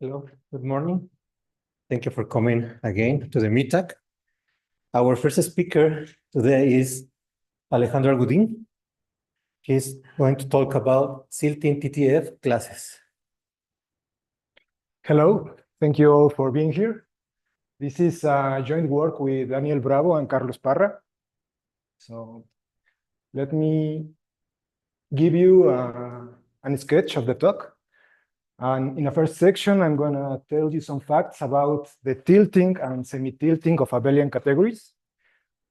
Hello, good morning. Thank you for coming again to the MITAC. Our first speaker today is Alejandro Argudin. He's going to talk about silting TTF classes. Hello, thank you all for being here. This is a joint work with Daniel Bravo and Carlos Parra. So let me give you a sketch of the talk. And in the first section, I'm going to tell you some facts about the tilting and semi-tilting of abelian categories.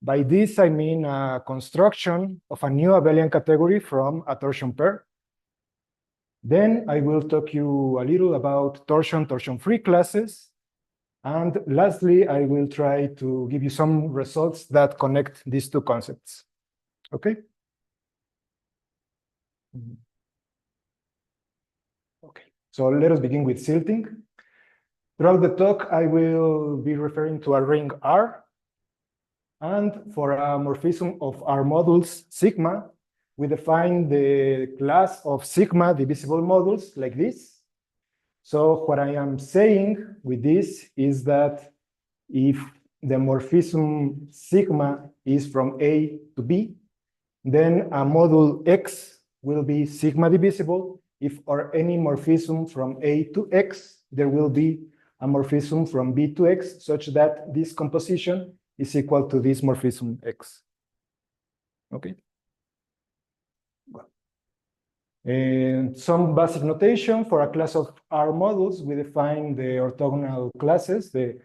By this, I mean a construction of a new abelian category from a torsion pair. Then I will talk you a little about torsion-free classes. And lastly, I will try to give you some results that connect these two concepts. Okay? Okay, so let us begin with silting. Throughout the talk, I will be referring to a ring R. And for a morphism of our modules sigma, we define the class of sigma divisible modules like this. So what I am saying with this is that if the morphism sigma is from A to B, then a module X will be sigma divisible. If or any morphism from A to X, there will be a morphism from B to X, such that this composition is equal to this morphism X. Okay. And some basic notation for a class of R modules, we define the orthogonal classes. The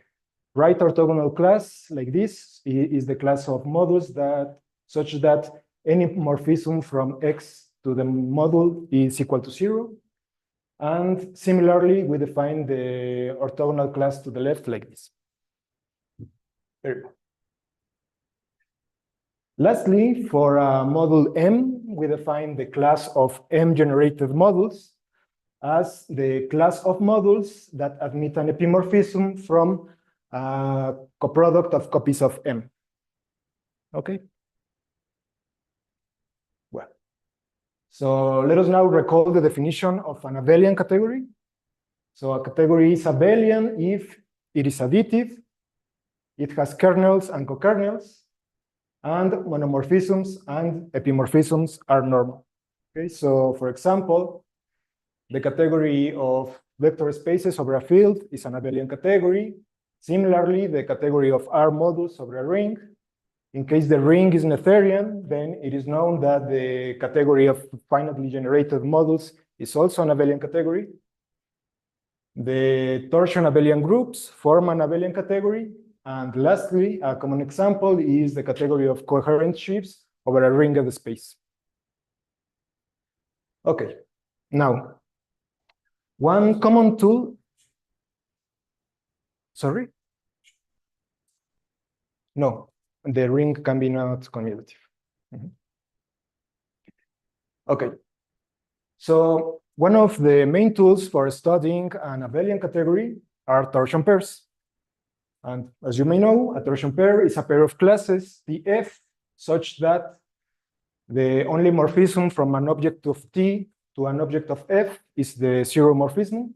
right orthogonal class, like this, is the class of modules that such that any morphism from X to the module is equal to 0. And similarly, we define the orthogonal class to the left like this. Very good. Lastly, for module M, we define the class of M-generated modules as the class of modules that admit an epimorphism from a coproduct of copies of M. Okay? Well, so let us now recall the definition of an abelian category. So a category is abelian if it is additive, it has kernels and cokernels, and monomorphisms and epimorphisms are normal. Okay, so for example, the category of vector spaces over a field is an abelian category. Similarly, the category of R modules over a ring. In case the ring is Noetherian, then it is known that the category of finitely generated modules is also an abelian category. The torsion abelian groups form an abelian category. And lastly, a common example is the category of coherent shapes over a ring of space. Okay, now, one common tool, sorry? No, the ring can be not commutative. Okay, so one of the main tools for studying an abelian category are torsion pairs. And as you may know, a torsion pair is a pair of classes, TF, such that the only morphism from an object of T to an object of F is the zero morphism.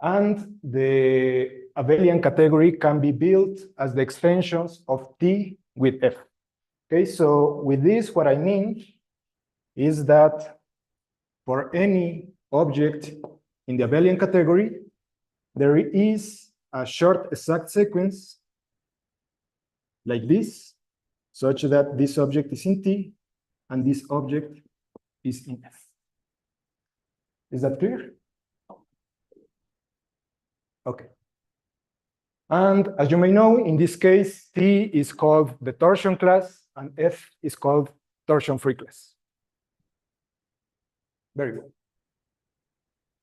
And the abelian category can be built as the extensions of T with F. Okay, so with this, what I mean is that for any object in the abelian category, there is a short exact sequence like this, such that this object is in T and this object is in F. Is that clear? Okay. And as you may know, in this case, T is called the torsion class and F is called torsion-free class. Very good.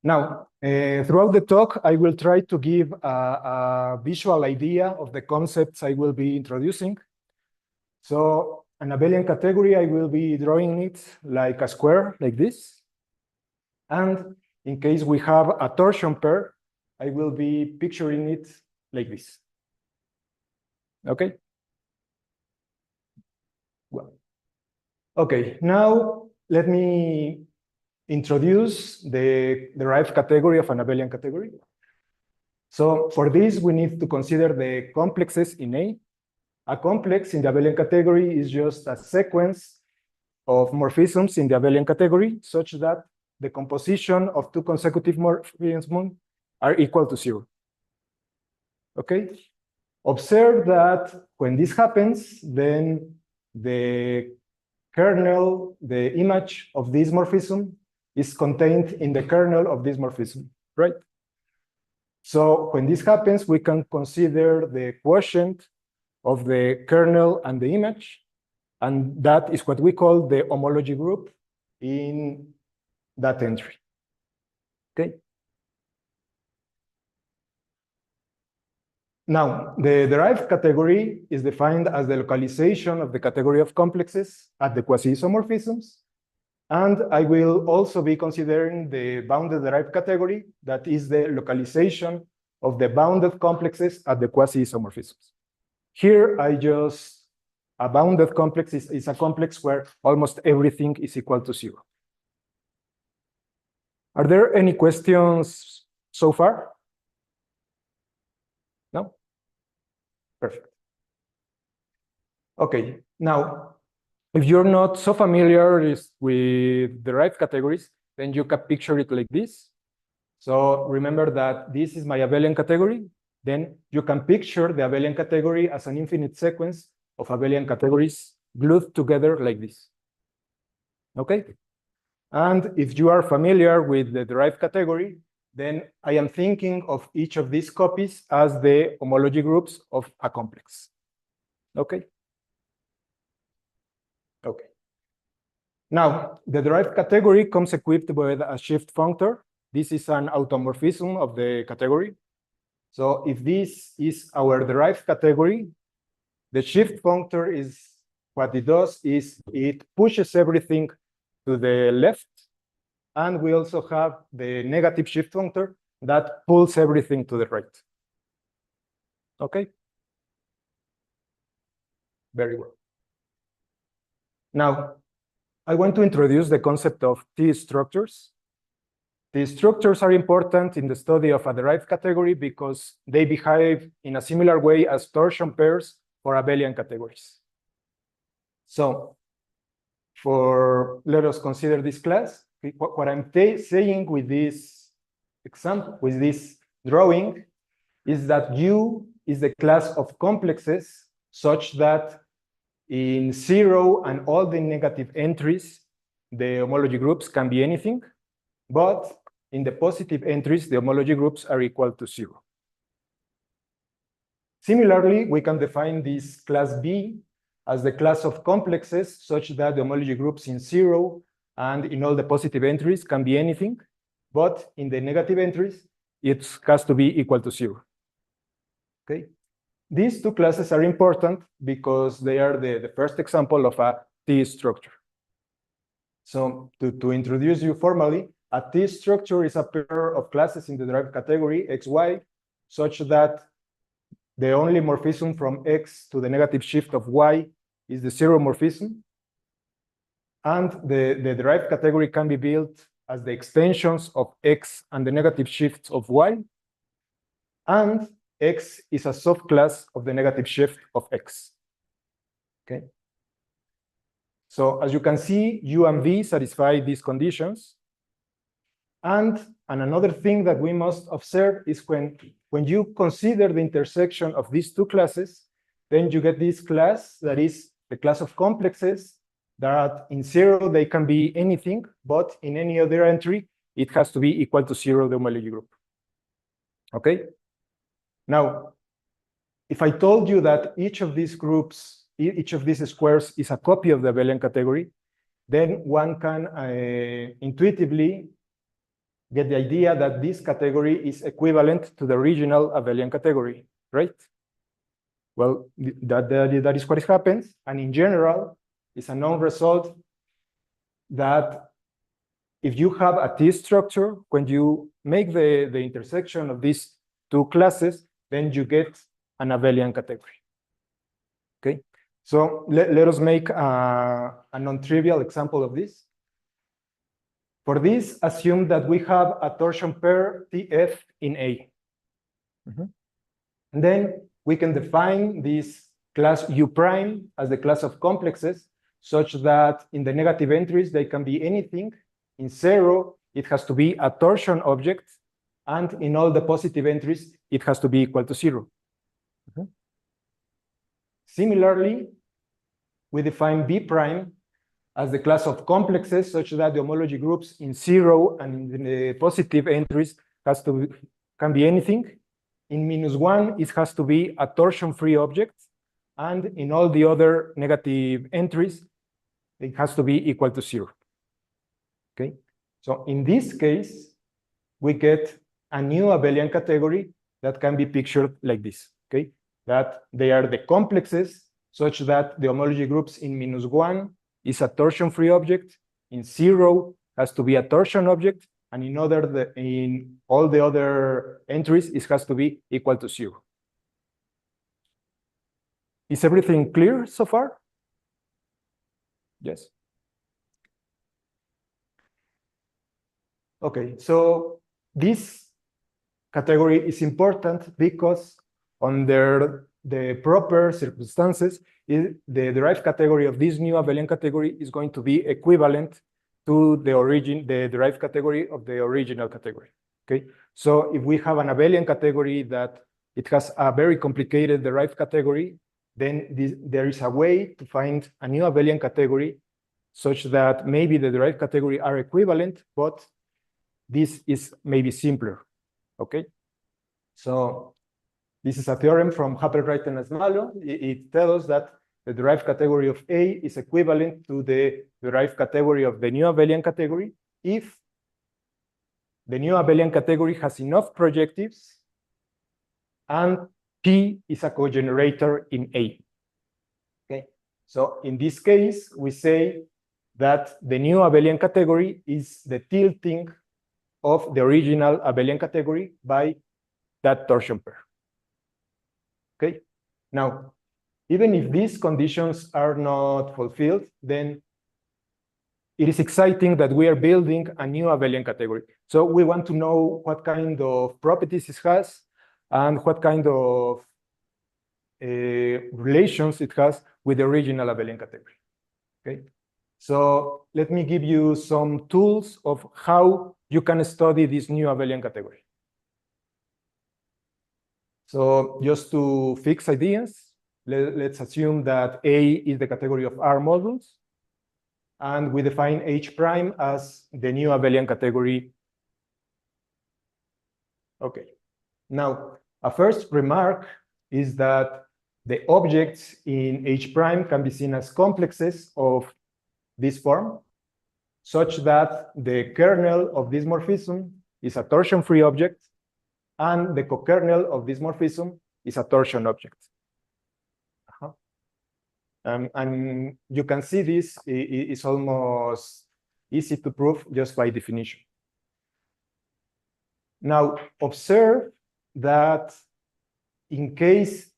Now, throughout the talk, I will try to give a visual idea of the concepts I will be introducing. So an abelian category, I will be drawing it like a square, like this. And in case we have a torsion pair, I will be picturing it like this. Okay? Well, okay, now let me introduce the derived category of an abelian category. So for this, we need to consider the complexes in A. A complex in the abelian category is just a sequence of morphisms in the abelian category such that the composition of two consecutive morphisms are equal to 0. Okay? Observe that when this happens, then the kernel, the image of this morphism is contained in the kernel of this morphism, right? So when this happens, we can consider the quotient of the kernel and the image, and that is what we call the homology group in that entry. Okay. Now, the derived category is defined as the localization of the category of complexes at the quasi-isomorphisms. And I will also be considering the bounded derived category, that is the localization of the bounded complexes at the quasi-isomorphisms. Here, a bounded complex is a complex where almost everything is equal to 0. Are there any questions so far? No? Perfect. Okay, now, if you're not so familiar with derived categories, then you can picture it like this. So remember that this is my abelian category. Then you can picture the abelian category as an infinite sequence of abelian categories glued together like this. Okay? And if you are familiar with the derived category, then I am thinking of each of these copies as the homology groups of a complex. Okay? Okay. Now, the derived category comes equipped with a shift functor. This is an automorphism of the category. So if this is our derived category, the shift functor is what it does is it pushes everything to the left. And we also have the negative shift functor that pulls everything to the right. Okay? Very well. Now, I want to introduce the concept of T-structures. T-structures are important in the study of a derived category because they behave in a similar way as torsion pairs for abelian categories. So, let us consider this class. What I'm saying with this example, with this drawing, is that U is the class of complexes such that in 0 and all the negative entries, the homology groups can be anything, but in the positive entries, the homology groups are equal to 0. Similarly, we can define this class B as the class of complexes such that the homology groups in 0 and in all the positive entries can be anything, but in the negative entries, it has to be equal to 0. Okay? These two classes are important because they are the first example of a T-structure. So to introduce you formally, a T-structure is a pair of classes in the derived category XY such that the only morphism from X to the negative shift of Y is the 0 morphism. And the derived category can be built as the extensions of X and the negative shifts of Y. And X is a subclass of the negative shift of X. Okay. So as you can see, U and V satisfy these conditions. And another thing that we must observe is when you consider the intersection of these two classes, then you get this class that is the class of complexes that in 0 they can be anything, but in any other entry, it has to be equal to 0, the homology group. Okay? Now, if I told you that each of these groups, each of these squares is a copy of the abelian category, then one can intuitively get the idea that this category is equivalent to the original abelian category, right? Well, that is what happens. And in general, it's a known result that if you have a T-structure, when you make the intersection of these two classes, then you get an abelian category. Okay, so let us make a non-trivial example of this. For this, assume that we have a torsion pair TF in A, And then we can define this class U prime as the class of complexes, such that in the negative entries, they can be anything. In 0, it has to be a torsion object. And in all the positive entries, it has to be equal to 0. Similarly, we define B prime as the class of complexes, such that the homology groups in 0 and in the positive entries can be anything. In -1, it has to be a torsion-free object. And in all the other negative entries, it has to be equal to 0. Okay, so in this case, we get a new abelian category that can be pictured like this. Okay, that they are the complexes such that the homology groups in -1 is a torsion-free object, in 0 has to be a torsion object, and in all the other entries, it has to be equal to 0. Is everything clear so far? Yes. Okay, so this category is important because under the proper circumstances, the derived category of this new abelian category is going to be equivalent to the derived category of the original category. Okay, so if we have an abelian category that it has a very complicated derived category, then there is a way to find a new abelian category such that maybe the derived category are equivalent, but this is maybe simpler. Okay, so this is a theorem from Happelreit and Asmalo. It tells us that the derived category of A is equivalent to the derived category of the new abelian category if the new abelian category has enough projectives and P is a cogenerator in A. Okay, so in this case, we say that the new abelian category is the tilting of the original abelian category by that torsion pair. Okay, now, even if these conditions are not fulfilled, then it is exciting that we are building a new abelian category. So we want to know what kind of properties it has and what kind of relations it has with the original abelian category. Okay, so let me give you some tools of how you can study this new abelian category. So just to fix ideas, let's assume that A is the category of R modules, and we define H prime as the new abelian category. Okay, now a first remark is that the objects in H prime can be seen as complexes of this form, such that the kernel of this morphism is a torsion-free object, and the co-kernel of this morphism is a torsion object. And you can see this is almost easy to prove just by definition. Now, observe that in case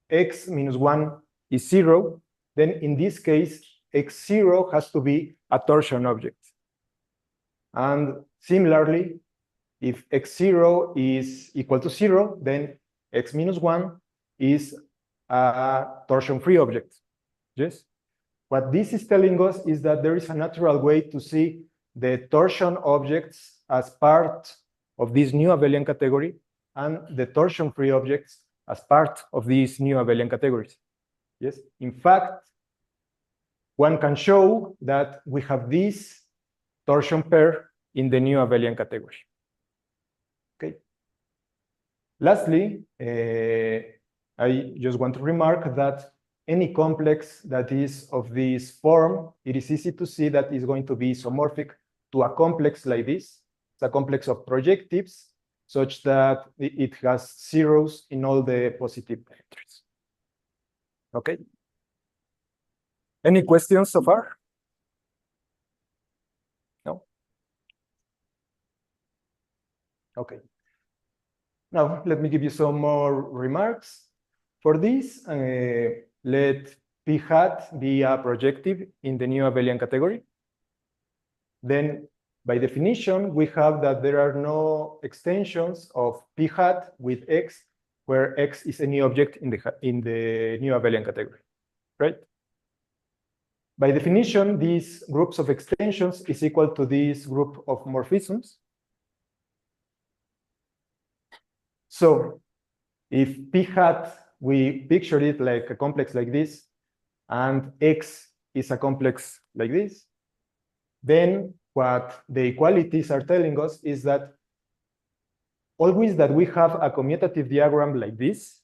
x minus 1 is 0, then in this case, x0 has to be a torsion object. And similarly, if x0 is equal to 0, then x minus 1 is a torsion-free object. Yes? What this is telling us is that there is a natural way to see the torsion objects as part of this new abelian category and the torsion-free objects as part of these new abelian categories. Yes? In fact, one can show that we have this torsion pair in the new abelian category. Okay. Lastly, I just want to remark that any complex that is of this form, it is easy to see that is going to be isomorphic to a complex like this. It's a complex of projectives such that it has zeros in all the positive entries. Okay. Any questions so far? No? Okay. Now, let me give you some more remarks. For this, let P hat be a projective in the new abelian category. Then By definition, we have that there are no extensions of p hat with x, where x is any object in the new abelian category, right? By definition, these groups of extensions is equal to this group of morphisms. So if p hat, we picture it like a complex like this, and x is a complex like this, then what the equalities are telling us is that always that we have a commutative diagram like this,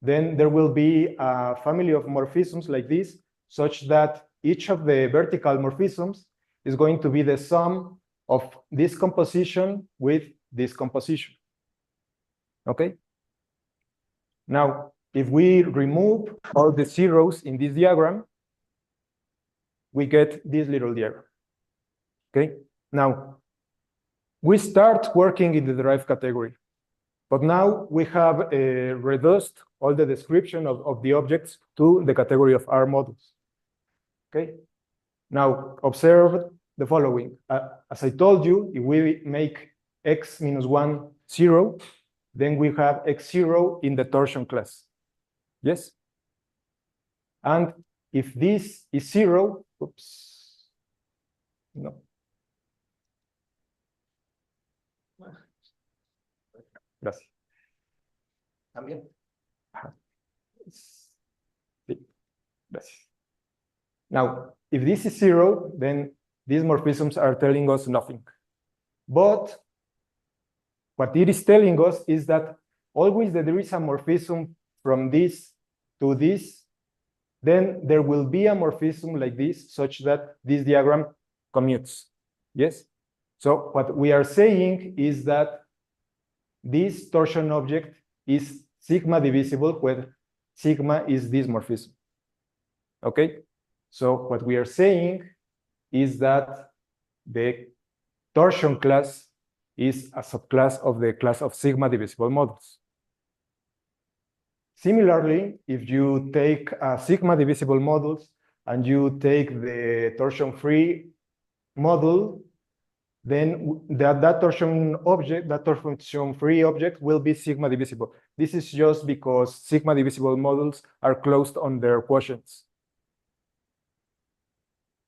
then there will be a family of morphisms like this, such that each of the vertical morphisms is going to be the sum of this composition with this composition. Okay? Now, if we remove all the zeros in this diagram, we get this little diagram. Okay? Now, we start working in the derived category, but now we have reduced all the description of the objects to the category of R models. Okay? Now, observe the following. As I told you, if we make x minus 1 0, then we have x0 in the torsion class. Yes? And if this is 0, oops, no. Gracias. También. Sí. Gracias. Now, if this is 0, then these morphisms are telling us nothing. But what it is telling us is that always that there is a morphism from this to this, then there will be a morphism like this, such that this diagram commutes. Yes? So what we are saying is that this torsion object is sigma divisible where sigma is this morphism. Okay? So what we are saying is that the torsion class is a subclass of the class of sigma divisible models. Similarly, if you take sigma divisible models and you take the torsion-free model, then that torsion-free object will be sigma divisible. This is just because sigma divisible models are closed on their quotients.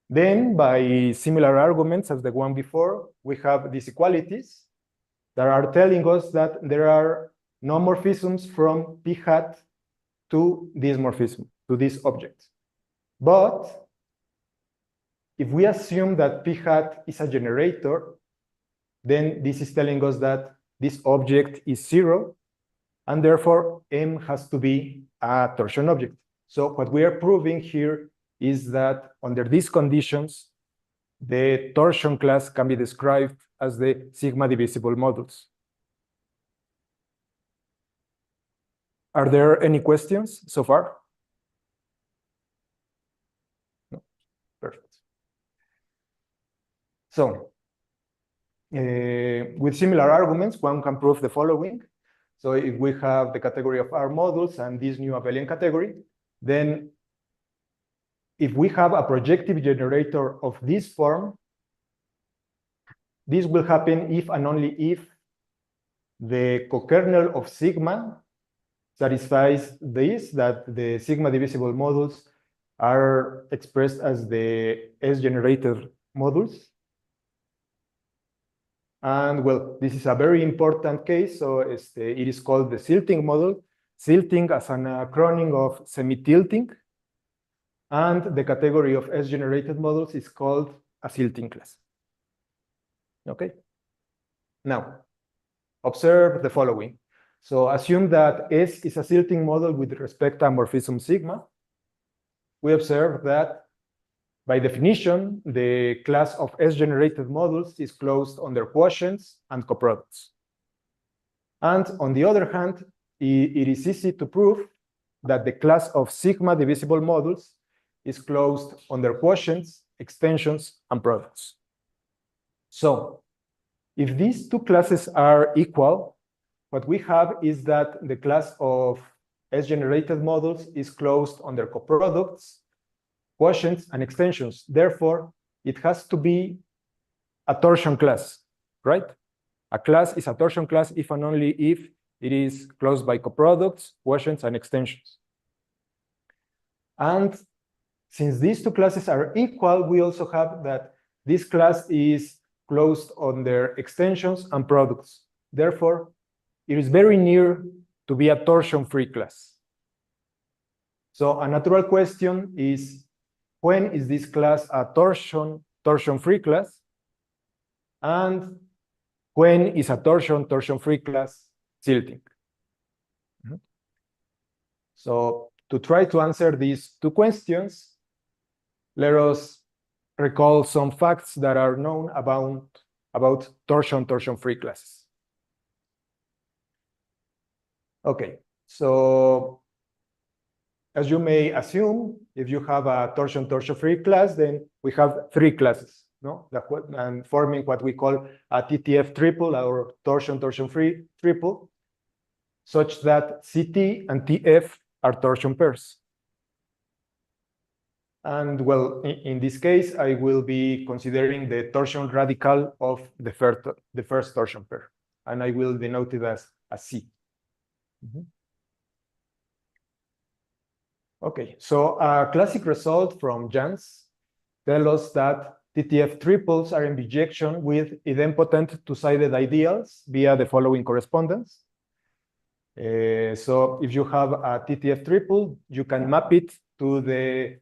Then, by similar arguments as the one before, we have these equalities that are telling us that there are no morphisms from p hat to this morphism, to this object. But if we assume that p hat is a generator, then this is telling us that this object is 0, and therefore M has to be a torsion object. So what we are proving here is that under these conditions, the torsion class can be described as the sigma divisible models. Are there any questions so far? No? Perfect. So, with similar arguments, one can prove the following. So if we have the category of R models and this new abelian category, then if we have a projective generator of this form, this will happen if and only if the co-kernel of sigma satisfies this, that the sigma divisible models are expressed as the S-generated models. And well, this is a very important case, so it is called the silting model. Silting as an acronym of semi-tilting. And the category of S-generated models is called a silting class. Okay? Now, observe the following. So assume that S is a silting model with respect to morphism sigma. We observe that by definition, the class of S-generated models is closed on their quotients and coproducts. And on the other hand, it is easy to prove that the class of sigma divisible models is closed on their quotients, extensions, and products. So if these two classes are equal, what we have is that the class of S-generated models is closed on their coproducts, quotients, and extensions. Therefore, it has to be a torsion class, right? A class is a torsion class if and only if it is closed by coproducts, quotients, and extensions. And since these two classes are equal, we also have that this class is closed on their extensions and products. Therefore, it is very near to be a torsion-free class. So a natural question is, when is this class a torsion-free class? And when is a torsion-free class silting? So to try to answer these two questions, let us recall some facts that are known about torsion-free classes. Okay, so as you may assume, if you have a torsion-free class, then we have three classes, no? And forming what we call a TTF triple or torsion-free triple, such that CT and TF are torsion pairs. And well, in this case, I will be considering the torsion radical of the first torsion pair, and I will denote it as a C. Okay, so a classic result from Jans tells us that TTF triples are in bijection with idempotent two-sided ideals via the following correspondence. So if you have a TTF triple, you can map it to the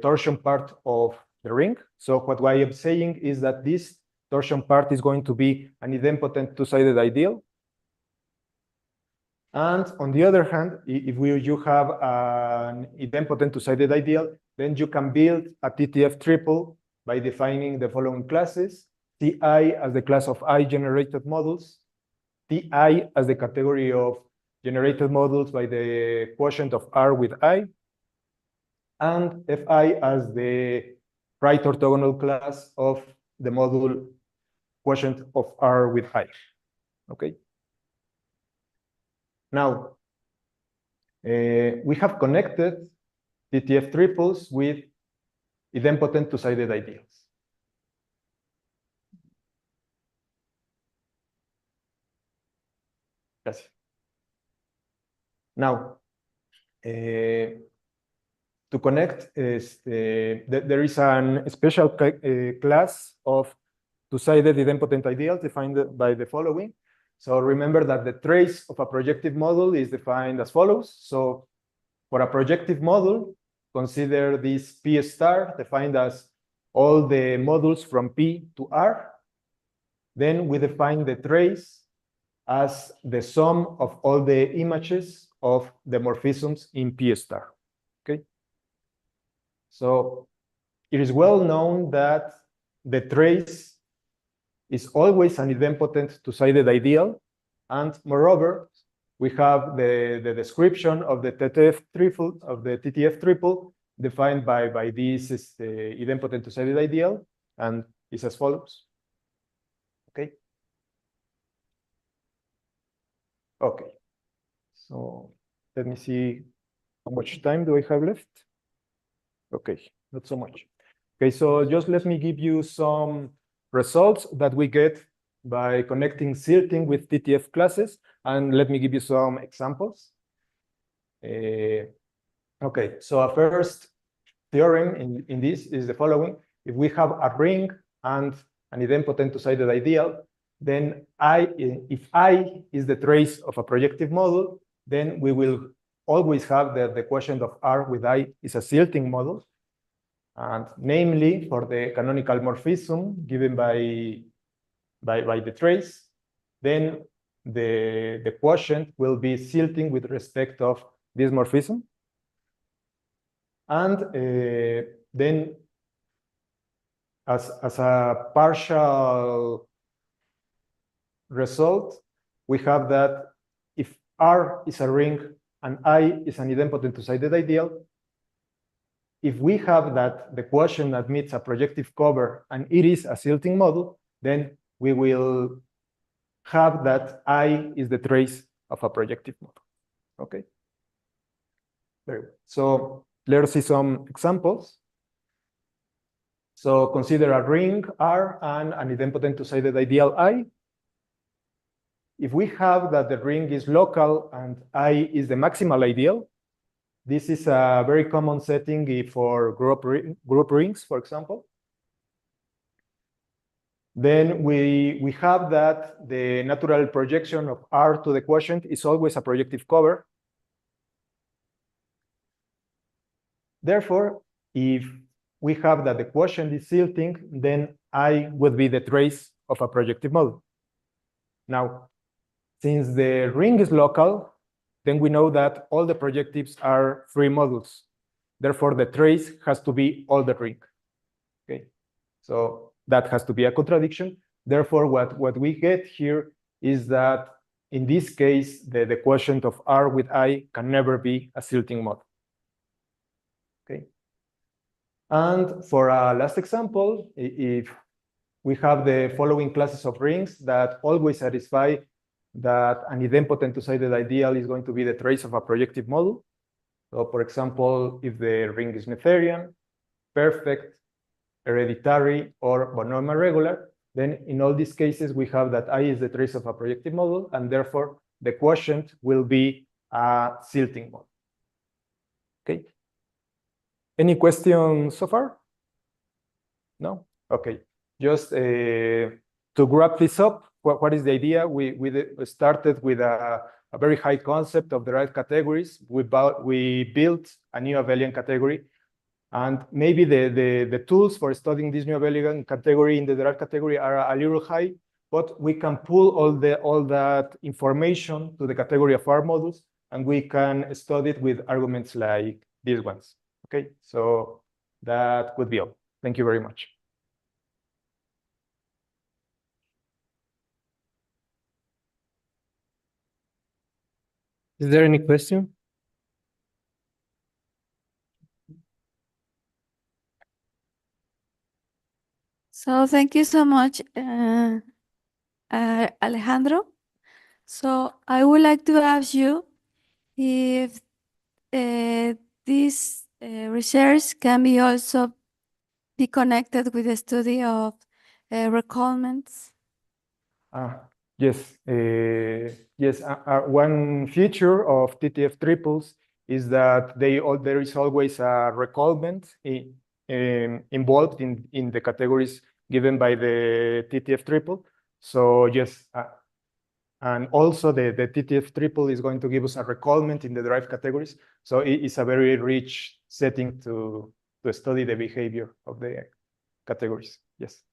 torsion part of the ring. So what I am saying is that this torsion part is going to be an idempotent two-sided ideal. And on the other hand, if you have an idempotent two-sided ideal, then you can build a TTF triple by defining the following classes: Ti as the class of I generated models, Ti as the category of generated models by the quotient of R with I, and Fi as the right orthogonal class of the module quotient of R with I. Okay. Now, we have connected TTF triples with idempotent two-sided ideals. Yes. Now, to connect, there is a special class of two-sided idempotent ideals defined by the following. So remember that the trace of a projective model is defined as follows. So for a projective model, consider this P star defined as all the modules from P to R. Then we define the trace as the sum of all the images of the morphisms in P star. Okay. So it is well known that the trace is always an idempotent two-sided ideal, and moreover, we have the description of the TTF triple defined by this idempotent two-sided ideal, and it's as follows. Okay. Okay. So let me see how much time do I have left. Okay, not so much. Okay, so just let me give you some results that we get by connecting silting with TTF classes, and let me give you some examples. Okay, so a first theorem in this is the following. If we have a ring and an idempotent two-sided ideal, then if I is the trace of a projective model, then we will always have the quotient of R with I is a silting model. And namely, for the canonical morphism given by the trace, then the quotient will be silting with respect of this morphism. And then as a partial result, we have that if R is a ring and I is an idempotent two-sided ideal, if we have that the quotient admits a projective cover and it is a silting model, then we will have that I is the trace of a projective model. Okay. Very good. So let us see some examples. So consider a ring R and an idempotent two-sided ideal I. If we have that the ring is local and I is the maximal ideal, this is a very common setting for group rings, for example. Then we have that the natural projection of R to the quotient is always a projective cover. Therefore, if we have that the quotient is tilting, then I would be the trace of a projective model. Now, since the ring is local, then we know that all the projectives are free modules. Therefore, the trace has to be all the ring. Okay, so that has to be a contradiction. Therefore, what we get here is that in this case, the quotient of R with I can never be a tilting model. Okay. And for a last example, if we have the following classes of rings that always satisfy that an idempotent two-sided ideal is going to be the trace of a projective model. So for example, if the ring is Noetherian, perfect, hereditary, or von Neumann regular, then in all these cases, we have that I is the trace of a projective model, and therefore the quotient will be a tilting model. Okay. Any questions so far? No? Okay. Just to wrap this up, what is the idea? We started with a very high concept of derived categories. We built a new abelian category. And maybe the tools for studying this new abelian category in the derived category are a little high, but we can pull all that information to the category of R models, and we can study it with arguments like these ones. Okay, so that would be all. Thank you very much. Is there any question? So thank you so much, Alejandro. So I would like to ask you if this research can be also be connected with the study of recallments. Yes, yes. One feature of TTF triples is that there is always a recallment involved in the categories given by the TTF triple. So yes, and also the TTF triple is going to give us a recallment in the derived categories. So it is a very rich setting to study the behavior of the categories. Yes.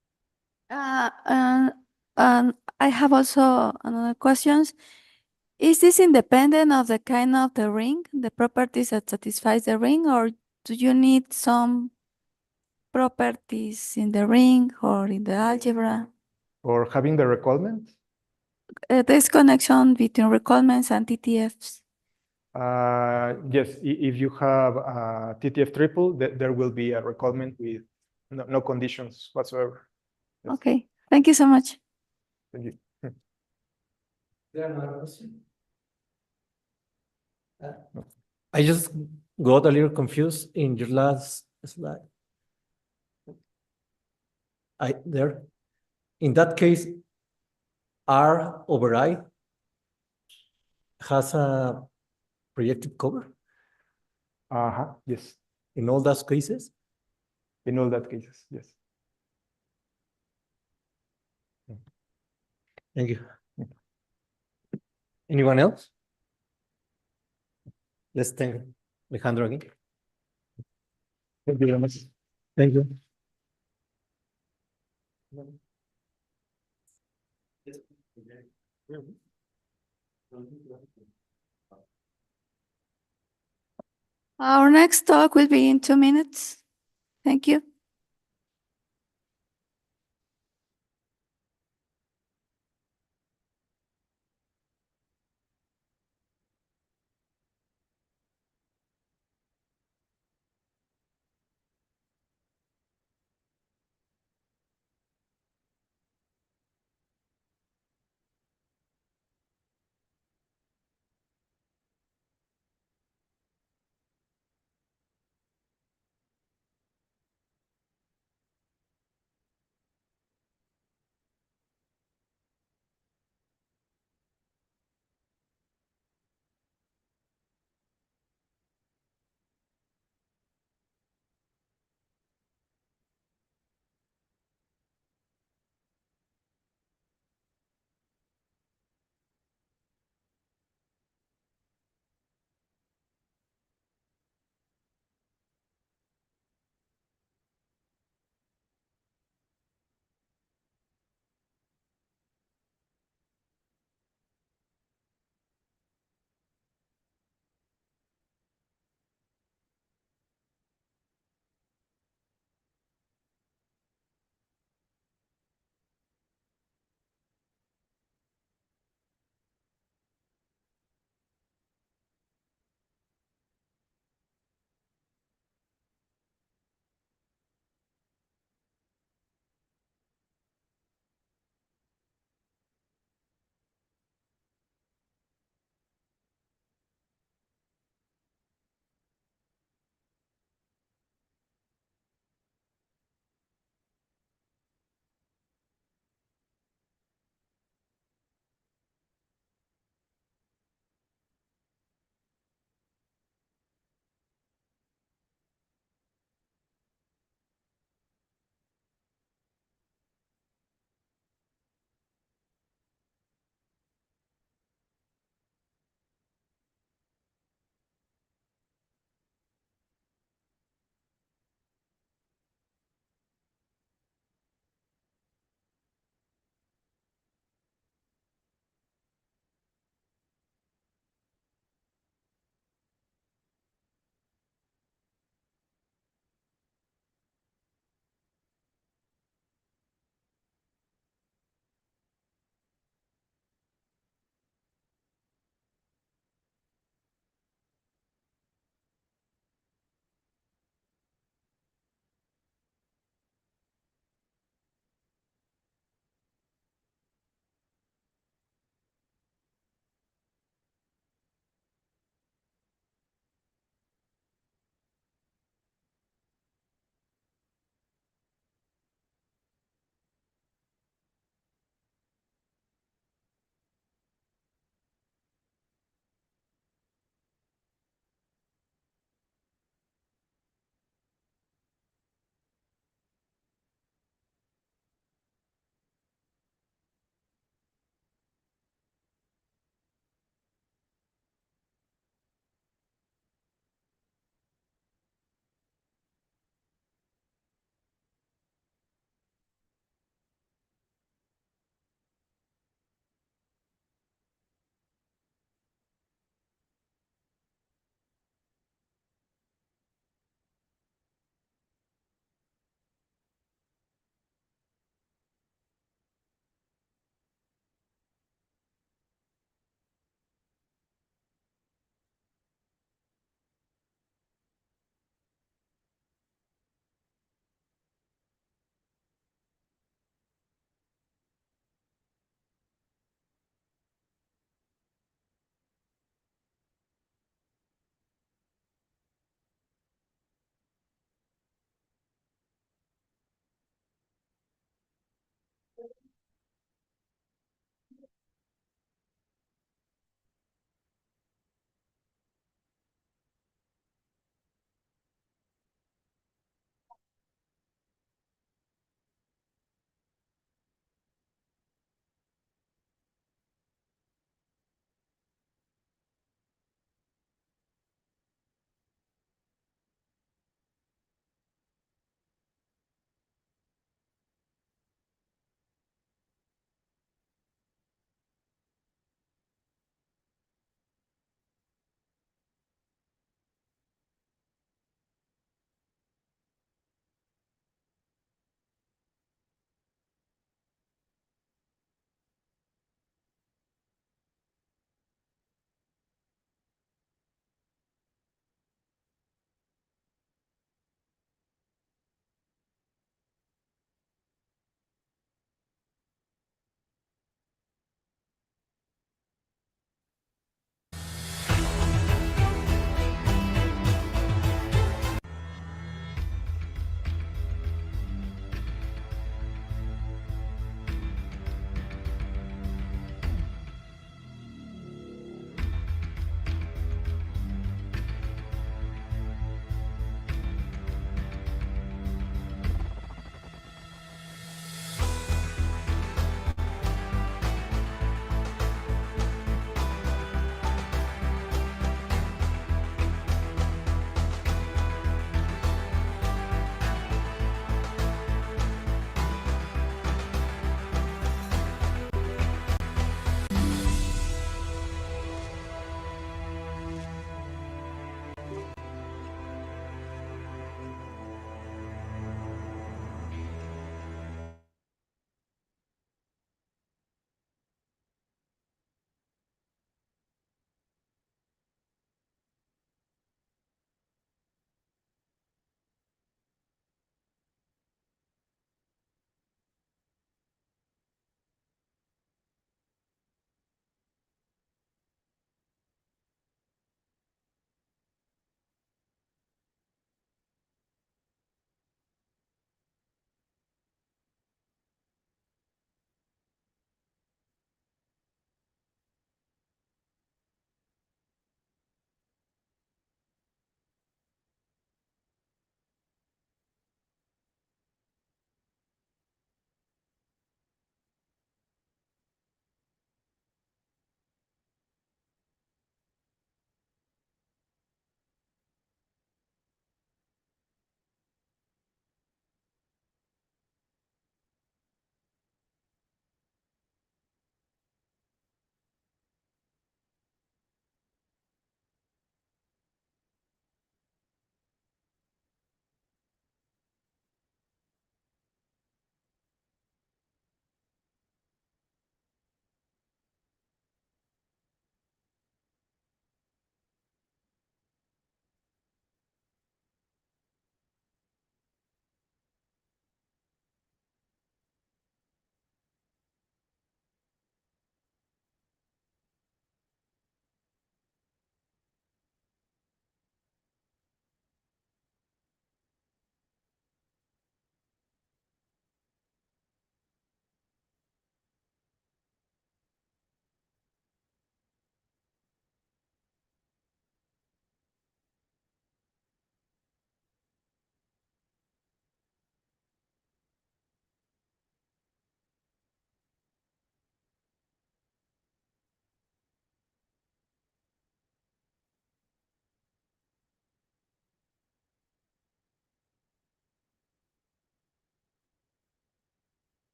And I have also another questions. Is this independent of the kind of the ring, the properties that satisfies the ring, or do you need some properties in the ring or in the algebra? Or having the recallment? This connection between recallments and TTFs. Yes, if you have a TTF triple, there will be a recallment with no conditions whatsoever. Yes. Okay, thank you so much. Thank you. There another question? I just got a little confused in your last slide. There. In that case, R over I has a projective cover Yes. in all those cases? In all that cases, yes. Thank you. Anyone else? Let's thank Alejandro again. Thank you very much. Thank you. Our next talk will be in 2 minutes. Thank you.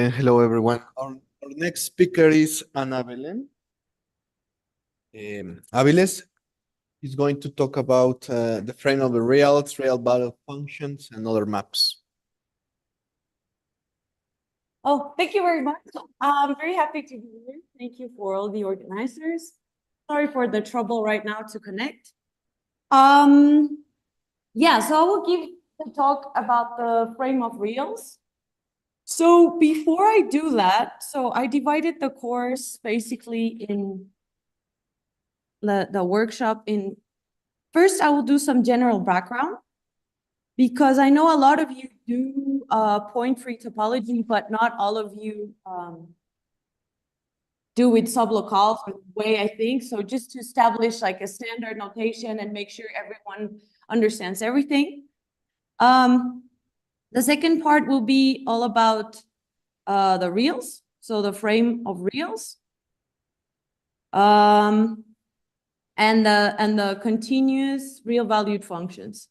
Hello, everyone. Our next speaker is Ana Belén Aviles. He's going to talk about the frame of the reals, real value functions, and other maps. Oh, thank you very much. I'm very happy to be here. Thank you for all the organizers. Sorry for the trouble right now to connect. Yeah, so I will give the talk about the frame of reals. So before I do that, so I divided the course basically in the workshop in, first I will do some general background, because I know a lot of you do point-free topology, but not all of you do with sublocales the way I think. So just to establish like a standard notation and make sure everyone understands everything. The second part will be all about the reals, so the frame of reals, and the continuous real valued functions.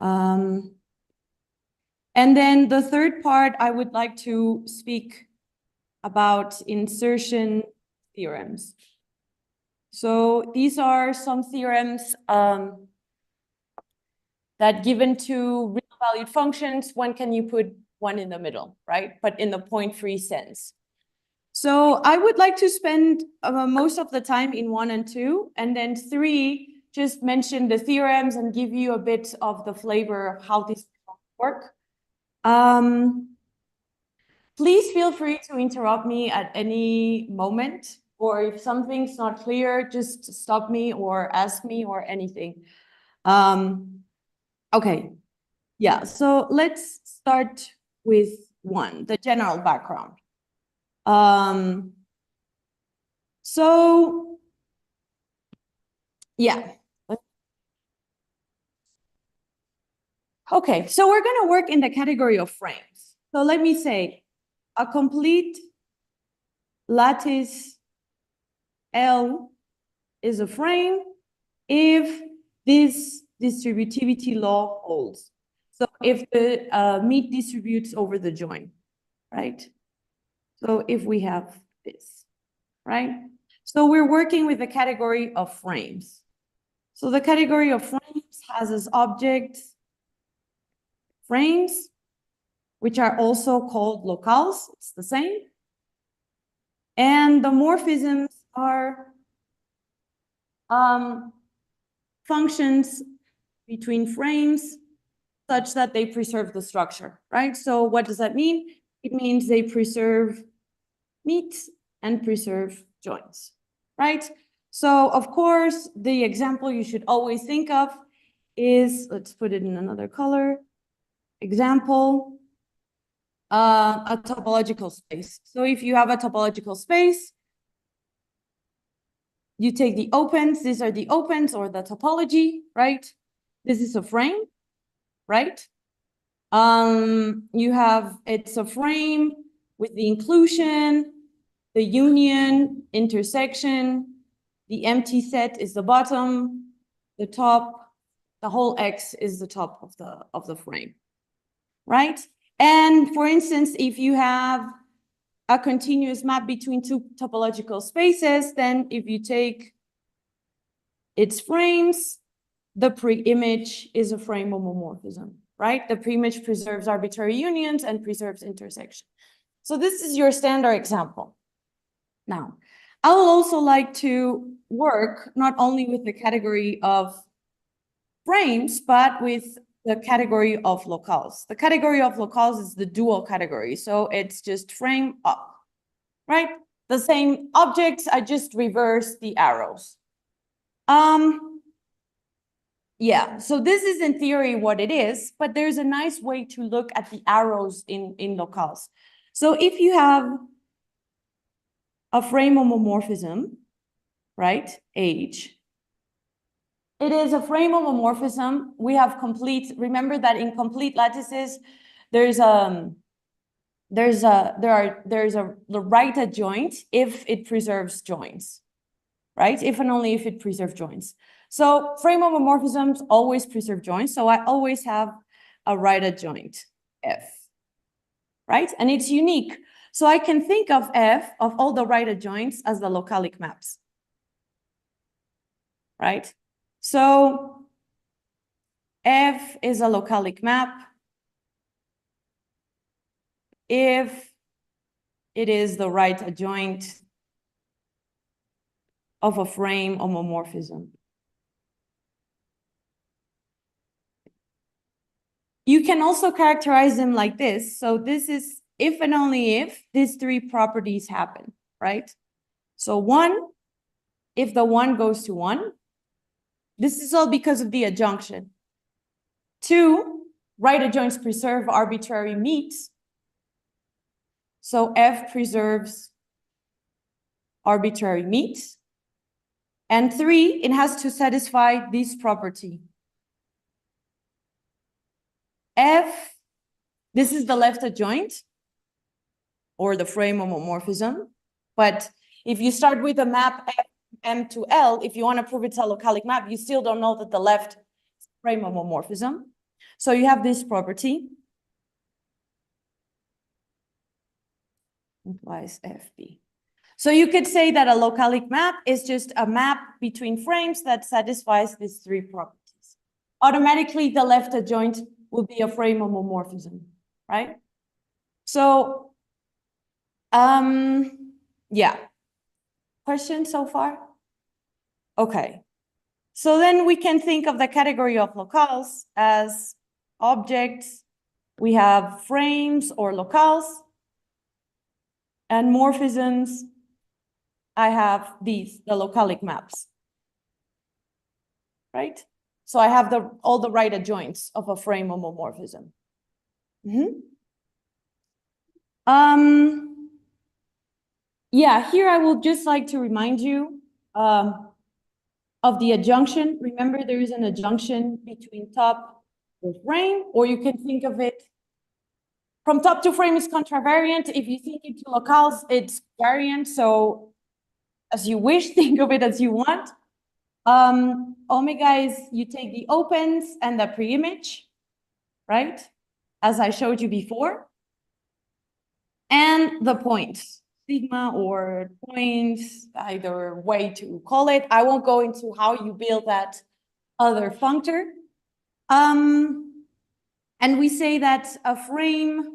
And then the third part, I would like to speak about insertion theorems. So these are some theorems that given to real valued functions, when can you put one in the middle, right? But in the point-free sense. So I would like to spend most of the time in 1 and 2, and then 3, just mention the theorems and give you a bit of the flavor of how these work. Please feel free to interrupt me at any moment, or if something's not clear, just stop me or ask me or anything. Okay, yeah, so let's start with 1, the general background. So, yeah. Okay, so we're going to work in the category of frames. So let me say, a complete lattice L is a frame if this distributivity law holds. So if the meet distributes over the join, right? So if we have this, right? So we're working with the category of frames. So the category of frames has as objects frames, which are also called locales. It's the same. And the morphisms are functions between frames such that they preserve the structure, right? So what does that mean? It means they preserve meets and preserve joins, right? So of course, the example you should always think of is, let's put it in another color, example, a topological space. So if you have a topological space, you take the opens, these are the opens or the topology, right? This is a frame, right? You have, it's a frame with the inclusion, the union, intersection, the empty set is the bottom, the top, the whole X is the top of the frame, right? And for instance, if you have a continuous map between 2 topological spaces, then if you take its frames, the pre-image is a frame homomorphism, right? The pre-image preserves arbitrary unions and preserves intersection. So this is your standard example. Now, I will also like to work not only with the category of frames, but with the category of locales. The category of locales is the dual category. So it's just frame up, right? The same objects, I just reverse the arrows. Yeah, so this is in theory what it is, but there's a nice way to look at the arrows in locales. So if you have a frame homomorphism, right, H, it is a frame homomorphism. We have complete, remember that in complete lattices, there's a the right adjoint if it preserves joins, right? If and only if it preserves joins. So frame homomorphisms always preserve joins. So I always have a right adjoint F. right? And it's unique. So I can think of F, of all the right adjoints, as the localic maps, right? So F is a localic map if it is the right adjoint of a frame homomorphism. You can also characterize them like this. So this is if and only if these three properties happen, right? So 1, if the 1 goes to 1, this is all because of the adjunction. 2, right adjoints preserve arbitrary meets. So F preserves arbitrary meets. And 3, it has to satisfy this property. F, this is the left adjoint, or the frame homomorphism. But if you start with a map F, M to L, if you want to prove it's a localic map, you still don't know that the left is frame homomorphism. So you have this property. Implies FB. So you could say that a localic map is just a map between frames that satisfies these three properties. Automatically, the left adjoint will be a frame homomorphism, right? So, yeah. Questions so far? Okay. So then we can think of the category of locales as objects. We have frames or locales. And morphisms, I have these, the localic maps, right? So I have all the right adjoints of a frame homomorphism. Yeah, here I will just like to remind you of the adjunction. Remember, there is an adjunction between top and frame, or you can think of it from top to frame is contravariant. If you think into locales, it's variant. So as you wish, think of it as you want. Omega is you take the opens and the pre-image, right? As I showed you before. And the points, sigma or points, either way to call it. I won't go into how you build that other functor. And we say that a frame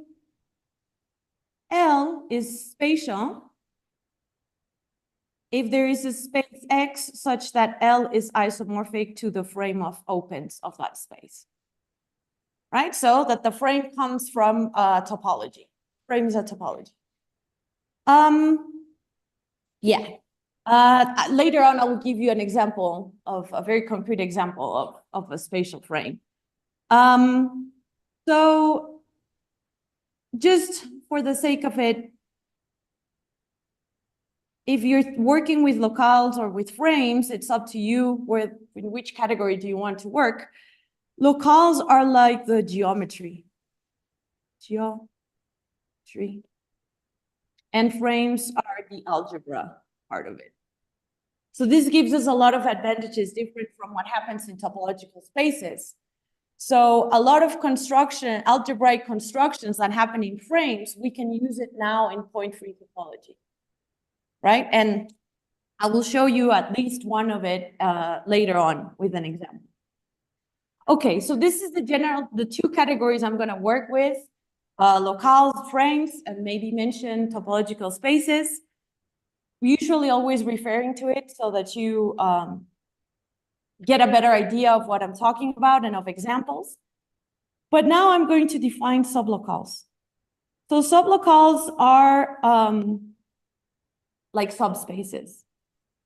L is spatial if there is a space X such that L is isomorphic to the frame of opens of that space, right? So that the frame comes from topology. Frame is a topology. Yeah. Later on, I will give you an example of a very concrete example of a spatial frame. So just for the sake of it, if you're working with locales or with frames, it's up to you in which category do you want to work. Locales are like the geometry. And frames are the algebra part of it. So this gives us a lot of advantages different from what happens in topological spaces. So a lot of construction, algebraic constructions that happen in frames, we can use it now in point-free topology, right? And I will show you at least one of it later on with an example. Okay, so this is the two categories I'm gonna work with, locales, frames, and maybe mention topological spaces. Usually always referring to it so that you get a better idea of what I'm talking about and of examples. But now I'm going to define sublocales. So sublocales are like subspaces.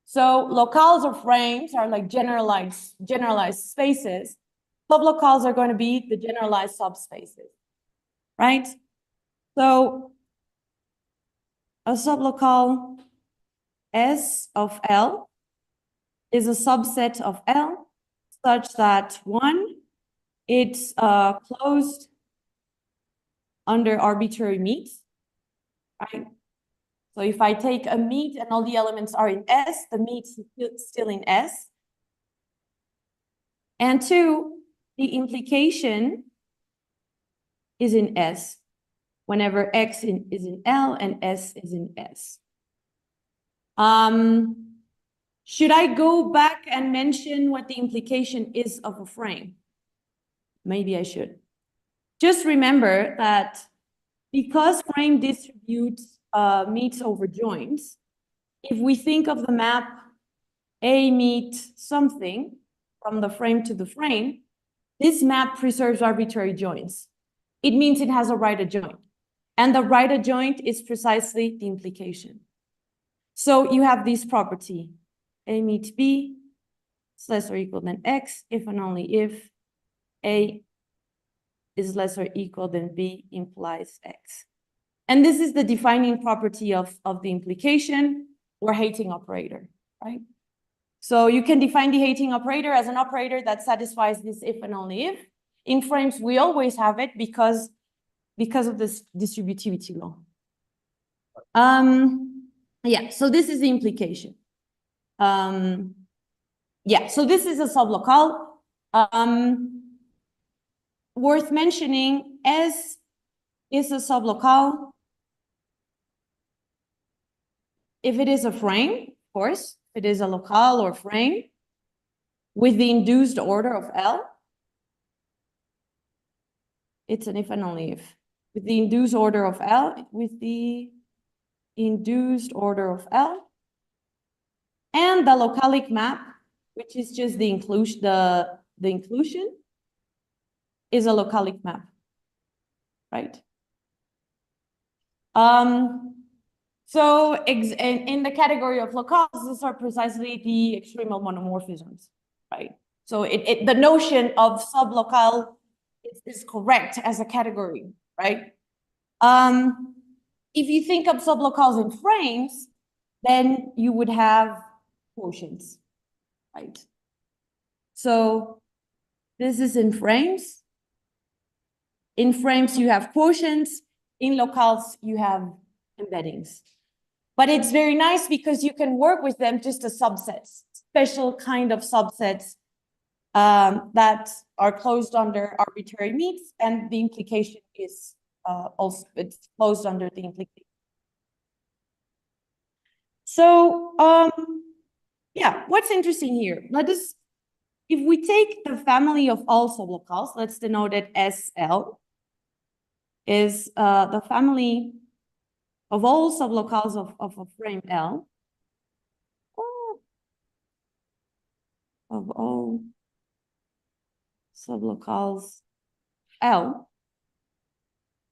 So locales or frames are like generalized spaces. Sublocales are going to be the generalized subspaces, right? So a sublocale S of L is a subset of L such that 1, it's closed under arbitrary meets, right? So if I take a meet and all the elements are in S, the meet is still in S. And 2, the implication is in S. whenever X is in L and S is in S. Should I go back and mention what the implication is of a frame? Maybe I should. Just remember that because frame distributes meets over joins, if we think of the map A meet something from the frame to the frame, this map preserves arbitrary joins. It means it has a right adjoint. And the right adjoint is precisely the implication. So you have this property, A meets B is less or equal than X, if and only if A is less or equal than B implies X. And this is the defining property of the implication or hating operator, right? So you can define the hating operator as an operator that satisfies this if and only if. In frames, we always have it because of this distributivity law. Yeah, so this is the implication. Yeah, so this is a sublocal. Worth mentioning, S is a sublocal if it is a frame, of course, if it is a locale or frame with the induced order of L. It's an if and only if. With the induced order of L, with the induced order of L, and the localic map, which is just the inclusion, the inclusion is a localic map, right? So in the category of locales, these are precisely the extremal monomorphisms, right? So the notion of sublocal is correct as a category, right? If you think of sublocales in frames, then you would have quotients, right? So this is in frames. In frames, you have quotients. In locales, you have embeddings. But it's very nice because you can work with them just as subsets, special kind of subsets that are closed under arbitrary meets, and the implication is also it's closed under the implication. So yeah, what's interesting here? If we take the family of all sublocales, let's denote it SL, is the family of all sublocales of a frame L, of all sublocales L,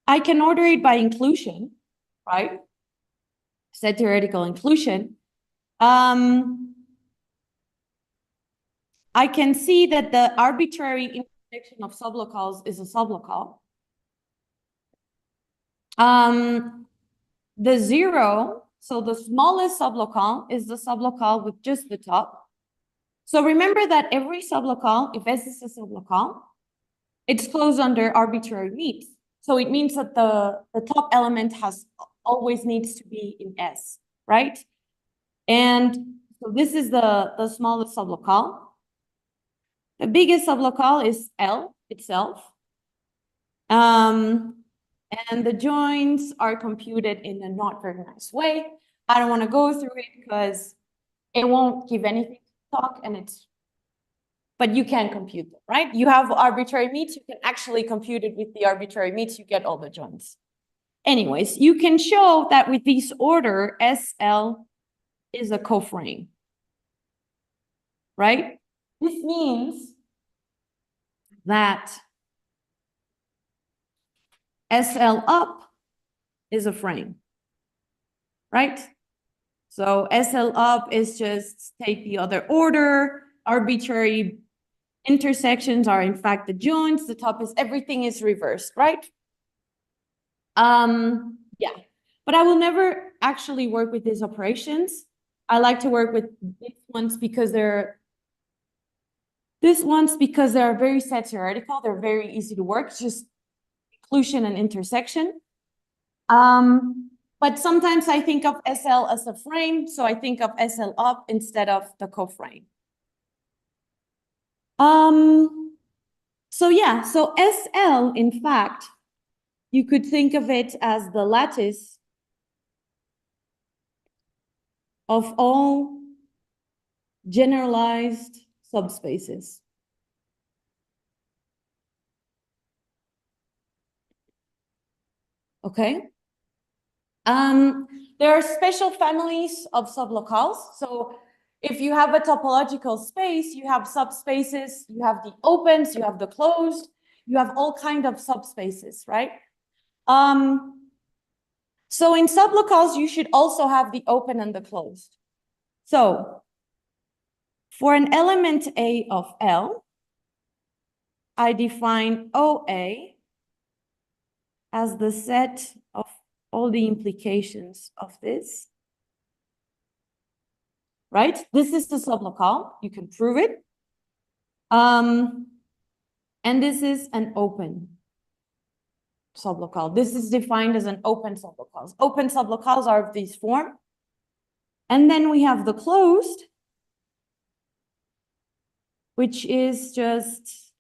I can order it by inclusion, right? Set theoretical inclusion. I can see that the arbitrary intersection of sublocales is a sublocale. The zero, so the smallest sublocale is the sublocale with just the top. So remember that every sublocale, if S is a sublocale, it's closed under arbitrary meets. So it means that the top element always needs to be in S, right? And so this is the smallest sublocale. The biggest sublocale is L itself. And the joins are computed in a not very nice way. I don't want to go through it because it won't give anything to talk, but you can compute them, right? You have arbitrary meets, you can actually compute it with the arbitrary meets, you get all the joins. Anyways, you can show that with this order, SL is a coframe, right? This means that SL up is a frame, right? So SL up is just take the other order, arbitrary intersections are in fact the joints, the top is everything is reversed, right? Yeah, but I will never actually work with these operations. I like to work with these ones because they're very set theoretical, they're very easy to work, just inclusion and intersection. But sometimes I think of SL as a frame, so I think of SL up instead of the coframe. So yeah, so SL, in fact, you could think of it as the lattice of all generalized subspaces. Okay? There are special families of sublocales. So if you have a topological space, you have subspaces, you have the opens, you have the closed, you have all kind of subspaces, right? So in sublocales, you should also have the open and the closed. So for an element A of L, I define OA as the set of all the implications of this. Right? This is the sublocale. You can prove it. And this is an open sublocale. This is defined as an open sublocale. Open sublocales are of this form. And then we have the closed, which is just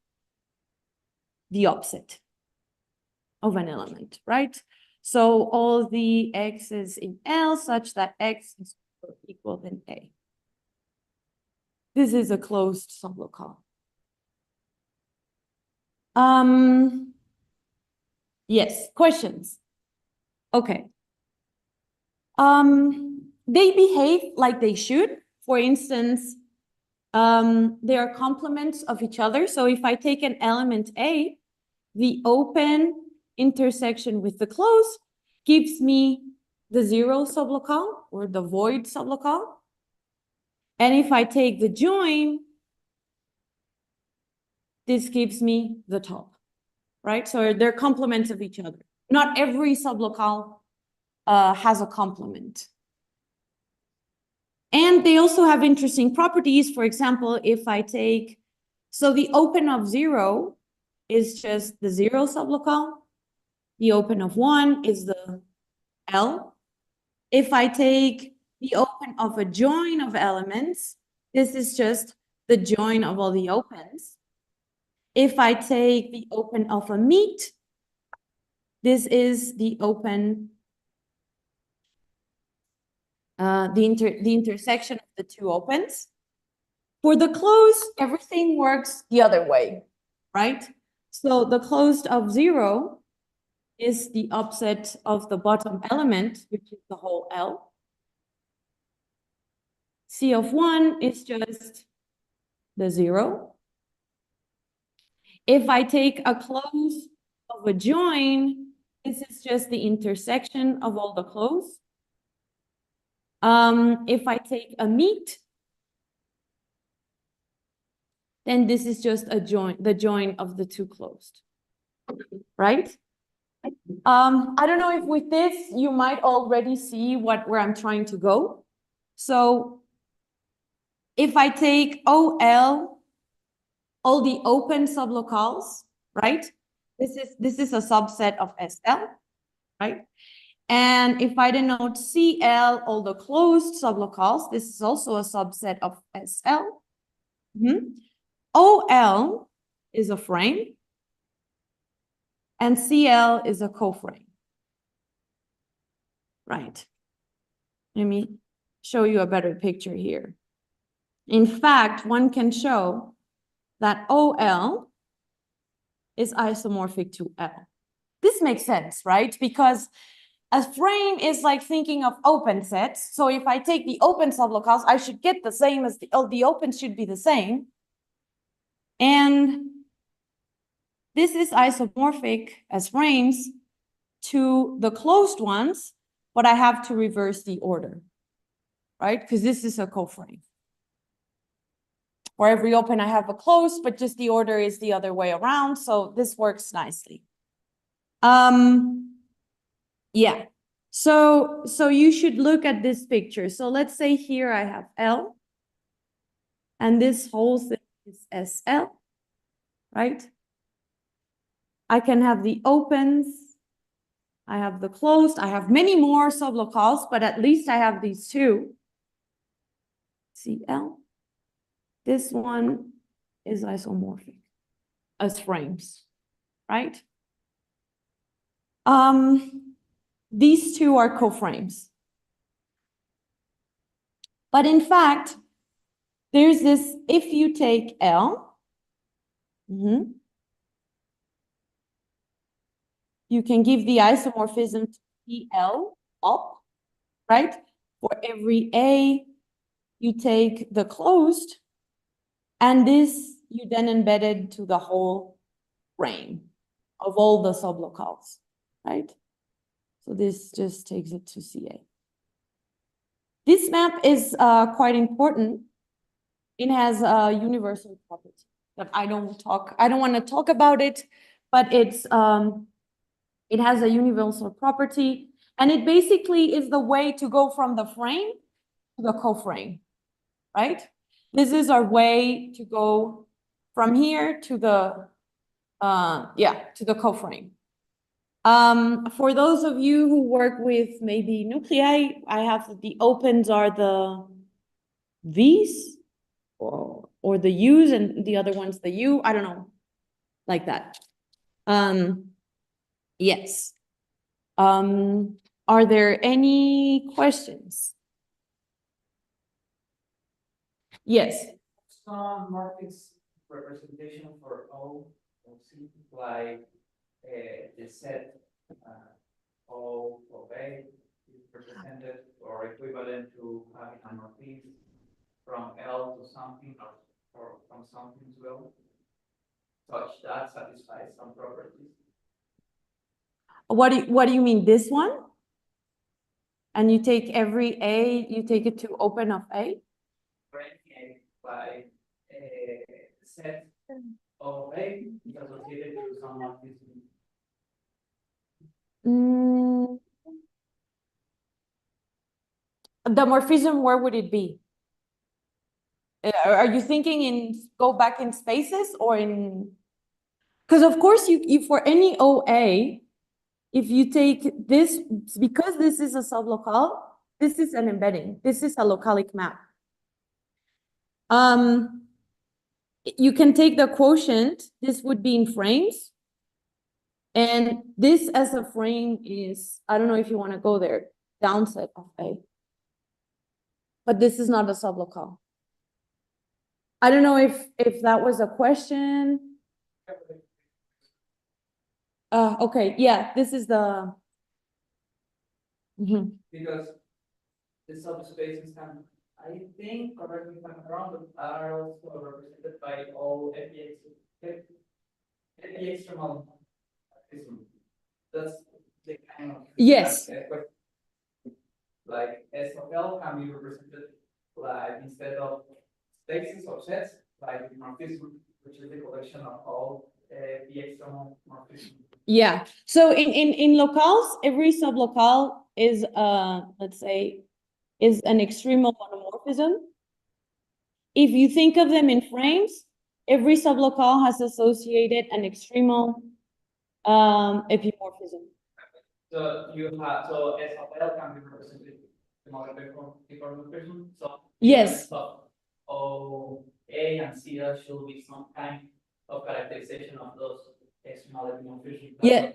the opposite of an element, right? So all the x's in L such that x is equal than A. This is a closed sublocale. Yes, questions? Okay. They behave like they should. For instance, they are complements of each other. So if I take an element A, the open intersection with the closed gives me the zero sublocale or the void sublocale. And if I take the join, this gives me the top, right? So they're complements of each other. Not every sublocale has a complement. And they also have interesting properties. For example, if I take, so the open of 0 is just the 0 sublocale. The open of 1 is the L. If I take the open of a join of elements, this is just the join of all the opens. If I take the open of a meet, this is the open, the intersection of the two opens. For the closed, everything works the other way, right? So the closed of 0 is the opposite of the bottom element, which is the whole L. C of 1 is just the 0. If I take a close of a join, this is just the intersection of all the close. If I take a meet, then this is just a join, the join of the two closed, right? I don't know if with this, you might already see where I'm trying to go. So if I take OL, all the open sublocales, right? This is a subset of SL, right? And if I denote CL, all the closed sublocales, this is also a subset of SL. OL is a frame, and CL is a coframe. Right. Let me show you a better picture here. In fact, one can show that OL is isomorphic to L. This makes sense, right? Because a frame is like thinking of open sets. So if I take the open sublocales, I should get the same as the opens should be the same. And this is isomorphic as frames to the closed ones, but I have to reverse the order, right? Because this is a coframe. For every open, I have a closed, but just the order is the other way around. So this works nicely. Yeah. So you should look at this picture. So let's say here I have L, and this whole thing is SL, right? I can have the opens, I have the closed, I have many more sublocales, but at least I have these two. CL. This one is isomorphic as frames, right? These two are coframes. But in fact, there's this, if you take L, you can give the isomorphism to PL up, right? For every A, you take the closed, and this you then embedded to the whole frame of all the sublocales, right? So this just takes it to CA. This map is quite important. It has a universal property that I don't want to talk about it, but it has a universal property, and it basically is the way to go from the frame to the coframe, right? This is our way to go from here to the coframe. For those of you who work with maybe nuclei, I have the opens are the V's or the U's, and the other one's the U. I don't know, like that. Yes. Are there any questions? Yes. Some matrix representation for O seems like the set O of A is represented or equivalent to having a morphism from L to something or from something to L, such that satisfies some properties. What do you mean, this one? And you take every A, you take it to open of A? By a set of A is associated to some morphism. The morphism, where would it be? Are you thinking in go back in spaces or in? Because of course you for any OA, if you take this, because this is a sublocal, this is an embedding. This is a localic map. You can take the quotient. This would be in frames. And this as a frame is, I don't know if you want to go there, downset of A. But this is not a sublocal. I don't know if that was a question. Okay, yeah, this is the. Because the subspaces can, I think, correct me if I'm wrong, but are also represented by all epiextremal. That's the kind of. Yes. Like S of L can be represented like instead of spaces or sets, like morphism, which is the collection of all epiextremal morphism. Yeah. So in locales, every sublocal is let's say is an extremal monomorphism. If you think of them in frames, every sublocal has associated an extremal epimorphism. So you have S of L can be represented epimorphism. So yes. O A and C L should be some kind of characterization of those extremal epimorphisms. Yeah.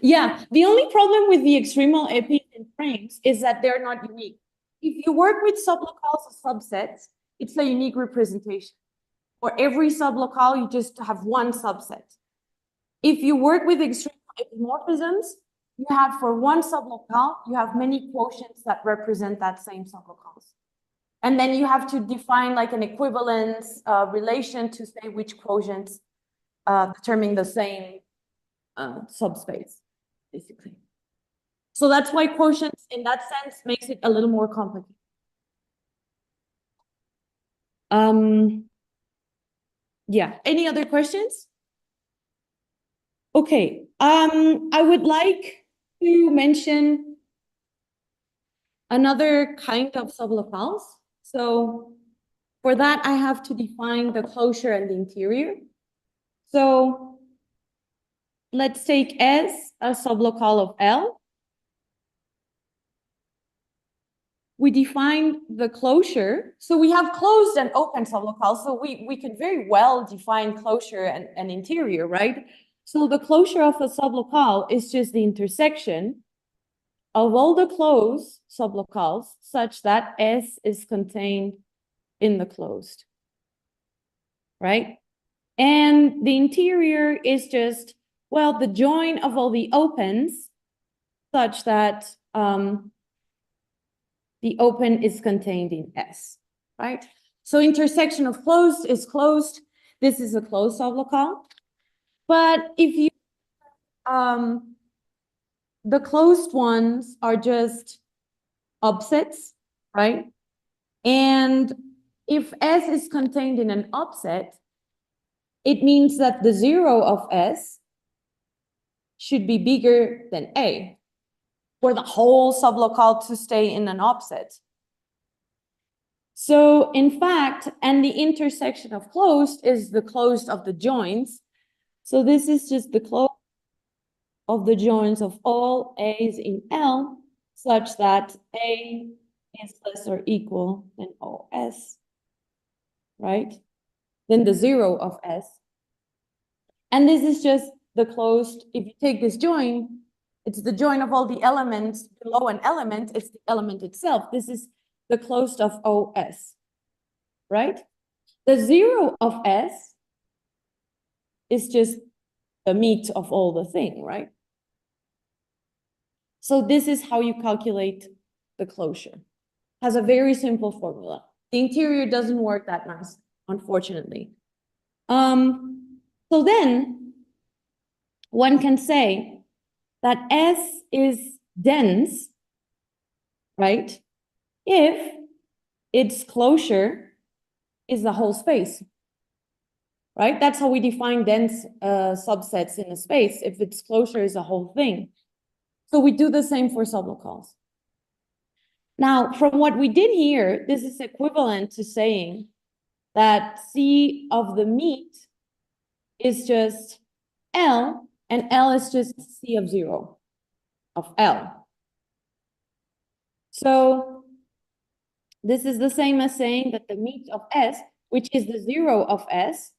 Yeah, the only problem with the extremal epis in frames is that they're not unique. If you work with sublocales or subsets, it's a unique representation. For every sublocal, you just have one subset. If you work with extremal epimorphisms, you have for one sublocal, you have many quotients that represent that same sublocals. And then you have to define like an equivalence relation to say which quotients determine the same subspace, basically. So that's why quotients in that sense makes it a little more complicated. Yeah, any other questions? Okay, I would like to mention another kind of sublocales. So for that, I have to define the closure and the interior. So let's take S a sublocal of L. We define the closure. So we have closed and open sublocales. So we could very well define closure and interior, right? So the closure of a sublocale is just the intersection of all the closed sublocales such that S is contained in the closed, right? And the interior is just, well, the join of all the opens such that the open is contained in S, right? So intersection of closed is closed. This is a closed sublocale. But if you, the closed ones are just offsets, right? And if S is contained in an offset, it means that the zero of S should be bigger than A, for the whole sublocale to stay in an offset. So in fact, and the intersection of closed is the closed of the joins. So this is just the close of the joins of all A's in L, such that A is less or equal than OS, right? Then the zero of S. And this is just the closed, if you take this join, it's the join of all the elements below an element, it's the element itself. This is the closed of OS, right? The zero of S is just the meat of all the thing, right? So this is how you calculate the closure. Has a very simple formula. The interior doesn't work that nice, unfortunately. So then one can say that S is dense, right? If its closure is the whole space, right? That's how we define dense subsets in a space, if its closure is a whole thing. So we do the same for sublocales. Now, from what we did here, this is equivalent to saying that C of the meat is just L, and L is just C of 0 of L. So this is the same as saying that the meat of S, which is the 0 of S,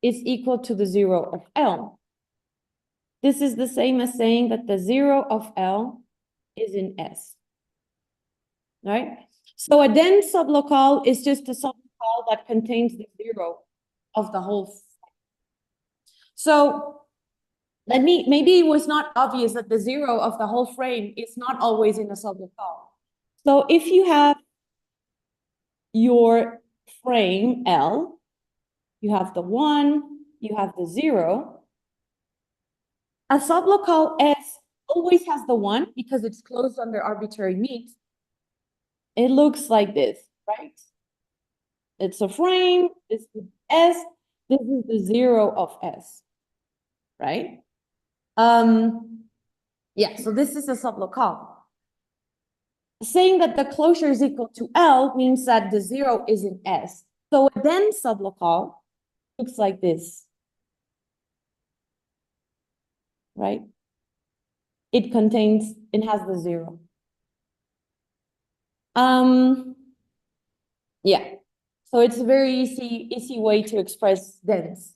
is equal to the 0 of L. This is the same as saying that the 0 of L is in S, right? So a dense sublocale is just a sublocale that contains the 0 of the whole thing. So maybe it was not obvious that the 0 of the whole frame is not always in a sublocale. So if you have your frame L, you have the 1, you have the 0. A sublocale S always has the 1 because it's closed under arbitrary meat. It looks like this, right? It's a frame, this is S, this is the 0 of S, right? Yeah, so this is a sublocale. Saying that the closure is equal to L means that the 0 is in S. So a dense sublocale looks like this, right? It has the 0. Yeah, so it's a very easy way to express dense.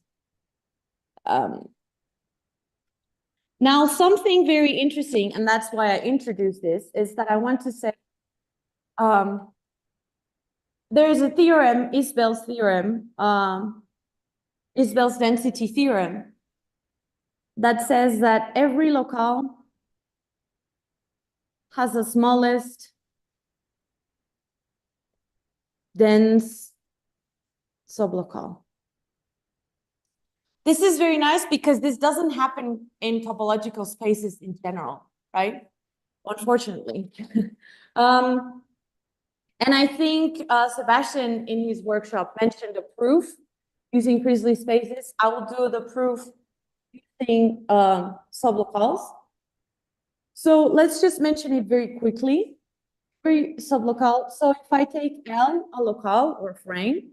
Now, something very interesting, and that's why I introduced this, is that I want to say there's a theorem, Isbell's theorem, Isbell's density theorem, that says that every locale has the smallest dense sublocale. This is very nice because this doesn't happen in topological spaces in general, right? Unfortunately. And I think Sebastian in his workshop mentioned a proof using Priestley spaces. I will do the proof using sublocales. So let's just mention it very quickly. Very sublocale. So if I take L, a locale or frame,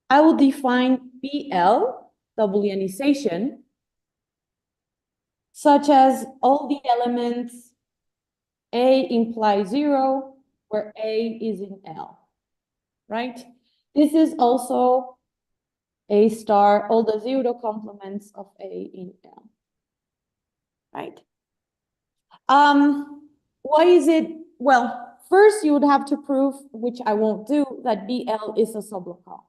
I will define BL, double ionization, such as all the elements A implies 0, where A is in L, right? This is also A star, all the zero complements of A in L, right? Why is it? Well, first you would have to prove, which I won't do, that BL is a sublocal.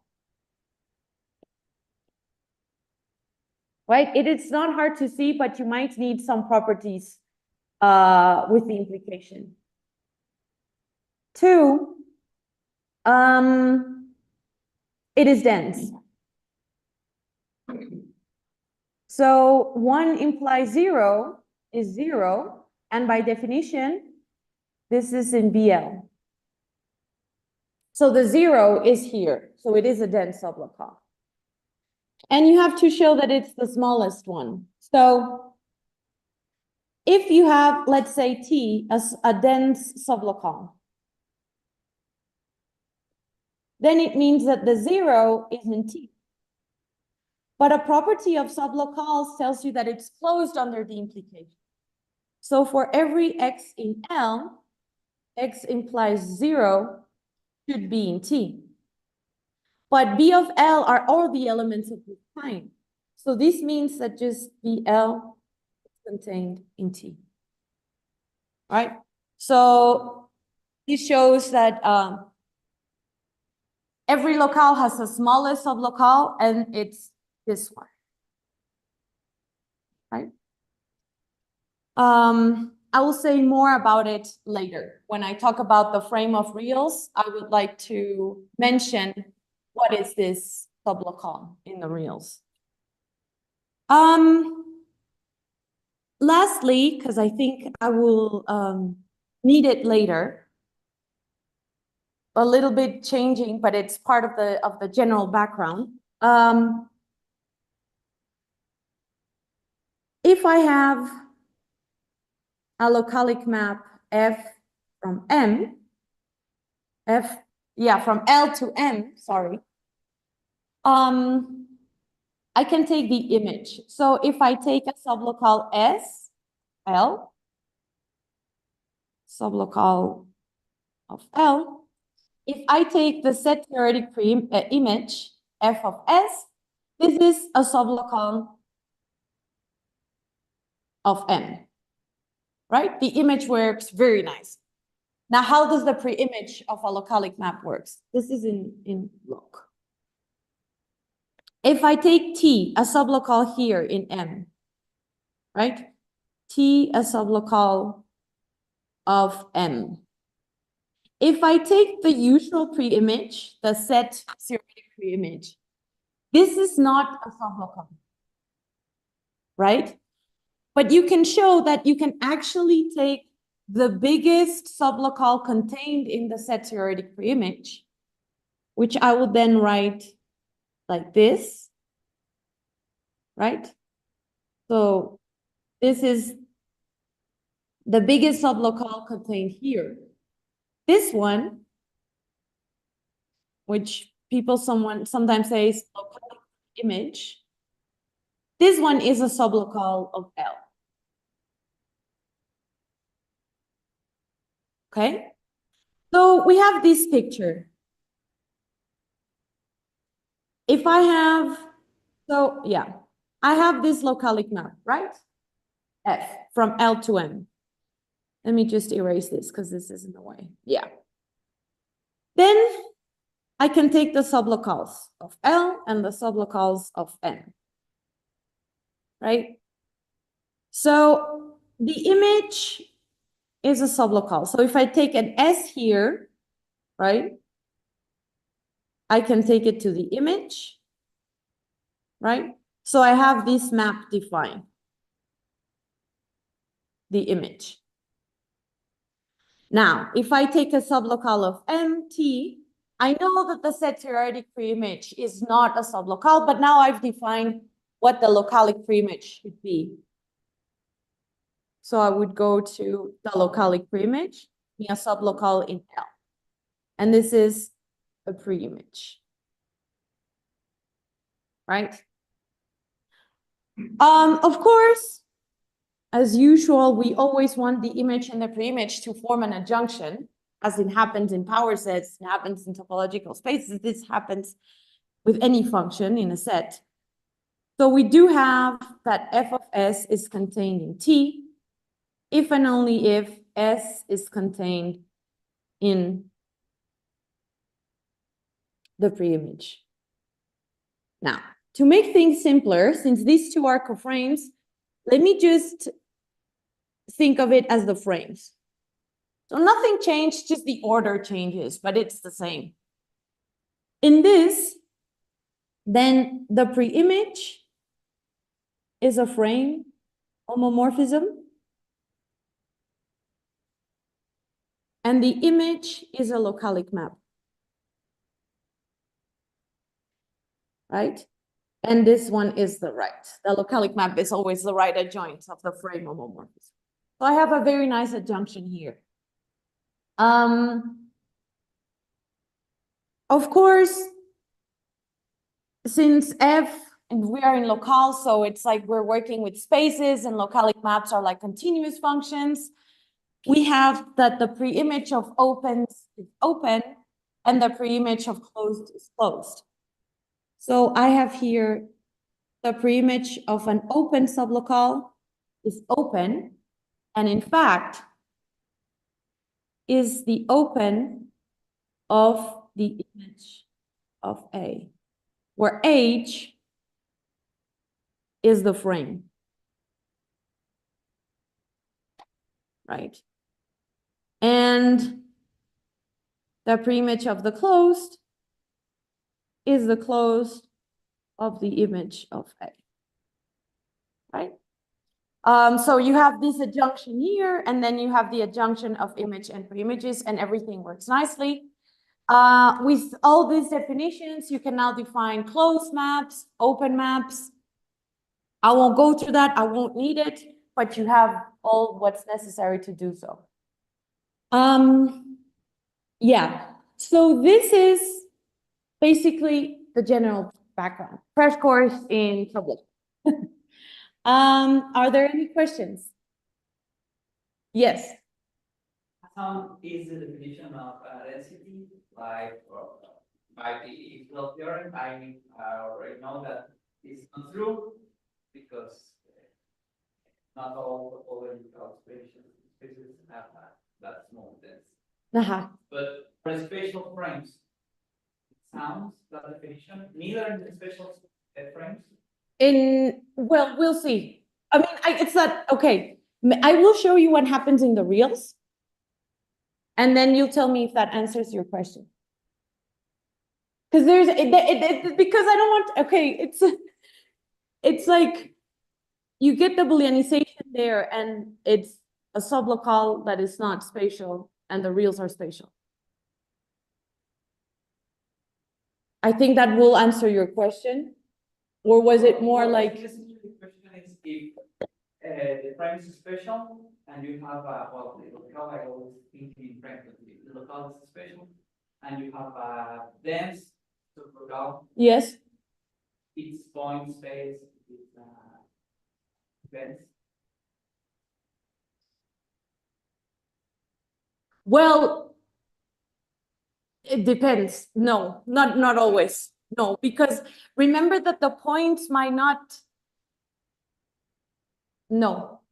Right? It is not hard to see, but you might need some properties with the implication. 2, it is dense. So 1 implies 0 is 0, and by definition, this is in BL. So the 0 is here, so it is a dense sublocal. And you have to show that it's the smallest one. So if you have, let's say, T as a dense sublocal, then it means that the 0 is in T. But a property of sublocals tells you that it's closed under the implication. So for every X in L, X implies 0 should be in T. But B of L are all the elements of this kind. So this means that just BL is contained in T. All right? So this shows that every locale has a smallest sublocale, and it's this one. Right? I will say more about it later. When I talk about the frame of reals, I would like to mention what is this sublocale in the reals. Lastly, because I think I will need it later, a little bit changing, but it's part of the general background. If I have a localic map F from M, from L to M, sorry, I can take the image. So if I take a sublocale S, L, sublocale of L, if I take the set theoretic image, F of S, this is a sublocale of M, right? The image works very nice. Now, how does the pre-image of a localic map works? This is in loc. If I take T, a sublocale here in M, right? T, a sublocale of M. If I take the usual pre-image, the set theoretic pre-image, this is not a sublocale, right? But you can show that you can actually take the biggest sublocale contained in the set theoretic pre-image, which I would then write like this, right? So this is the biggest sublocale contained here. This one, which sometimes say is localic image, this one is a sublocale of L. Okay? So we have this picture. If I have, I have this localic map, right? F from L to M. Let me just erase this because this is in the way. Yeah. Then I can take the sublocales of L and the sublocales of M. Right? So the image is a sublocale. So if I take an S here, right? I can take it to the image, right? So I have this map defined, the image. Now, if I take a sublocale of MT, I know that the set theoretic pre-image is not a sublocale, but now I've defined what the localic pre-image should be. So I would go to the localic pre-image, be a sublocale in L. And this is a pre-image, right? Of course, as usual, we always want the image and the pre-image to form an adjunction, as it happens in power sets, it happens in topological spaces, this happens with any function in a set. So we do have that f of s is contained in T, if and only if S is contained in the preimage. Now, to make things simpler, since these two are coframes, let me just think of it as the frames. So nothing changed, just the order changes, but it's the same. In this, then the preimage is a frame homomorphism, and the image is a localic map. Right? And this one is the right. The localic map is always the right adjoint of the frame homomorphism. So I have a very nice adjunction here. Of course, since F, and we are in locale, so it's like we're working with spaces, and localic maps are like continuous functions. We have that the preimage of opens is open, and the preimage of closed is closed. So I have here the preimage of an open sublocale is open, and in fact, is the open of the image of A, where H is the frame, right? And the preimage of the closed is the closed of the image of A, right? So you have this adjunction here, and then you have the adjunction of image and preimages, and everything works nicely. With all these definitions, you can now define closed maps, open maps. I won't go through that, I won't need it, but you have all what's necessary to do so. Yeah, so this is basically the general background. Crash course in trouble. Are there any questions? Yes. Is the definition of density like by the Equal theorem? I already know that it's not true because not all topological spaces have that small density. But for spatial frames, it sounds that definition neither in the spatial frames. Well, we'll see. I mean, it's not okay. I will show you what happens in the reals, and then you'll tell me if that answers your question. Because because I don't want. Okay, it's like you get the Booleanization there, and it's a sublocale that is not spatial, and the reals are spatial. I think that will answer your question. Or was it more like? The question is if the frame is special and you have well, the locale, I always think in frame, the locale is special, and you have a dense sublocale. Yes. Its point space is dense. Well, it depends. No, not always. No, because remember that the points might not. No.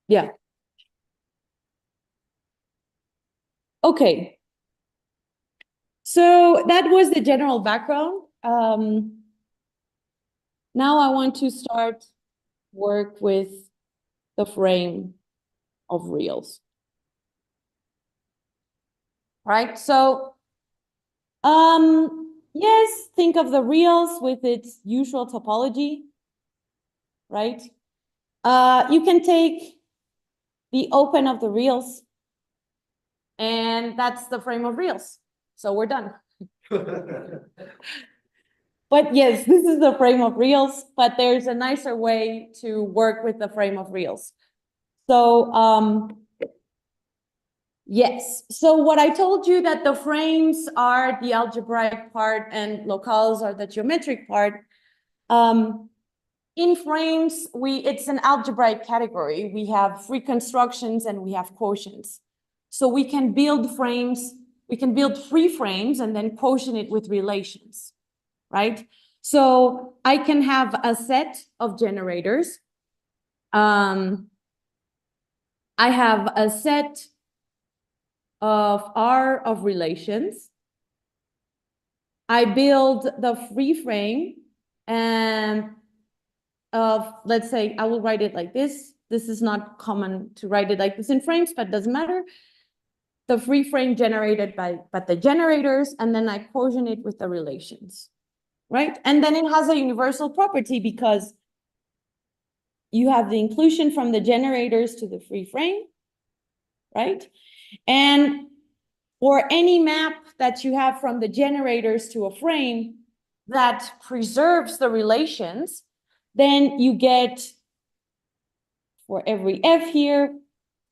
Yeah. Okay. So that was the general background. Now I want to start work with the frame of reals. Right? So yes, think of the reals with its usual topology, right? You can take the open of the reals, and that's the frame of reals. So we're done. But yes, this is the frame of reals, but there's a nicer way to work with the frame of reals. So yes, so what I told you that the frames are the algebraic part and locales are the geometric part. In frames, it's an algebraic category. We have free constructions and we have quotients. So we can build frames we can build free frames and then quotient it with relations, right? So I can have a set of generators. I have a set of R of relations. I build the free frame and of, let's say, I will write it like this. This is not common to write it like this in frames, but it doesn't matter. The free frame generated by the generators, and then I quotient it with the relations, right? And then it has a universal property because you have the inclusion from the generators to the free frame, right? And or any map that you have from the generators to a frame that preserves the relations, then you get, for every f here,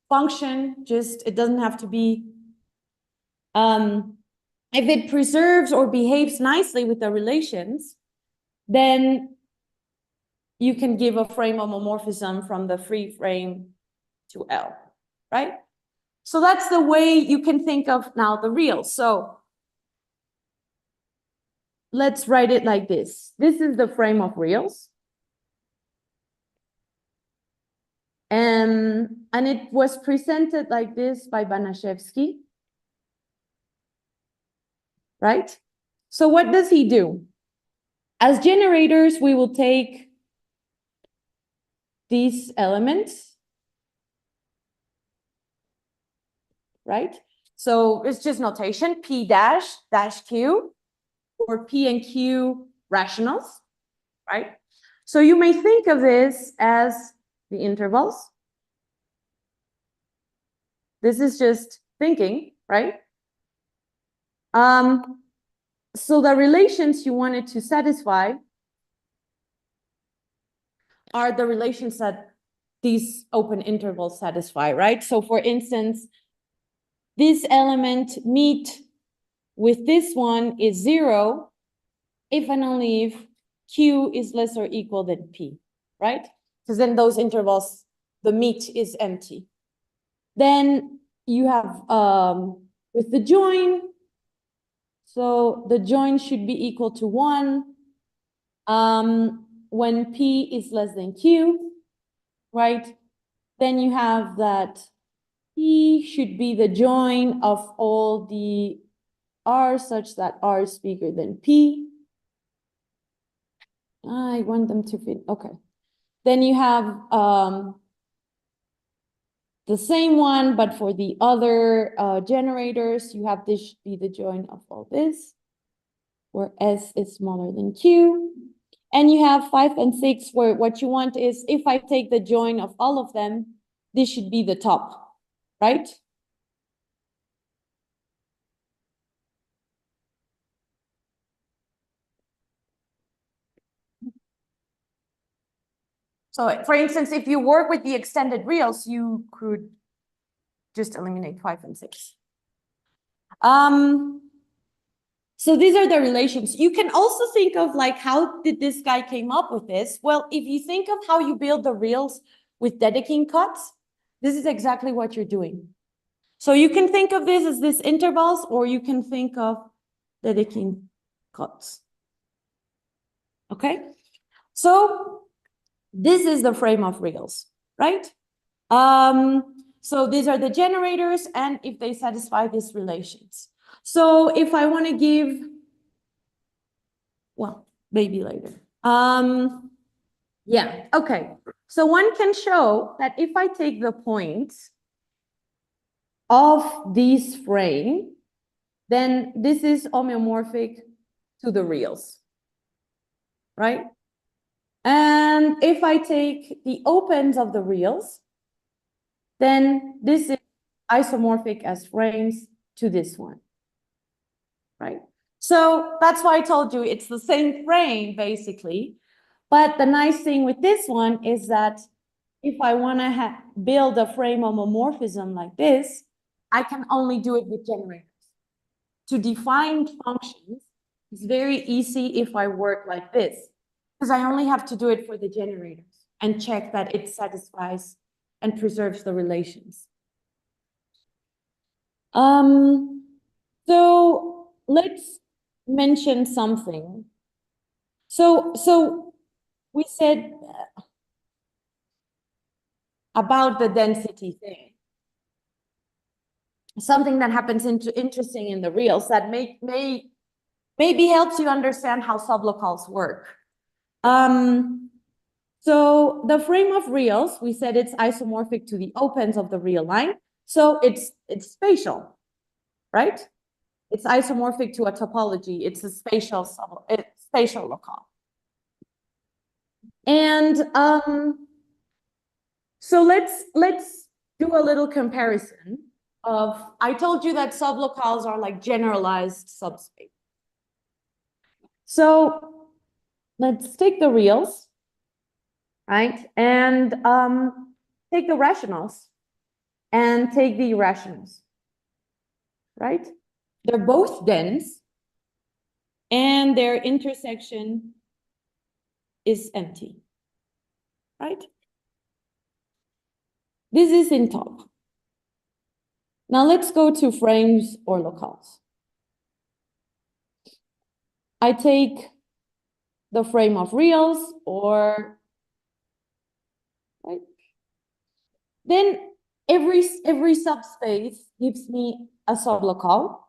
function, just, it doesn't have to be, if it preserves or behaves nicely with the relations, then you can give a frame homomorphism from the free frame to L, right? So that's the way you can think of now the reals. So let's write it like this. This is the frame of reals. And it was presented like this by Banaszewski, right? So what does he do? As generators, we will take these elements, right? So it's just notation, P dash dash Q, or P and Q rationals, right? So you may think of this as the intervals. This is just thinking, right? So the relations you wanted to satisfy are the relations that these open intervals satisfy, right? So for instance, this element meet with this one is 0 if and only if Q is less or equal than P, right? Because then those intervals, the meet is empty. Then you have with the join, so the join should be equal to 1 when P is less than Q, right? Then you have that P should be the join of all the R such that R is bigger than P. I want them to fit, okay. Then you have the same one, but for the other generators, you have this should be the join of all this, where S is smaller than Q. And you have 5 and 6, where what you want is, if I take the join of all of them, this should be the top, right? So for instance, if you work with the extended reals, you could just eliminate 5 and 6. So these are the relations. You can also think of like, how did this guy came up with this? Well, if you think of how you build the reals with Dedekind cuts, this is exactly what you're doing. So you can think of this as this intervals, or you can think of Dedekind cuts. Okay, so this is the frame of reals, right? So these are the generators, and if they satisfy these relations. So if I want to give, well, maybe later. Yeah, okay. So one can show that if I take the points of this frame, then this is homeomorphic to the reals, right? And if I take the opens of the reals, then this is isomorphic as frames to this one, right? So that's why I told you it's the same frame, basically. But the nice thing with this one is that if I want to build a frame homomorphism like this, I can only do it with generators. To define functions is very easy if I work like this, because I only have to do it for the generators and check that it satisfies and preserves the relations. So let's mention something. So we said about the density thing. Something that happens interesting in the reals that maybe helps you understand how sublocales work. So the frame of reals, we said it's isomorphic to the opens of the real line. So it's spatial, right? It's isomorphic to a topology. It's a spatial locale. And so let's do a little comparison of, I told you that sublocales are like generalized subspace. So let's take the reals, right? And take the rationals and take the irrationals, right? They're both dense and their intersection is empty, right? This is in top. Now let's go to frames or locales. I take the frame of reals or, right? Then every subspace gives me a sublocale,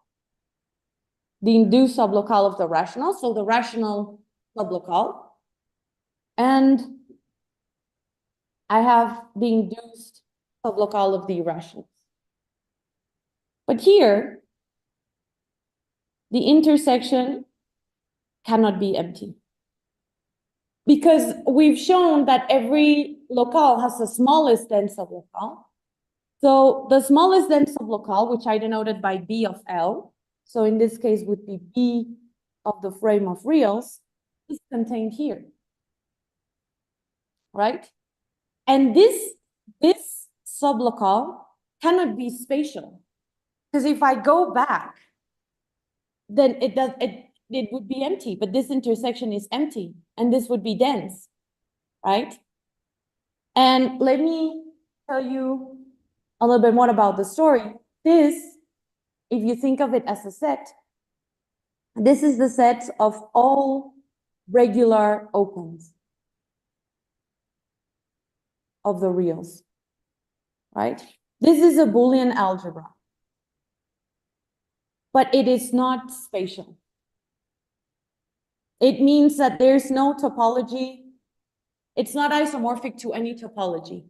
the induced sublocale of the rational, so the rational sublocale. And I have the induced sublocale of the irrationals. But here, the intersection cannot be empty. Because we've shown that every locale has the smallest dense sublocale. So the smallest dense sublocale, which I denoted by B of L, so in this case would be B of the frame of reals, is contained here, right? And this sublocale cannot be spatial, because if I go back, then it would be empty, but this intersection is empty, and this would be dense, right? And let me tell you a little bit more about the story. This, if you think of it as a set, this is the set of all regular opens of the reals, right? This is a Boolean algebra, but it is not spatial. It means that there's no topology. It's not isomorphic to any topology.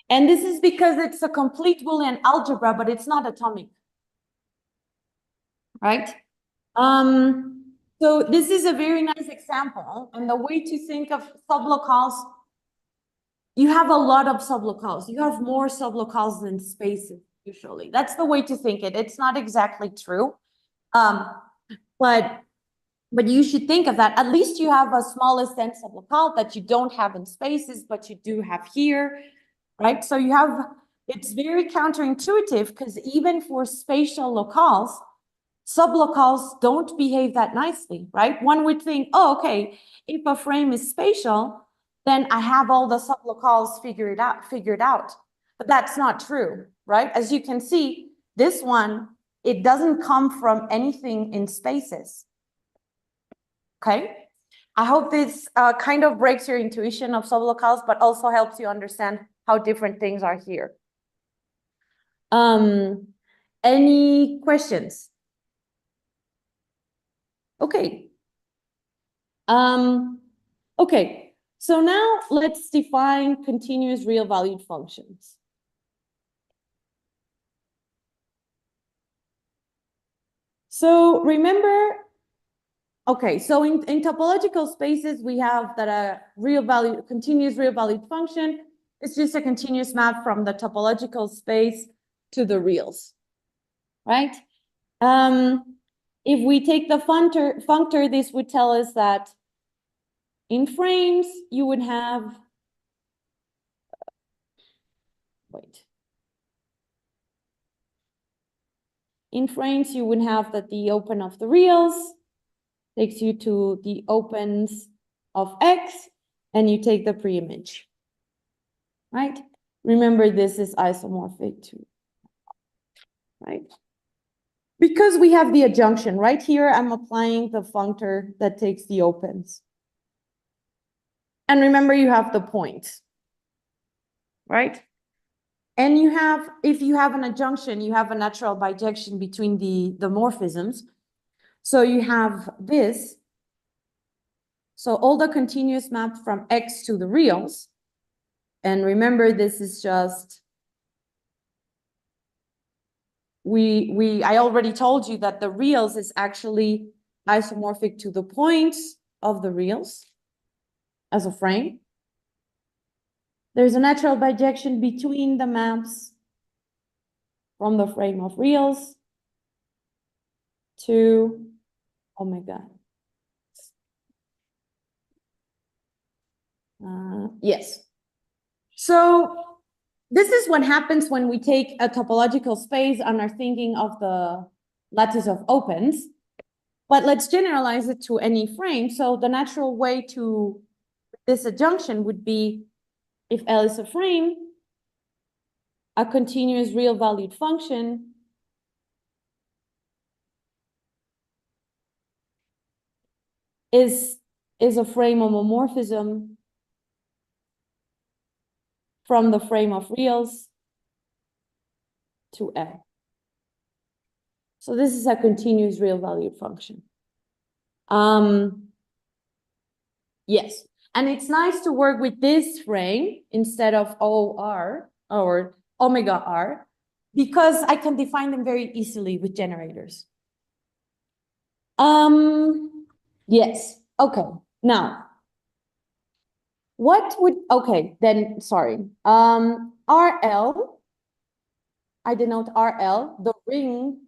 And this is because it's a complete Boolean algebra, but it's not atomic, right? So this is a very nice example. And the way to think of sublocales, you have a lot of sublocales. You have more sublocales than spaces, usually. That's the way to think it. It's not exactly true. But you should think of that. At least you have a smallest dense sublocale that you don't have in spaces, but you do have here, right? So you have, it's very counterintuitive because even for spatial locales, sublocales don't behave that nicely, right? One would think, oh, okay, if a frame is spatial, then I have all the sublocales figured out. But that's not true, right? As you can see, this one, it doesn't come from anything in spaces. Okay? I hope this kind of breaks your intuition of sublocales, but also helps you understand how different things are here. Any questions? Okay. Okay, so now let's define continuous real valued functions. So remember, okay, so in topological spaces, we have that a continuous real valued function is just a continuous map from the topological space to the reals, right? If we take the functor, this would tell us that in frames, you would have, in frames, you would have that the open of the reals takes you to the opens of X, and you take the preimage, right? Remember, this is isomorphic to, right? Because we have the adjunction right here, I'm applying the functor that takes the opens. And remember, you have the points, right? And you have, if you have an adjunction, you have a natural bijection between the morphisms. So you have this. So all the continuous maps from X to the reals. And remember, this is just, I already told you that the reals is actually isomorphic to the points of the reals as a frame. There's a natural bijection between the maps from the frame of reals to omega. Yes. So this is what happens when we take a topological space and are thinking of the lattice of opens. But let's generalize it to any frame. So the natural way to this adjunction would be, if L is a frame, a continuous real valued function is a frame homomorphism from the frame of reals to L. So this is a continuous real valued function. Yes, and it's nice to work with this frame instead of OR or omega R, because I can define them very easily with generators. Yes, okay, now, what would, okay, then, sorry, RL, I denote RL, the ring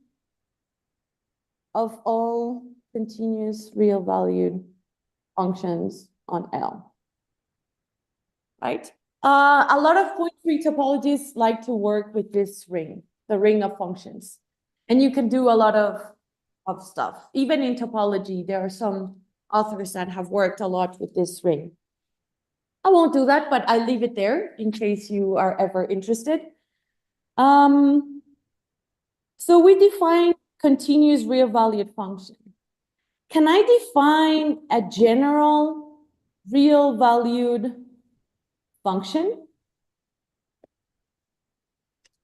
of all continuous real valued functions on L, right? A lot of point tree topologists like to work with this ring, the ring of functions. And you can do a lot of stuff. Even in topology, there are some authors that have worked a lot with this ring. I won't do that, but I leave it there in case you are ever interested. So we define continuous real valued function. Can I define a general real valued function?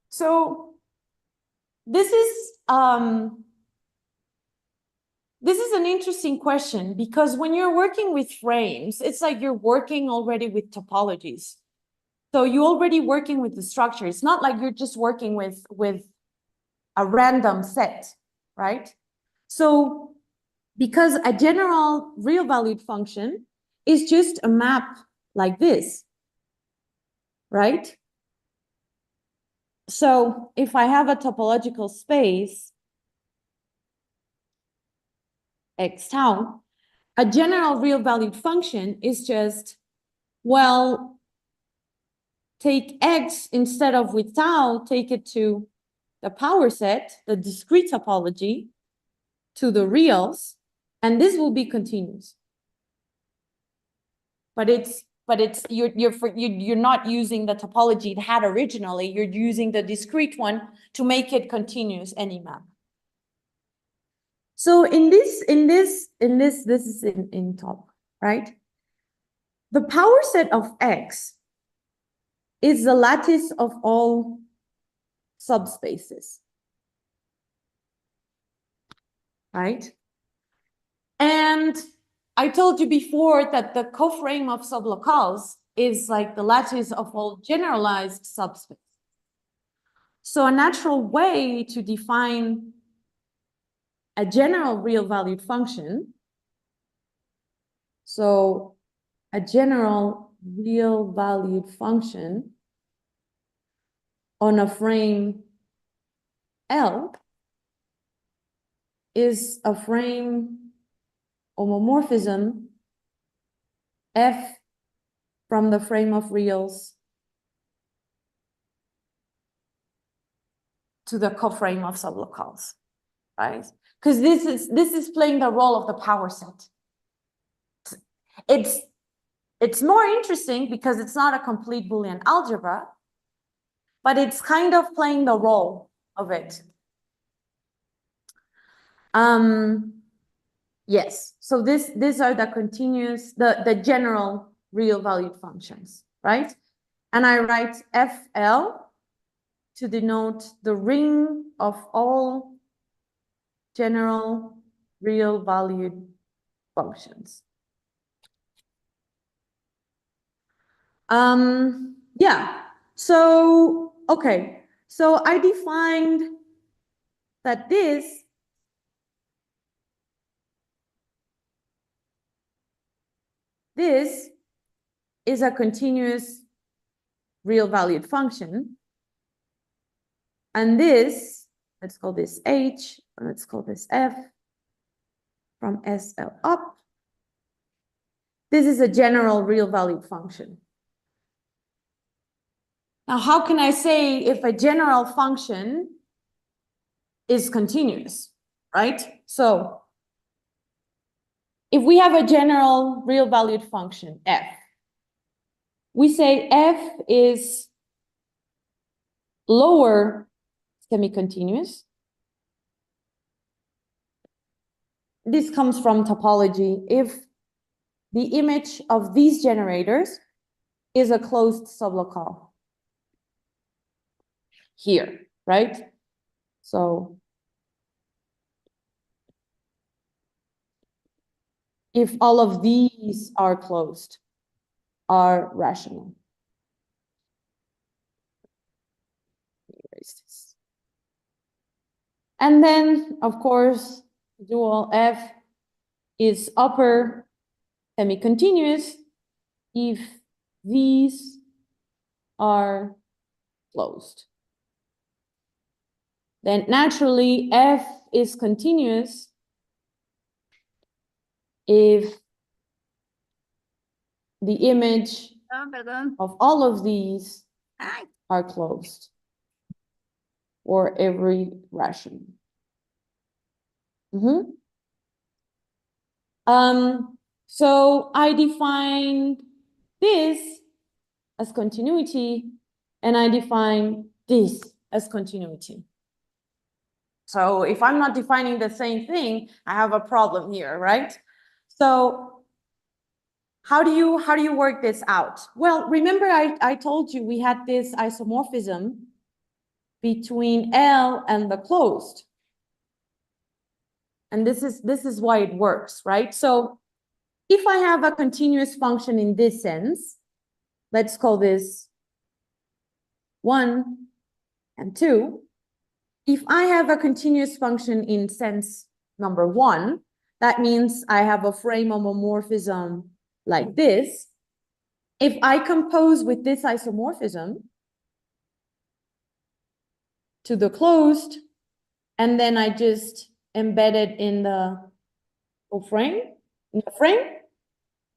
So this is an interesting question, because when you're working with frames, it's like you're working already with topologies. So you're already working with the structure. It's not like you're just working with a random set, right? So because a general real valued function is just a map like this, right? So if I have a topological space, X tau, a general real valued function is just, well, take X instead of with tau, take it to the power set, the discrete topology, to the reals, and this will be continuous. But you're not using the topology it had originally. You're using the discrete one to make it continuous any map. So this is in top, right? The power set of X is the lattice of all subspaces, right? And I told you before that the coframe of sublocales is like the lattice of all generalized subspaces. So a natural way to define a general real valued function, so a general real valued function on a frame L is a frame homomorphism F from the frame of reals to the coframe of sublocales, right? Because this is playing the role of the power set. It's more interesting because it's not a complete Boolean algebra, but it's kind of playing the role of it. Yes, so these are the continuous, the general real valued functions, right? And I write FL to denote the ring of all general real valued functions. Yeah, so, okay, so I defined that this is a continuous real valued function. And this, let's call this H, and let's call this F from SL up. This is a general real valued function. Now, how can I say if a general function is continuous, right? So if we have a general real valued function, F, we say F is lower semi-continuous. This comes from topology. If the image of these generators is a closed sublocale here, right? So if all of these are closed, are rational. Erase this. And then, of course, dual F is upper semi-continuous if these are closed. Then naturally, F is continuous if the image of all of these are closed, or every rational. So I define this as continuity, and I define this as continuity. So if I'm not defining the same thing, I have a problem here, right? So how do you work this out? Well, remember I told you we had this isomorphism between L and the closed. And this is why it works, right? So if I have a continuous function in this sense, let's call this 1 and 2. If I have a continuous function in sense number 1, that means I have a frame homomorphism like this. If I compose with this isomorphism to the closed, and then I just embed it in the frame,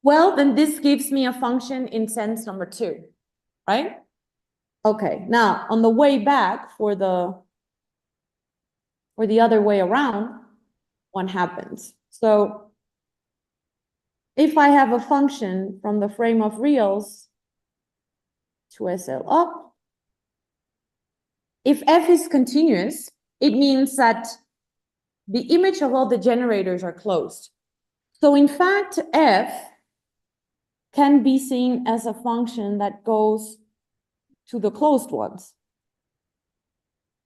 well, then this gives me a function in sense number 2, right? Okay, now on the way back for the other way around, what happens? So if I have a function from the frame of reals to SL up, if F is continuous, it means that the image of all the generators are closed. So in fact, F can be seen as a function that goes to the closed ones,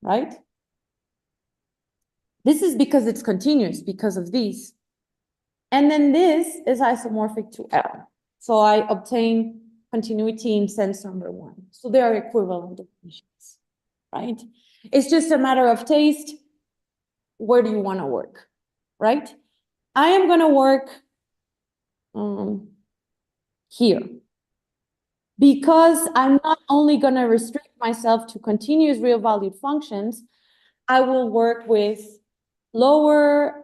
right? This is because it's continuous, because of these. And then this is isomorphic to L. So I obtain continuity in sense number 1. So they are equivalent definitions, right? It's just a matter of taste. Where do you want to work, right? I am going to work here, because I'm not only going to restrict myself to continuous real valued functions, I will work with lower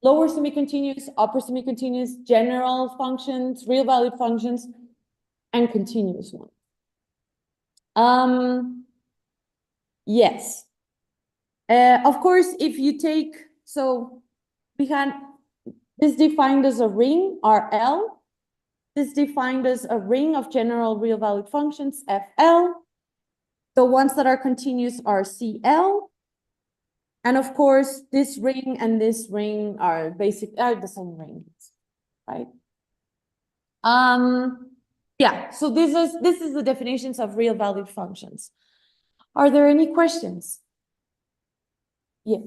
semi-continuous, upper semi-continuous, general functions, real valued functions, and continuous ones. Yes. Of course, if you take, so we had this defined as a ring, RL. This defined as a ring of general real valued functions, FL. The ones that are continuous are CL. And of course, this ring and this ring are the same rings, right? Yeah, so this is the definitions of real valued functions. Are there any questions? Yeah.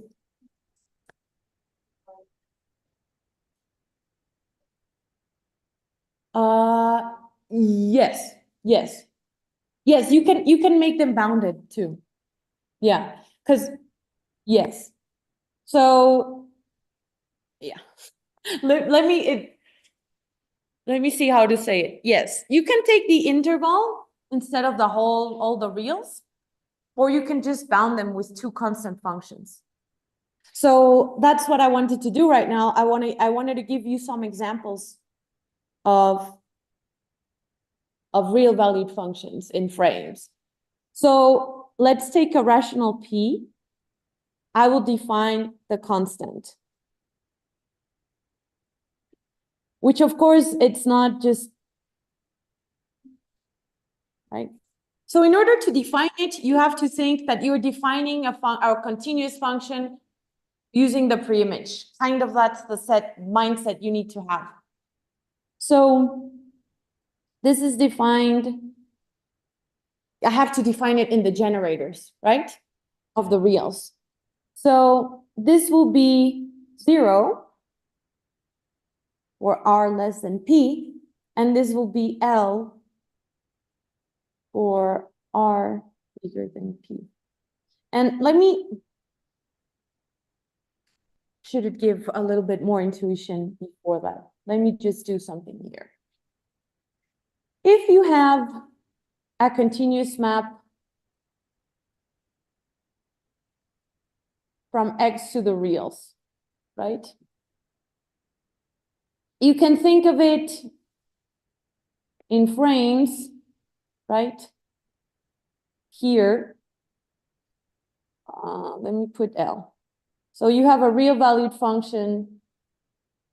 Yes, yes. Yes, you can make them bounded too. Yeah, because yes. So yeah. Let me see how to say it. Yes, you can take the interval instead of all the reals, or you can just bound them with two constant functions. So that's what I wanted to do right now. I wanted to give you some examples of real valued functions in frames. So let's take a rational P. I will define the constant, which of course it's not just, right? So in order to define it, you have to think that you're defining a continuous function using the preimage. Kind of that's the mindset you need to have. So this is defined, I have to define it in the generators, right? Of the reals. So this will be 0 or R less than P, and this will be L or R bigger than P. And should it give a little bit more intuition before that? Let me just do something here. If you have a continuous map from X to the reals, right? You can think of it in frames, right? Here, let me put L. So you have a real valued function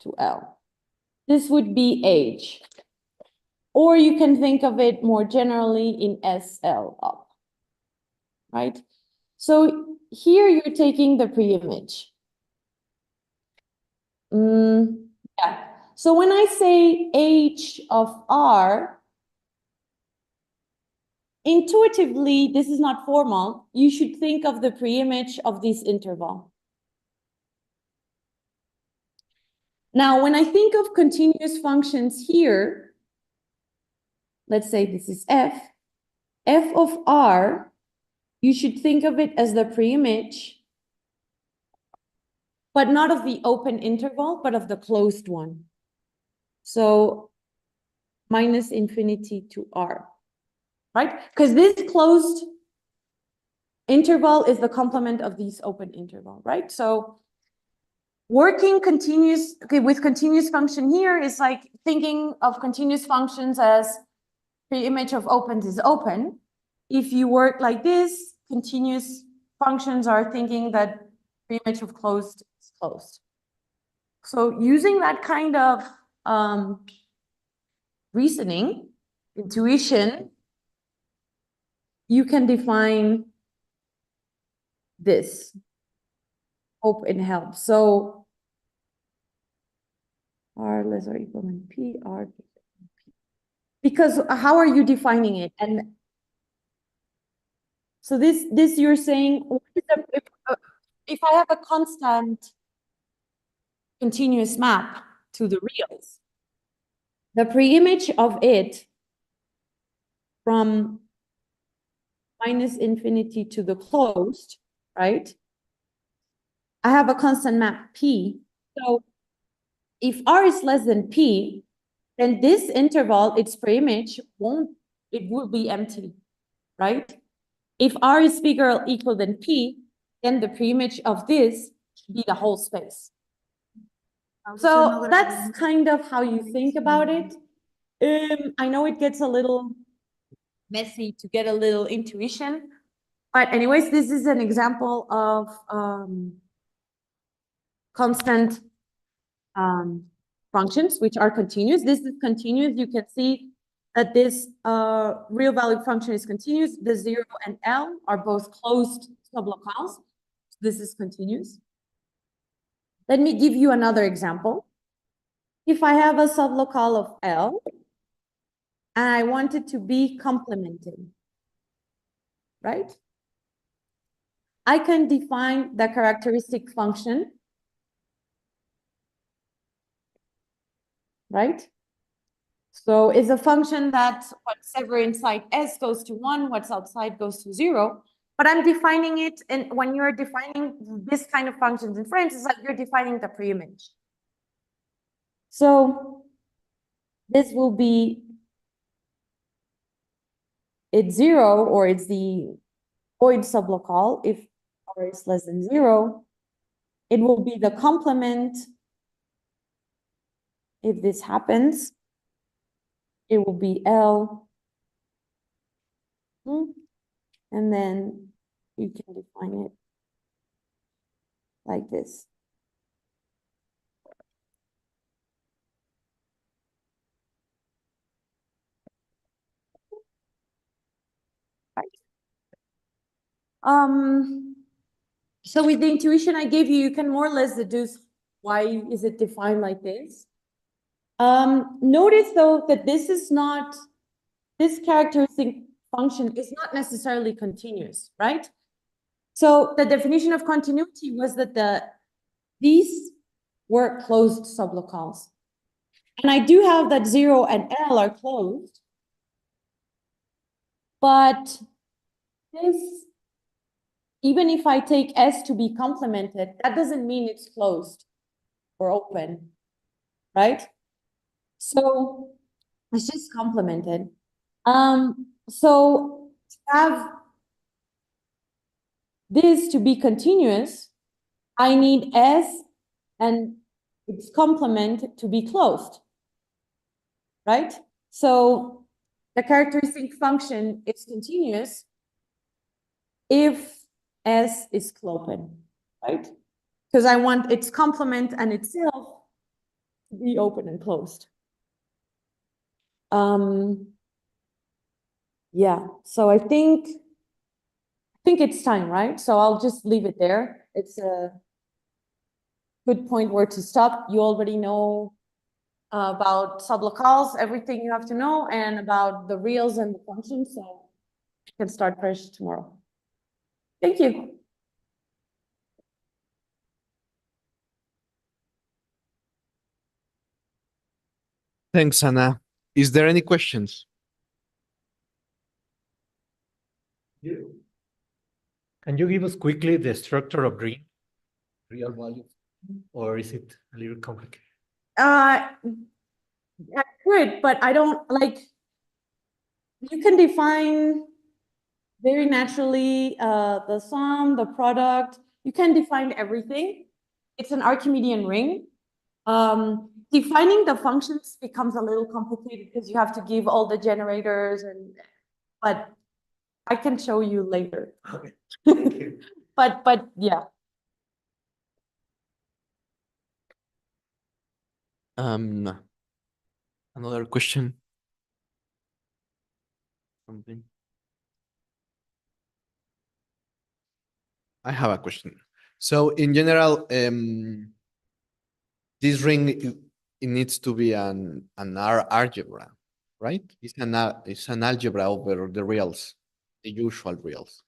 to L. This would be H. Or you can think of it more generally in SL up, right? So here you're taking the preimage. Yeah. So when I say H of R, intuitively, this is not formal. You should think of the preimage of this interval. Now, when I think of continuous functions here, let's say this is f of R, you should think of it as the preimage, but not of the open interval, but of the closed one. So minus infinity to R, right? Because this closed interval is the complement of this open interval, right? So working with continuous function here is like thinking of continuous functions as the image of opens is open. If you work like this, continuous functions are thinking that the image of closed is closed. So using that kind of reasoning, intuition, you can define this. Hope and help. So R less or equal than P, R. Because how are you defining it? And so this you're saying, if I have a constant continuous map to the reals, the preimage of it from minus infinity to the closed, right? I have a constant map P. So if R is less than P, then this interval, its preimage it will be empty, right? If R is bigger or equal than P, then the preimage of this should be the whole space. So that's kind of how you think about it. I know it gets a little messy to get a little intuition, but anyways, this is an example of constant functions, which are continuous. This is continuous. You can see that this real valued function is continuous. The 0 and L are both closed sublocales. this is continuous. Let me give you another example. If I have a sublocale of L and I want it to be complemented, right? I can define the characteristic function, right? So it's a function that whatever inside S goes to 1, what's outside goes to 0. But I'm defining it, and when you're defining this kind of functions in French, it's like you're defining the preimage. So this will be it's 0, or it's the void sublocale. If R is less than 0, it will be the complement. If this happens, it will be L. And then you can define it like this. Right. So with the intuition I gave you, you can more or less deduce why is it defined like this. Notice though that this characteristic function is not necessarily continuous, right? So the definition of continuity was that these were closed sublocales. And I do have that 0 and L are closed. But this, even if I take S to be complemented, that doesn't mean it's closed or open, right? So it's just complemented. So to have this to be continuous, I need S and its complement to be closed, right? So the characteristic function is continuous if S is cloped, right? Because I want its complement and itself to be open and closed. Yeah, so I think it's time, right? So I'll just leave it there. It's a good point where to stop. You already know about sublocales, everything you have to know, and about the reals and the functions. So you can start fresh tomorrow. Thank you. Thanks, Anna. Is there any questions? Can you give us quickly the structure of real value, or is it a little complicated? Yeah, good, but I don't like. You can define very naturally the sum, the product. You can define everything. It's an Archimedean ring. Defining the functions becomes a little complicated because you have to give all the generators but I can show you later. Okay. Thank you. But yeah. Another question? Something? I have a question. So in general, this ring it needs to be an algebra, right? It's an algebra over the reals, the usual reals.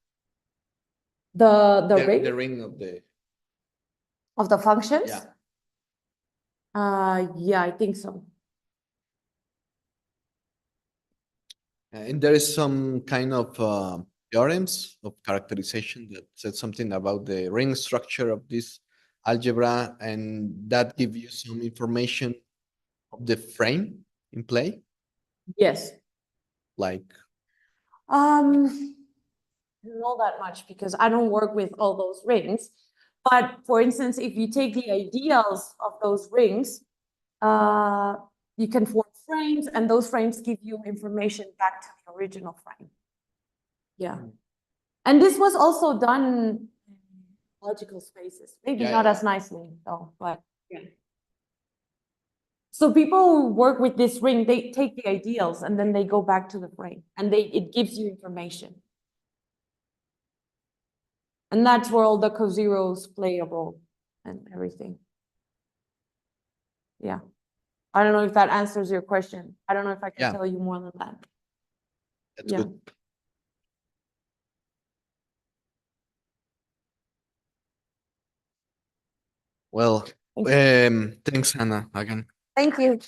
The ring The ring of the functions? Yeah. Yeah, I think so. And there is some kind of theorems of characterization that said something about the ring structure of this algebra, and that give you some information of the frame in play, Yes. like I don't know that much because I don't work with all those rings. But for instance, if you take the ideals of those rings, you can form frames, and those frames give you information back to the original frame. Yeah. And this was also done in logical spaces, maybe not as nicely though, but yeah. So people who work with this ring, they take the ideals and then they go back to the frame and it gives you information. And that's where all the co-zeros play a role and everything. Yeah. I don't know if that answers your question. I don't know if I can Yeah. tell you more than that. That's Yeah. good. Well, thanks, Hannah, again. Thank you.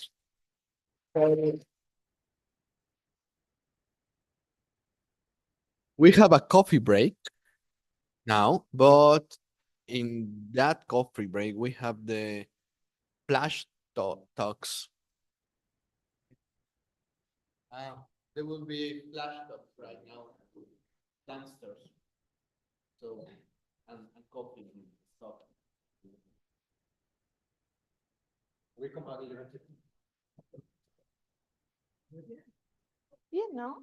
We have a coffee break now, but in that coffee break, we have the flash talks. There will be flash talks right now downstairs. So, and coffee and stuff. We come out Yeah, no.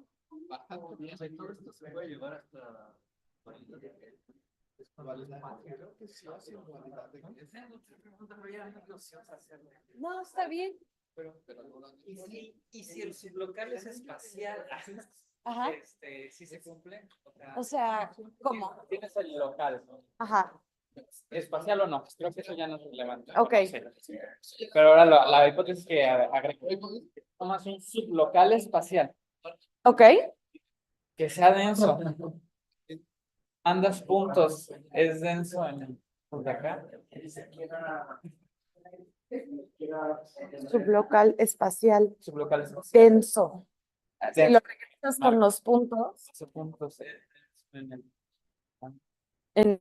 No, está bien. Y si el sublocal es espacial, Ajá. si se cumple. O sea, ¿cómo? Tienes el local, ¿no? Ajá. ¿Espacial o no? Creo que eso ya no es relevante. Ok. Sí. Pero ahora la hipótesis que agrego. Tomas un sublocal espacial Ok. que sea denso. Andas puntos, es denso en por acá. Sublocal espacial Sublocal espacial. denso. Si Denso. lo regresas con los puntos Puntos en el en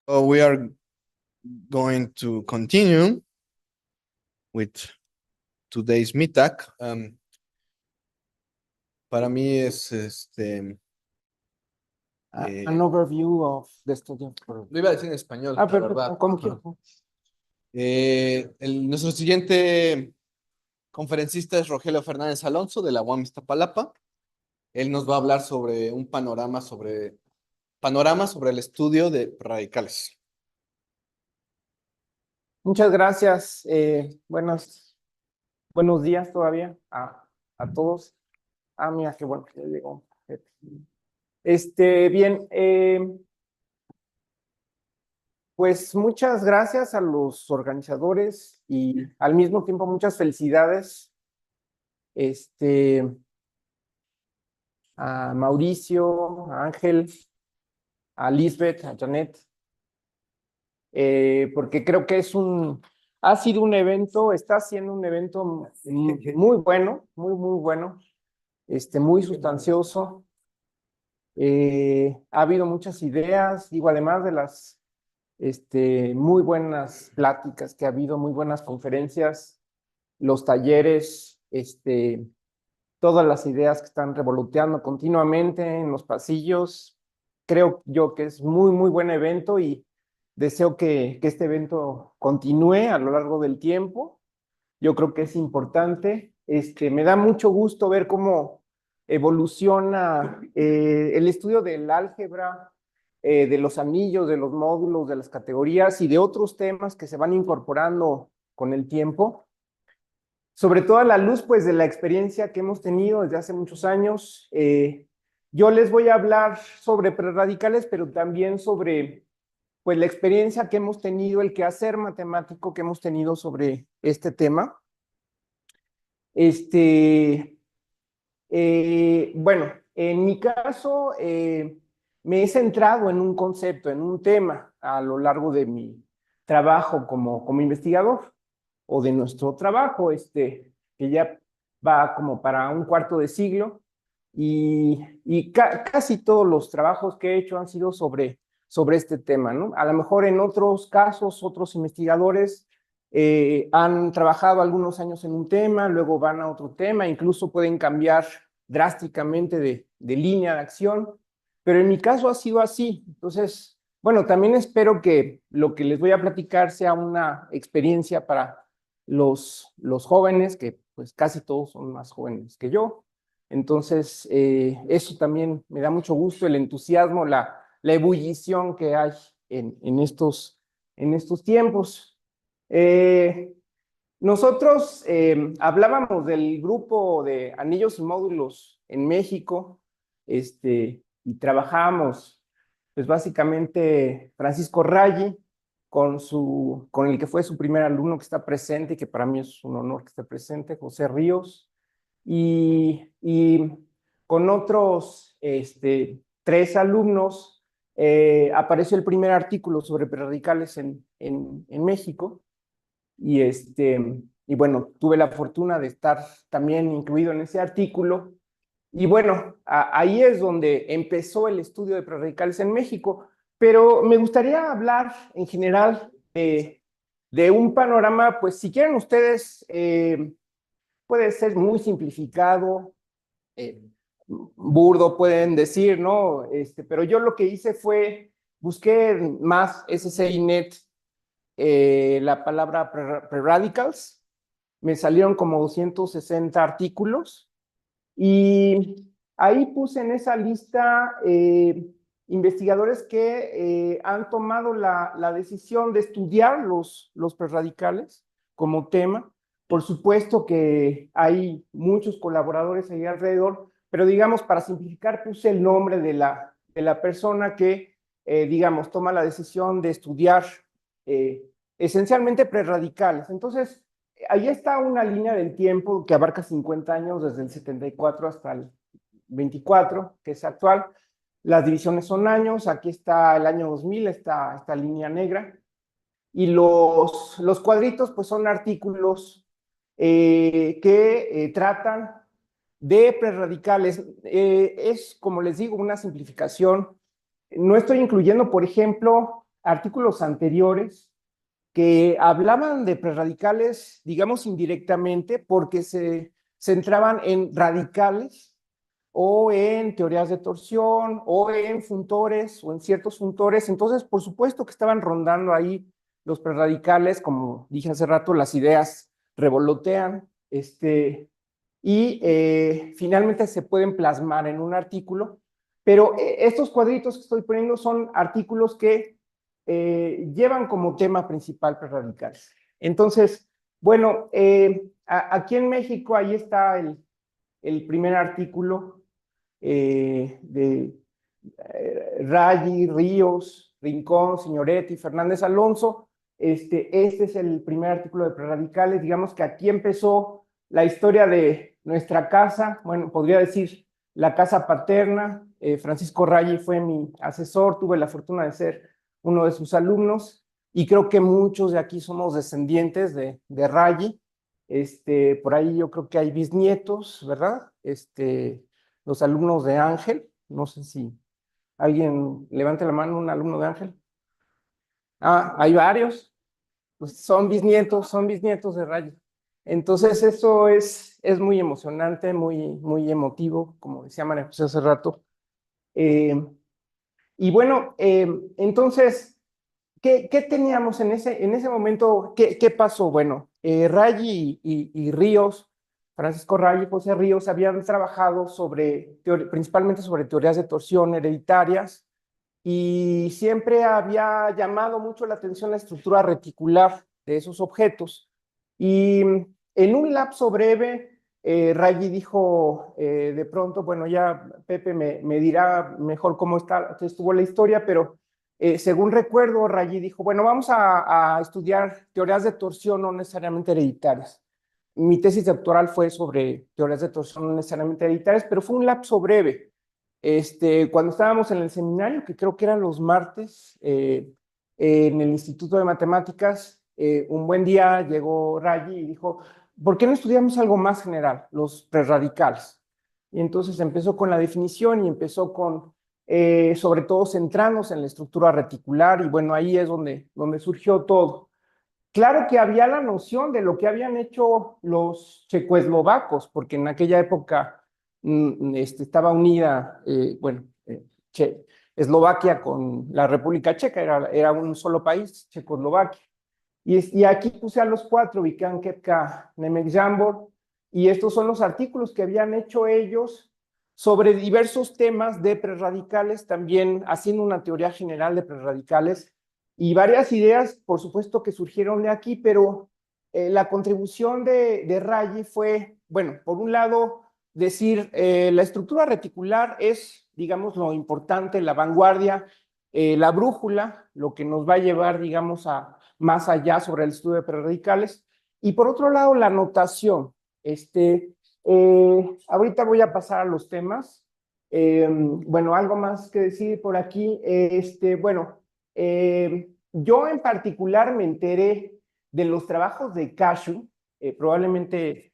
So we are going to continue with today's MITAC. Para mí es An overview of the study. lo iba a decir en español, Ah, la perfecto, verdad. como quieras. Nuestro siguiente conferencista es Rogelio Fernández Alonso de la UAM Iztapalapa. Él nos va a hablar sobre un panorama sobre el estudio de radicales. Muchas gracias. Buenos días todavía a todos. Ah, mira, qué bueno que ya llegó. Bien, pues muchas gracias a los organizadores y al mismo tiempo muchas felicidades. A Mauricio, a Ángel, a Lisbeth, a Janet, porque creo que ha sido un evento, está siendo un evento muy bueno, muy bueno, muy sustancioso. Ha habido muchas ideas, digo, además de las muy buenas pláticas que ha habido, muy buenas conferencias, los talleres, todas las ideas que están revoloteando continuamente en los pasillos. Creo yo que es muy buen evento y deseo que este evento continúe a lo largo del tiempo. Yo creo que es importante. Me da mucho gusto ver cómo evoluciona el estudio del álgebra, de los anillos, de los módulos, de las categorías y de otros temas que se van incorporando con el tiempo. Sobre todo a la luz, pues, de la experiencia que hemos tenido desde hace muchos años. Yo les voy a hablar sobre prerradicales, pero también sobre, pues, la experiencia que hemos tenido, el quehacer matemático que hemos tenido sobre este tema. Bueno, en mi caso, me he centrado en un concepto, en un tema a lo largo de mi trabajo como investigador o de nuestro trabajo, que ya va como para un cuarto de siglo y casi todos los trabajos que he hecho han sido sobre este tema, ¿no? A lo mejor en otros casos, otros investigadores han trabajado algunos años en un tema, luego van a otro tema, incluso pueden cambiar drásticamente de línea de acción, pero en mi caso ha sido así. Entonces, bueno, también espero que lo que les voy a platicar sea una experiencia para los jóvenes, que pues casi todos son más jóvenes que yo. Entonces, eso también me da mucho gusto, el entusiasmo, la ebullición que hay en estos tiempos. Nosotros hablábamos del grupo de anillos y módulos en México, y trabajamos, pues básicamente Francisco Raggi, con el que fue su primer alumno que está presente, y que para mí es un honor que esté presente, José Ríos, y con otros 3 alumnos apareció el primer artículo sobre prerradicales en México. Y bueno, tuve la fortuna de estar también incluido en ese artículo. Y bueno, ahí es donde empezó el estudio de prerradicales en México. Pero me gustaría hablar en general de un panorama, pues si quieren ustedes, puede ser muy simplificado, burdo pueden decir, ¿no? Pero yo lo que hice fue, busqué más SCINet, la palabra pre-radicals, me salieron como 260 artículos y ahí puse en esa lista investigadores que han tomado la decisión de estudiar los pre-radicales como tema. Por supuesto que hay muchos colaboradores ahí alrededor, pero digamos, para simplificar, puse el nombre de la persona que, digamos, toma la decisión de estudiar esencialmente prerradicales. Entonces, ahí está una línea del tiempo que abarca 50 años, desde el 74 hasta el 24, que es actual. Las divisiones son años, aquí está el año 2000, esta línea negra. Y los cuadritos, pues son artículos que tratan de prerradicales. Es, como les digo, una simplificación. No estoy incluyendo, por ejemplo, artículos anteriores que hablaban de prerradicales, digamos indirectamente, porque se centraban en radicales o en teorías de torsión o en funtores o en ciertos funtores. Entonces, por supuesto que estaban rondando ahí los prerradicales, como dije hace rato, las ideas revolotean, y finalmente se pueden plasmar en un artículo, pero estos cuadritos que estoy poniendo son artículos que llevan como tema principal prerradicales. Entonces, bueno, aquí en México ahí está el primer artículo de Raggi, Ríos, Rincón, Signoretti, Fernández Alonso. Este es el primer artículo de prerradicales. Digamos que aquí empezó la historia de nuestra casa, bueno, podría decir la casa paterna. Francisco Raggi fue mi asesor, tuve la fortuna de ser uno de sus alumnos y creo que muchos de aquí somos descendientes de Raggi. Por ahí yo creo que hay bisnietos, ¿verdad? Los alumnos de Ángel, no sé si alguien levante la mano, un alumno de Ángel. Ah, hay varios, pues son bisnietos de Raggi. Entonces eso es muy emocionante, muy emotivo, como decía María José hace rato. Y bueno, entonces, ¿qué teníamos en ese momento? ¿Qué pasó? Bueno, Raggi y Ríos, Francisco Raggi y José Ríos habían trabajado principalmente sobre teorías de torsión hereditarias y siempre había llamado mucho la atención la estructura reticular de esos objetos. Y en un lapso breve, Raggi dijo de pronto, bueno, ya Pepe me dirá mejor cómo estuvo la historia, pero según recuerdo, Raggi dijo, bueno, vamos a estudiar teorías de torsión no necesariamente hereditarias. Mi tesis doctoral fue sobre teorías de torsión no necesariamente hereditarias, pero fue un lapso breve. Cuando estábamos en el seminario, que creo que eran los martes, en el Instituto de Matemáticas, un buen día llegó Raggi y dijo, ¿por qué no estudiamos algo más general, los prerradicales? Y entonces empezó con la definición y empezó con, sobre todo, centrarnos en la estructura reticular, y bueno, ahí es donde surgió todo. Claro que había la noción de lo que habían hecho los checoslovacos, porque en aquella época estaba unida, Eslovaquia con la República Checa, era un solo país, Checoslovaquia. Y aquí puse a los cuatro, Vikan, Kepka, Nemek, Jambor, y estos son los artículos que habían hecho ellos sobre diversos temas de prerradicales, también haciendo una teoría general de prerradicales, y varias ideas, por supuesto, que surgieron de aquí, pero la contribución de Raggi fue, bueno, por un lado, decir, la estructura reticular es, digamos, lo importante, la vanguardia, la brújula, lo que nos va a llevar, digamos, a más allá sobre el estudio de prerradicales. Y por otro lado, la notación. Ahorita voy a pasar a los temas. Bueno, algo más que decir por aquí. Yo en particular me enteré de los trabajos de Cashew. Probablemente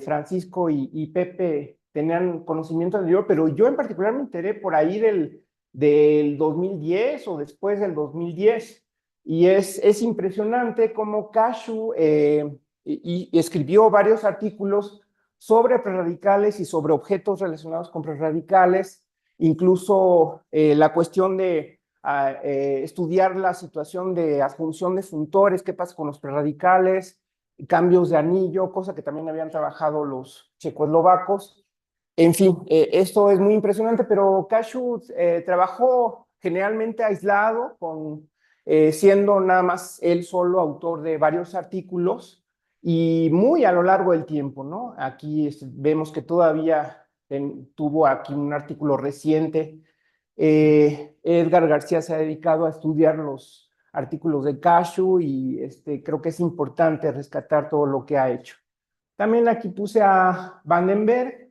Francisco y Pepe tenían conocimiento anterior, pero yo en particular me enteré por ahí del 2010 o después del 2010. Y es impresionante cómo Cashew y escribió varios artículos sobre prerradicales y sobre objetos relacionados con prerradicales, incluso la cuestión de estudiar la situación de adjunción de funtores, qué pasa con los prerradicales, cambios de anillo, cosa que también habían trabajado los checoslovacos. En fin, esto es muy impresionante, pero Cashew trabajó generalmente aislado, siendo nada más él solo autor de varios artículos y muy a lo largo del tiempo, ¿no? Aquí vemos que todavía tuvo aquí un artículo reciente. Edgar García se ha dedicado a estudiar los artículos de Cashew y creo que es importante rescatar todo lo que ha hecho. También aquí puse a Vandenberg,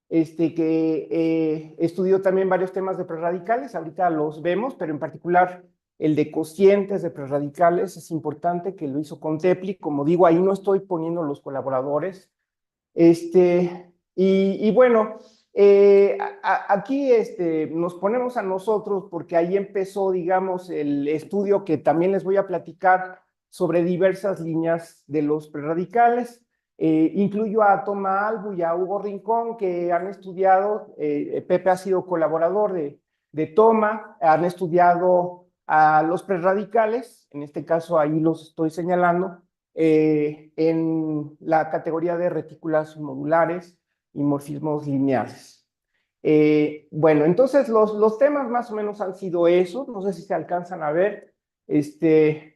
que estudió también varios temas de prerradicales, ahorita los vemos, pero en particular el de cocientes de prerradicales es importante, que lo hizo con Tepli. Como digo, ahí no estoy poniendo los colaboradores. Y bueno, Aquí nos ponemos a nosotros porque ahí empezó, digamos, el estudio que también les voy a platicar sobre diversas líneas de los prerradicales. Incluyo a Toma Albu y a Hugo Rincón, que han estudiado, Pepe ha sido colaborador de Toma, han estudiado a los prerradicales, en este caso ahí los estoy señalando, en la categoría de retículas modulares y morfismos lineales. Bueno, entonces los temas más o menos han sido esos, no sé si se alcanzan a ver.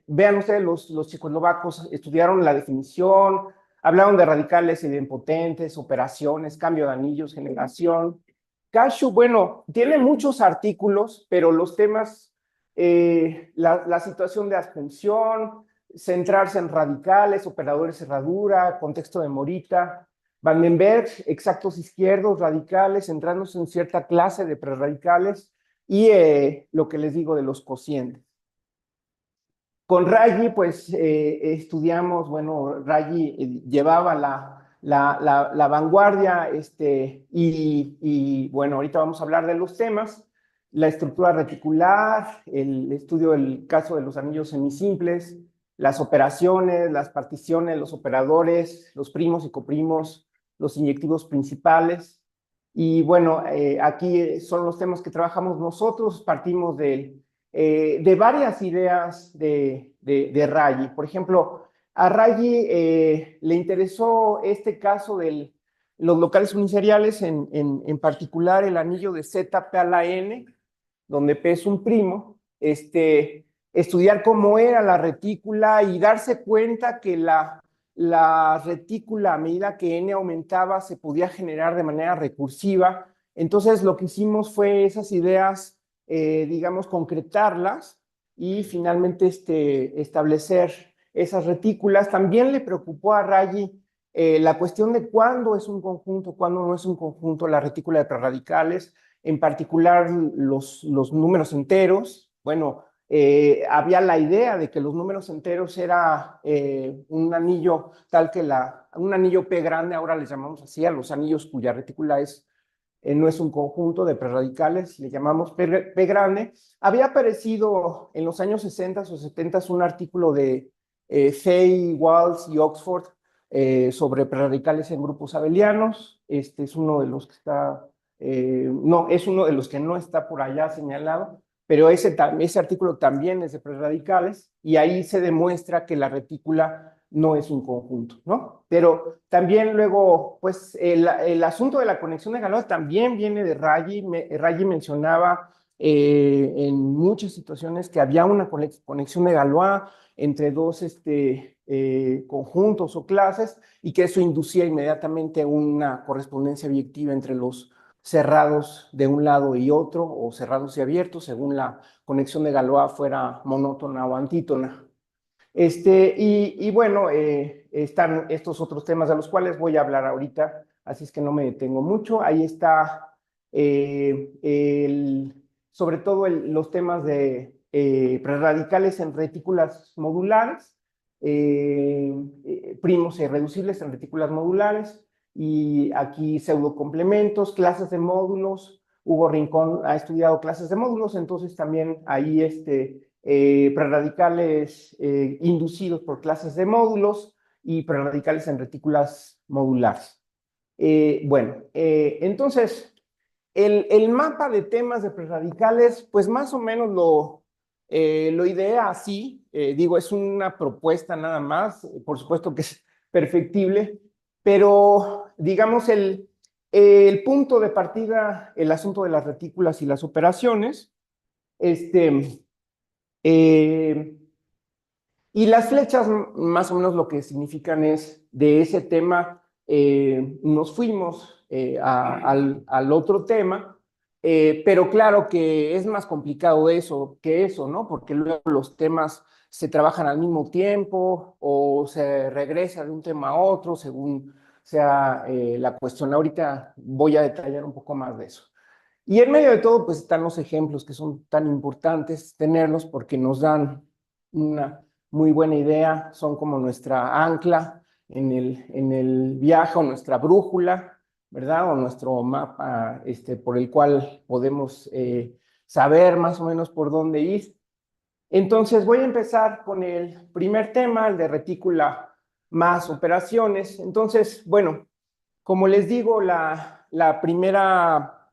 Vean ustedes, los checoslovacos estudiaron la definición, hablaron de radicales idempotentes, operaciones, cambio de anillos, generación. Cashew, bueno, tiene muchos artículos, pero los temas, la situación de ascensión, centrarse en radicales, operadores cerradura, contexto de Morita, Vandenberg, exactos izquierdos, radicales, centrándose en cierta clase de prerradicales y lo que les digo de los cocientes. Con Raggi, pues estudiamos, bueno, Raggi llevaba la vanguardia y bueno, ahorita vamos a hablar de los temas, la estructura reticular, el estudio del caso de los anillos semisimples, las operaciones, las particiones, los operadores, los primos y coprimos, los inyectivos principales. Y bueno, aquí son los temas que trabajamos nosotros, partimos de varias ideas de Raggi. Por ejemplo, a Raggi le interesó este caso de los locales uniseriales, en particular el anillo de Z P a la N, donde P es un primo, estudiar cómo era la retícula y darse cuenta que la retícula, a medida que N aumentaba, se podía generar de manera recursiva. Entonces, lo que hicimos fue esas ideas, digamos, concretarlas y finalmente establecer esas retículas. También le preocupó a Raggi la cuestión de cuándo es un conjunto, cuándo no es un conjunto, la retícula de prerradicales, en particular los números enteros. Bueno, había la idea de que los números enteros era un anillo tal que un anillo P grande, ahora les llamamos así a los anillos cuya retícula no es un conjunto de prerradicales, le llamamos P grande. Había aparecido en los años 60 o 70 un artículo de Fay, Walsh y Oxford sobre prerradicales en grupos abelianos. Este es uno de los que está, no, es uno de los que no está por allá señalado, pero ese artículo también es de prerradicales y ahí se demuestra que la retícula no es un conjunto, ¿no? Pero también luego, pues, el asunto de la conexión de Galois también viene de Raggi. Raggi mencionaba en muchas situaciones que había una conexión de Galois entre dos conjuntos o clases y que eso inducía inmediatamente una correspondencia biyectiva entre los cerrados de un lado y otro, o cerrados y abiertos, según la conexión de Galois fuera monótona o antítona. Y bueno, están estos otros temas de los cuales voy a hablar ahorita, así es que no me detengo mucho. Ahí está sobre todo los temas de prerradicales en retículas modulares, primos irreducibles en retículas modulares, y aquí pseudocomplementos, clases de módulos. Hugo Rincón ha estudiado clases de módulos, entonces también ahí prerradicales inducidos por clases de módulos y prerradicales en retículas modulares. Bueno, entonces, el mapa de temas de prerradicales, pues más o menos lo idea así. Digo, es una propuesta nada más, por supuesto que es perfectible, pero digamos el punto de partida, el asunto de las retículas y las operaciones, y las flechas más o menos lo que significan es de ese tema nos fuimos al otro tema, pero claro que es más complicado que eso, ¿no? Porque luego los temas se trabajan al mismo tiempo o se regresa de un tema a otro según sea la cuestión. Ahorita voy a detallar un poco más de eso. Y en medio de todo, pues están los ejemplos que son tan importantes tenerlos porque nos dan una muy buena idea, son como nuestra ancla en el viaje o nuestra brújula. ¿verdad? O nuestro mapa por el cual podemos saber más o menos por dónde ir. Entonces voy a empezar con el primer tema, el de retícula más operaciones. Entonces, bueno, como les digo, la primera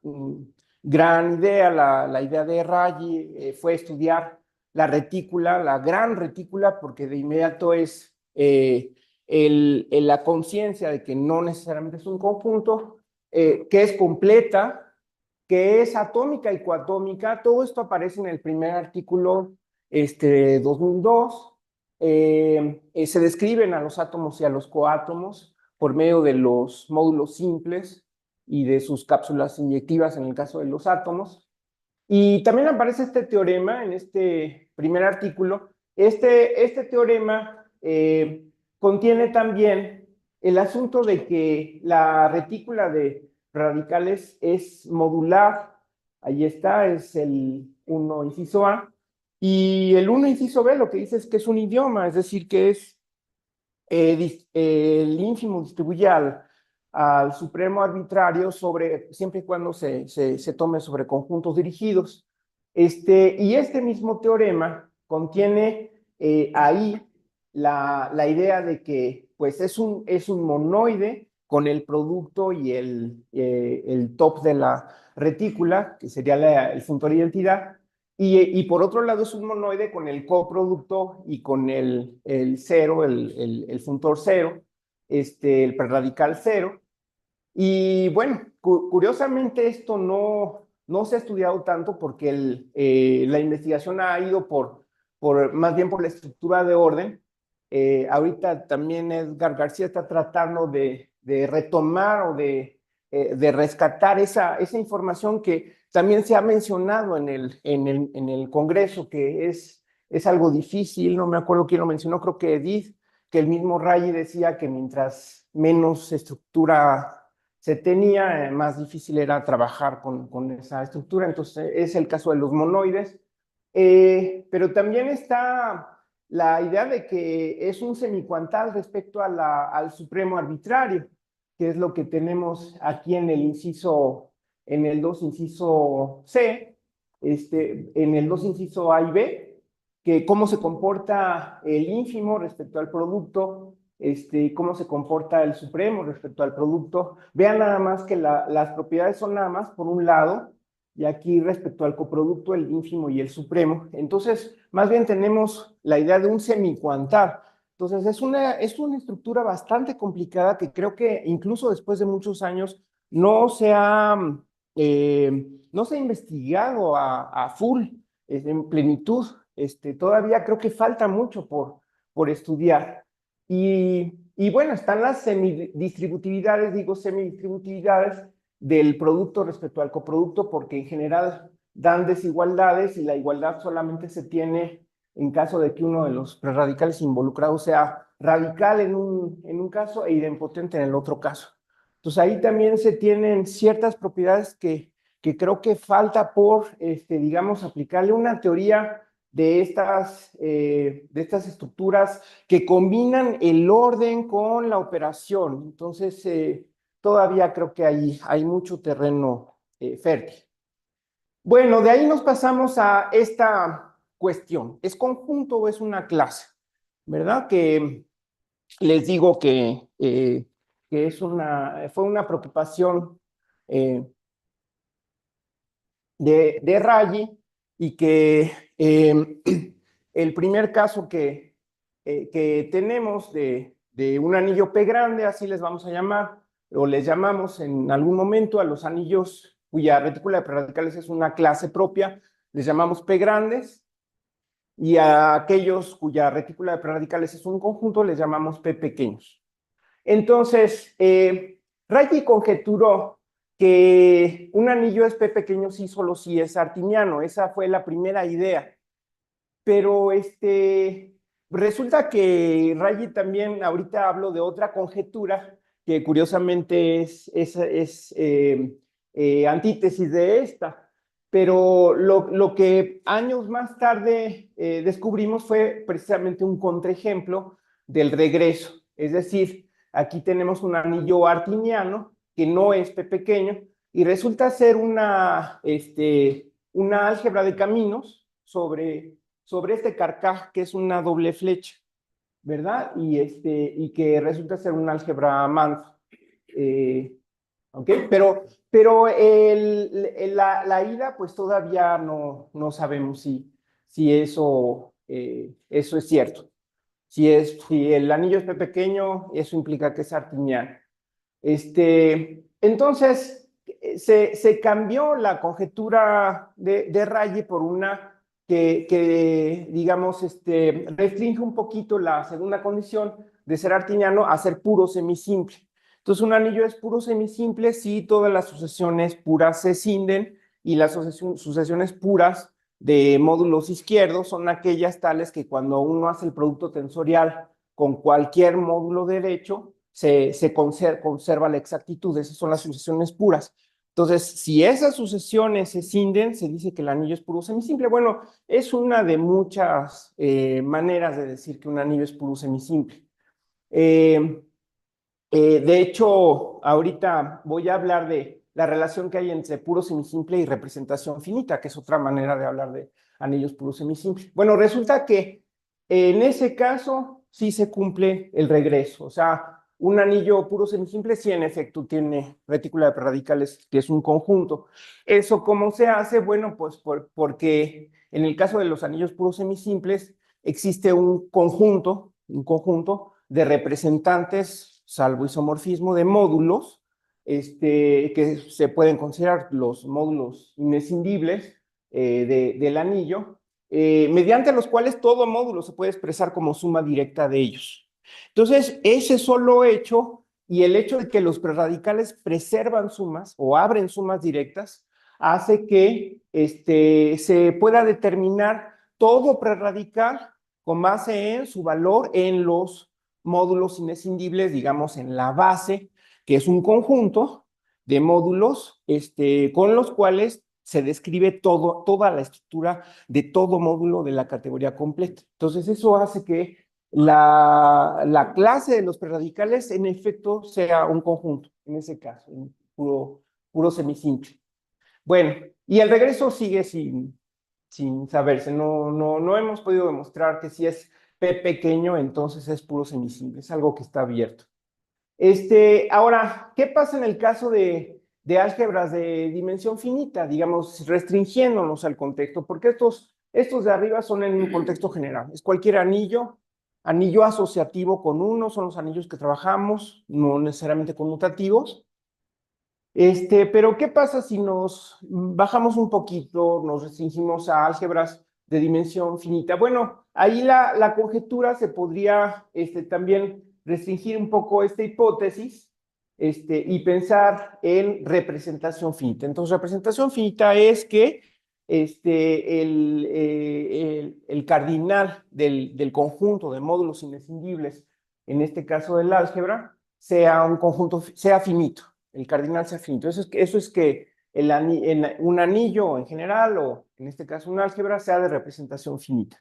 gran idea, la idea de Raggi fue estudiar la retícula, la gran retícula, porque de inmediato es la conciencia de que no necesariamente es un conjunto, que es completa, que es atómica y coatómica. Todo esto aparece en el primer artículo 2002. Se describen a los átomos y a los coátomos por medio de los módulos simples y de sus cápsulas inyectivas en el caso de los átomos. Y también aparece este teorema en este primer artículo. Este teorema contiene también el asunto de que la retícula de radicales es modular. Ahí está, es el 1 inciso A. Y el 1 inciso B lo que dice es que es un idioma, es decir, que es el ínfimo distribuye al supremo arbitrario siempre y cuando se tome sobre conjuntos dirigidos. Y este mismo teorema contiene ahí la idea de que pues es un monoide con el producto y el top de la retícula, que sería el funtor identidad. Y por otro lado es un monoide con el coproducto y con el cero, el funtor cero, el preradical cero. Y bueno, curiosamente esto no se ha estudiado tanto porque la investigación ha ido más bien por la estructura de orden. Ahorita también Edgar García está tratando de retomar o de rescatar esa información que también se ha mencionado en el Congreso, que es algo difícil. No me acuerdo quién lo mencionó, creo que Edith, que el mismo Raggi decía que mientras menos estructura se tenía, más difícil era trabajar con esa estructura. Entonces es el caso de los monoides. Pero también está la idea de que es un semicuantal respecto al supremo arbitrario, que es lo que tenemos aquí en el 2 inciso C, en el 2 inciso A y B, que cómo se comporta el ínfimo respecto al producto, cómo se comporta el supremo respecto al producto. Vean nada más que las propiedades son nada más por un lado, y aquí respecto al coproducto, el ínfimo y el supremo. Entonces, más bien tenemos la idea de un semicuantal. Entonces, es una estructura bastante complicada que creo que incluso después de muchos años no se ha investigado a full, en plenitud. Todavía creo que falta mucho por estudiar. Y bueno, están las semidistributividades, digo semidistributividades, del producto respecto al coproducto, porque en general dan desigualdades y la igualdad solamente se tiene en caso de que uno de los prerradicales involucrados sea radical en un caso e idempotente en el otro caso. Entonces ahí también se tienen ciertas propiedades que creo que falta por, digamos, aplicarle una teoría de estas estructuras que combinan el orden con la operación. Entonces, todavía creo que hay mucho terreno fértil. Bueno, de ahí nos pasamos a esta cuestión. ¿Es conjunto o es una clase? ¿Verdad? Que les digo que fue una preocupación de Raggi, y que el primer caso que tenemos de un anillo P grande, así les vamos a llamar, o les llamamos en algún momento a los anillos cuya retícula de prerradicales es una clase propia, les llamamos P grandes, y a aquellos cuya retícula de prerradicales es un conjunto les llamamos P pequeños. Entonces, Raggi conjeturó que un anillo es P pequeño sí solo si es artiniano. Esa fue la primera idea. Pero resulta que Raggi también, ahorita hablo de otra conjetura que curiosamente es antítesis de esta. Pero lo que años más tarde descubrimos fue precisamente un contraejemplo del regreso. Es decir, aquí tenemos un anillo artiniano que no es P pequeño, y resulta ser una álgebra de caminos sobre este carcaj que es una doble flecha, ¿verdad? Y que resulta ser un álgebra Mann. ¿Ok? Pero la ida, pues todavía no sabemos si eso es cierto. Si el anillo es P pequeño, eso implica que es artiniano. Entonces, se cambió la conjetura de Rayleigh por una que digamos, restringe un poquito la segunda condición de ser artiniano a ser puro semisimple. Entonces, un anillo es puro semisimple si todas las sucesiones puras se escinden, y las sucesiones puras de módulos izquierdos son aquellas tales que cuando uno hace el producto tensorial con cualquier módulo derecho, se conserva la exactitud. Esas son las sucesiones puras. Entonces, si esas sucesiones se escinden, se dice que el anillo es puro semisimple. Bueno, es una de muchas maneras de decir que un anillo es puro semisimple. De hecho, ahorita voy a hablar de la relación que hay entre puro semisimple y representación finita, que es otra manera de hablar de anillos puro semisimple. Bueno, resulta que en ese caso sí se cumple el regreso. O sea, un anillo puro semisimple sí en efecto tiene retícula de perradicales, que es un conjunto. ¿Eso cómo se hace? Bueno, pues porque en el caso de los anillos puros semisimples existe un conjunto de representantes, salvo isomorfismo, de módulos, que se pueden considerar los módulos inescindibles del anillo, mediante los cuales todo módulo se puede expresar como suma directa de ellos. Entonces, ese solo hecho y el hecho de que los prerradicales preservan sumas o abren sumas directas hace que se pueda determinar todo prerradical con base en su valor en los módulos inescindibles, digamos, en la base, que es un conjunto de módulos con los cuales se describe toda la estructura de todo módulo de la categoría completa. Entonces, eso hace que la clase de los prerradicales, en efecto, sea un conjunto, en ese caso, un puro semisimple. Bueno, y el regreso sigue sin saberse. No hemos podido demostrar que si es P pequeño, entonces es puro semisimple. Es algo que está abierto. Ahora, ¿qué pasa en el caso de álgebras de dimensión finita? Digamos, restringiéndonos al contexto, porque estos de arriba son en un contexto general. Es cualquier anillo asociativo con uno, son los anillos que trabajamos, no necesariamente conmutativos. Pero ¿qué pasa si nos bajamos un poquito, nos restringimos a álgebras de dimensión finita? Bueno, ahí la conjetura se podría también restringir un poco esta hipótesis y pensar en representación finita. Entonces, representación finita es que el cardinal del conjunto de módulos inescindibles, en este caso del álgebra, sea un conjunto, sea finito. El cardinal sea finito. Eso es que un anillo en general, o en este caso un álgebra, sea de representación finita.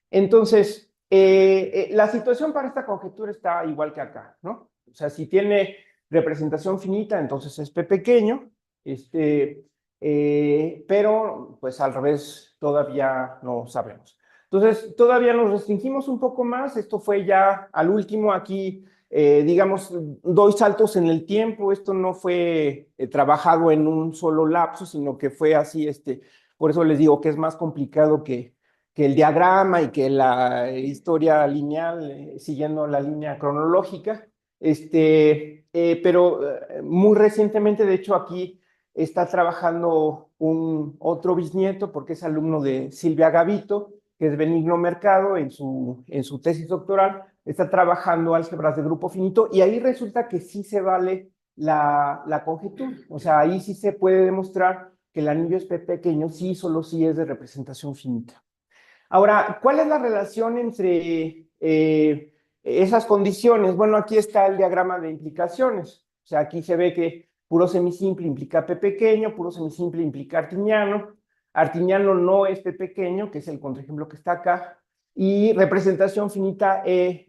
Entonces, la situación para esta conjetura está igual que acá, ¿no? O sea, si tiene representación finita, entonces es P pequeño, pero pues al revés todavía no sabemos. Entonces, todavía nos restringimos un poco más. Esto fue ya al último aquí. Digamos, doy saltos en el tiempo. Esto no fue trabajado en un solo lapso, sino que fue así, por eso les digo que es más complicado que el diagrama y que la historia lineal, siguiendo la línea cronológica. Pero muy recientemente, de hecho, aquí está trabajando otro bisnieto, porque es alumno de Silvia Gavito, que es Benigno Mercado, en su tesis doctoral, está trabajando álgebras de grupo finito, y ahí resulta que sí se vale la conjetura. O sea, ahí sí se puede demostrar que el anillo es P pequeño, sí, solo sí es de representación finita. Ahora, ¿cuál es la relación entre esas condiciones? Bueno, aquí está el diagrama de implicaciones. O sea, aquí se ve que puro semisimple implica P pequeño, puro semisimple implica artiniano. Artiniano no es P pequeño, que es el contraejemplo que está acá. Y representación finita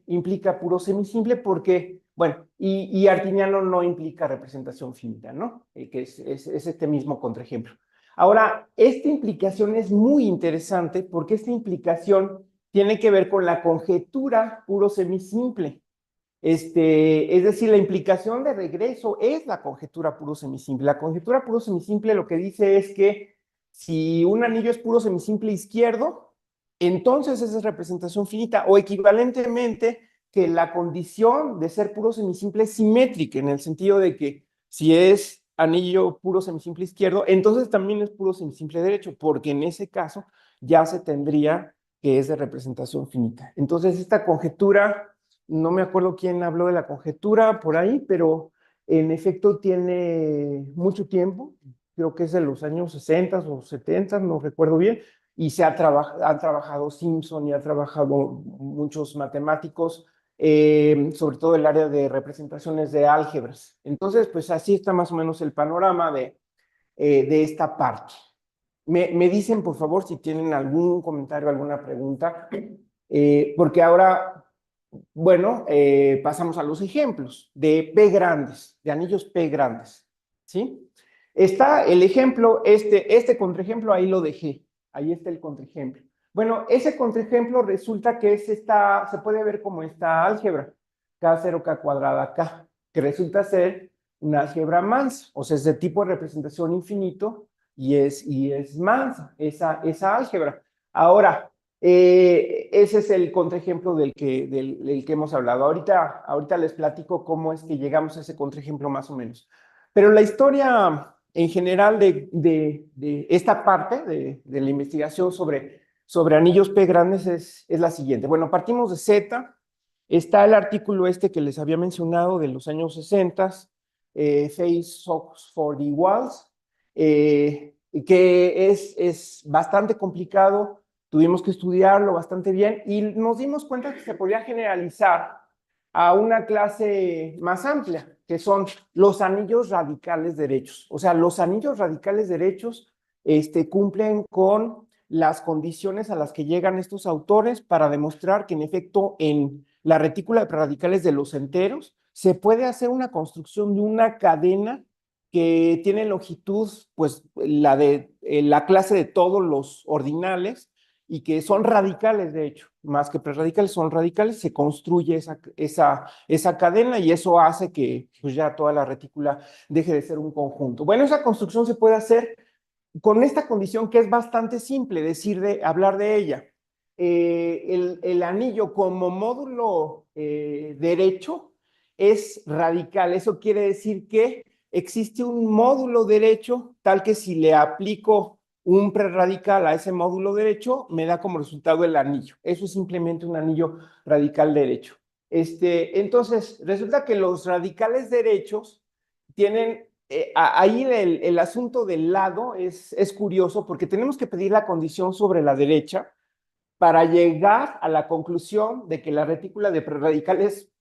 implica puro semisimple porque Bueno, y artiniano no implica representación finita, ¿no? Que es este mismo contraejemplo. Ahora, esta implicación es muy interesante porque esta implicación tiene que ver con la conjetura puro semisimple. Es decir, la implicación de regreso es la conjetura puro semisimple. La conjetura puro semisimple lo que dice es que si un anillo es puro semisimple izquierdo, entonces esa es representación finita, o equivalentemente que la condición de ser puro semisimple es simétrica, en el sentido de que si es anillo puro semisimple izquierdo, entonces también es puro semisimple derecho, porque en ese caso ya se tendría que es de representación finita. Entonces esta conjetura, no me acuerdo quién habló de la conjetura por ahí, pero en efecto tiene mucho tiempo, creo que es de los años 60 o 70, no recuerdo bien, y han trabajado Simpson y ha trabajado muchos matemáticos, sobre todo el área de representaciones de álgebras. Entonces, pues así está más o menos el panorama de esta parte. Me dicen, por favor, si tienen algún comentario, alguna pregunta, porque ahora, bueno, pasamos a los ejemplos de P grandes, de anillos P grandes, ¿sí? Está el ejemplo, este contraejemplo, ahí lo dejé, ahí está el contraejemplo. Bueno, ese contraejemplo resulta que se puede ver como esta álgebra, K0, K cuadrada, K, que resulta ser una álgebra mansa, o sea, es de tipo de representación infinito, y es mansa esa álgebra. Ahora, ese es el contraejemplo del que hemos hablado. Ahorita les platico cómo es que llegamos a ese contraejemplo más o menos. Pero la historia en general de esta parte de la investigación sobre anillos P grandes es la siguiente. Bueno, partimos de Z. Está el artículo que les había mencionado de los años 60, Face Oxford y Walls, que es bastante complicado, tuvimos que estudiarlo bastante bien y nos dimos cuenta que se podía generalizar a una clase más amplia, que son los anillos radicales derechos. O sea, los anillos radicales derechos cumplen con las condiciones a las que llegan estos autores para demostrar que en efecto en la retícula de prerradicales de los enteros se puede hacer una construcción de una cadena que tiene longitud, pues la de la clase de todos los ordinales y que son radicales, de hecho, más que prerradicales, son radicales, se construye esa cadena y eso hace que pues, ya toda la retícula deje de ser un conjunto. Bueno, esa construcción se puede hacer con esta condición que es bastante simple hablar de ella. El anillo como módulo derecho es radical. Eso quiere decir que existe un módulo derecho tal que si le aplico un preradical a ese módulo derecho, me da como resultado el anillo. Eso es simplemente un anillo radical derecho. Entonces, resulta que los radicales derechos tienen ahí el asunto del lado es curioso porque tenemos que pedir la condición sobre la derecha para llegar a la conclusión de que la retícula de prerradicales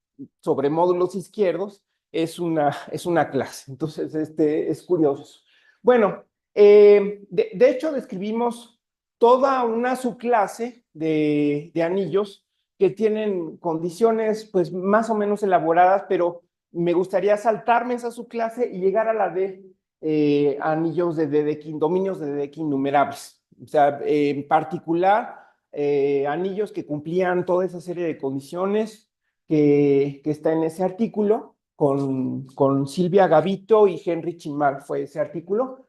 sobre módulos izquierdos es una clase. Entonces, es curioso. Bueno, de hecho, describimos toda una subclase de anillos que tienen condiciones pues más o menos elaboradas, pero me gustaría saltarme esa subclase y llegar a la de anillos de Dedekind, dominios de Dedekind numerables. O sea, en particular, anillos que cumplían toda esa serie de condiciones que está en ese artículo, con Silvia Gavito y Henry Chimal fue ese artículo.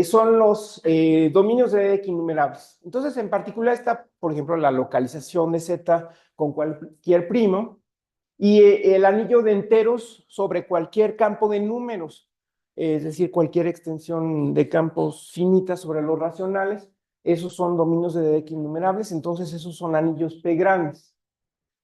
Son los dominios de Dedekind numerables. Entonces, en particular está, por ejemplo, la localización de Z con cualquier primo, y el anillo de enteros sobre cualquier campo de números, es decir, cualquier extensión de campos finitas sobre los racionales, esos son dominios de Dedekind numerables, entonces esos son anillos P grandes.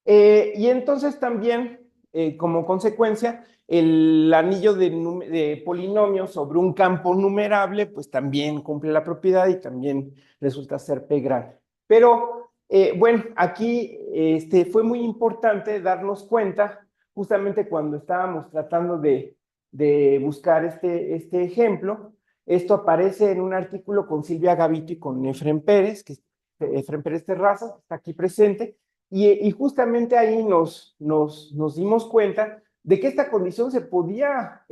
Y entonces también, como consecuencia, el anillo de polinomio sobre un campo numerable, pues también cumple la propiedad y también resulta ser P grande. Pero bueno, aquí fue muy importante darnos cuenta, justamente cuando estábamos tratando de buscar este ejemplo. Esto aparece en un artículo con Silvia Gavito y con Efrén Pérez, Efrén Pérez Terrazas, que está aquí presente, y justamente ahí nos dimos cuenta de que esta condición se podía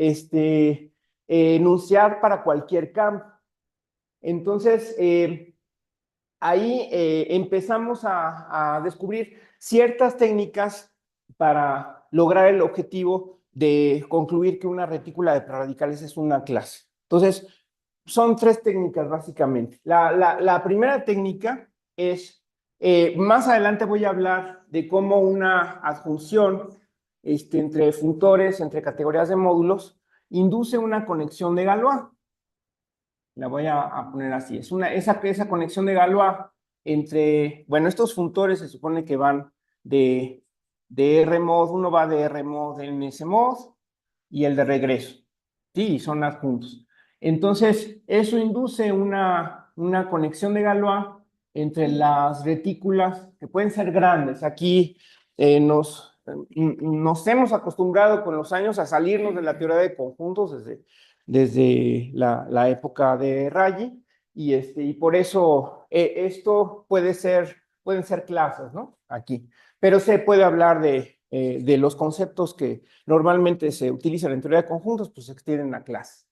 enunciar para cualquier campo. Entonces, ahí empezamos a descubrir ciertas técnicas para lograr el objetivo de concluir que una retícula de prerradicales es una clase. Entonces, son tres técnicas básicamente. La primera técnica es, más adelante voy a hablar de cómo una adjunción entre funtores, entre categorías de módulos, induce una conexión de Galois. La voy a poner así. Es esa conexión de Galois entre, bueno, estos funtores se supone que van de R-mod, uno va de R-mod en ese mod y el de regreso. Sí, son adjuntos. Entonces, eso induce una conexión de Galois entre las retículas que pueden ser grandes. Aquí nos hemos acostumbrado con los años a salirnos de la teoría de conjuntos desde la época de Raggi, y por eso esto pueden ser clases, ¿no? Aquí. Pero se puede hablar de los conceptos que normalmente se utilizan en teoría de conjuntos, pues se extienden a clases.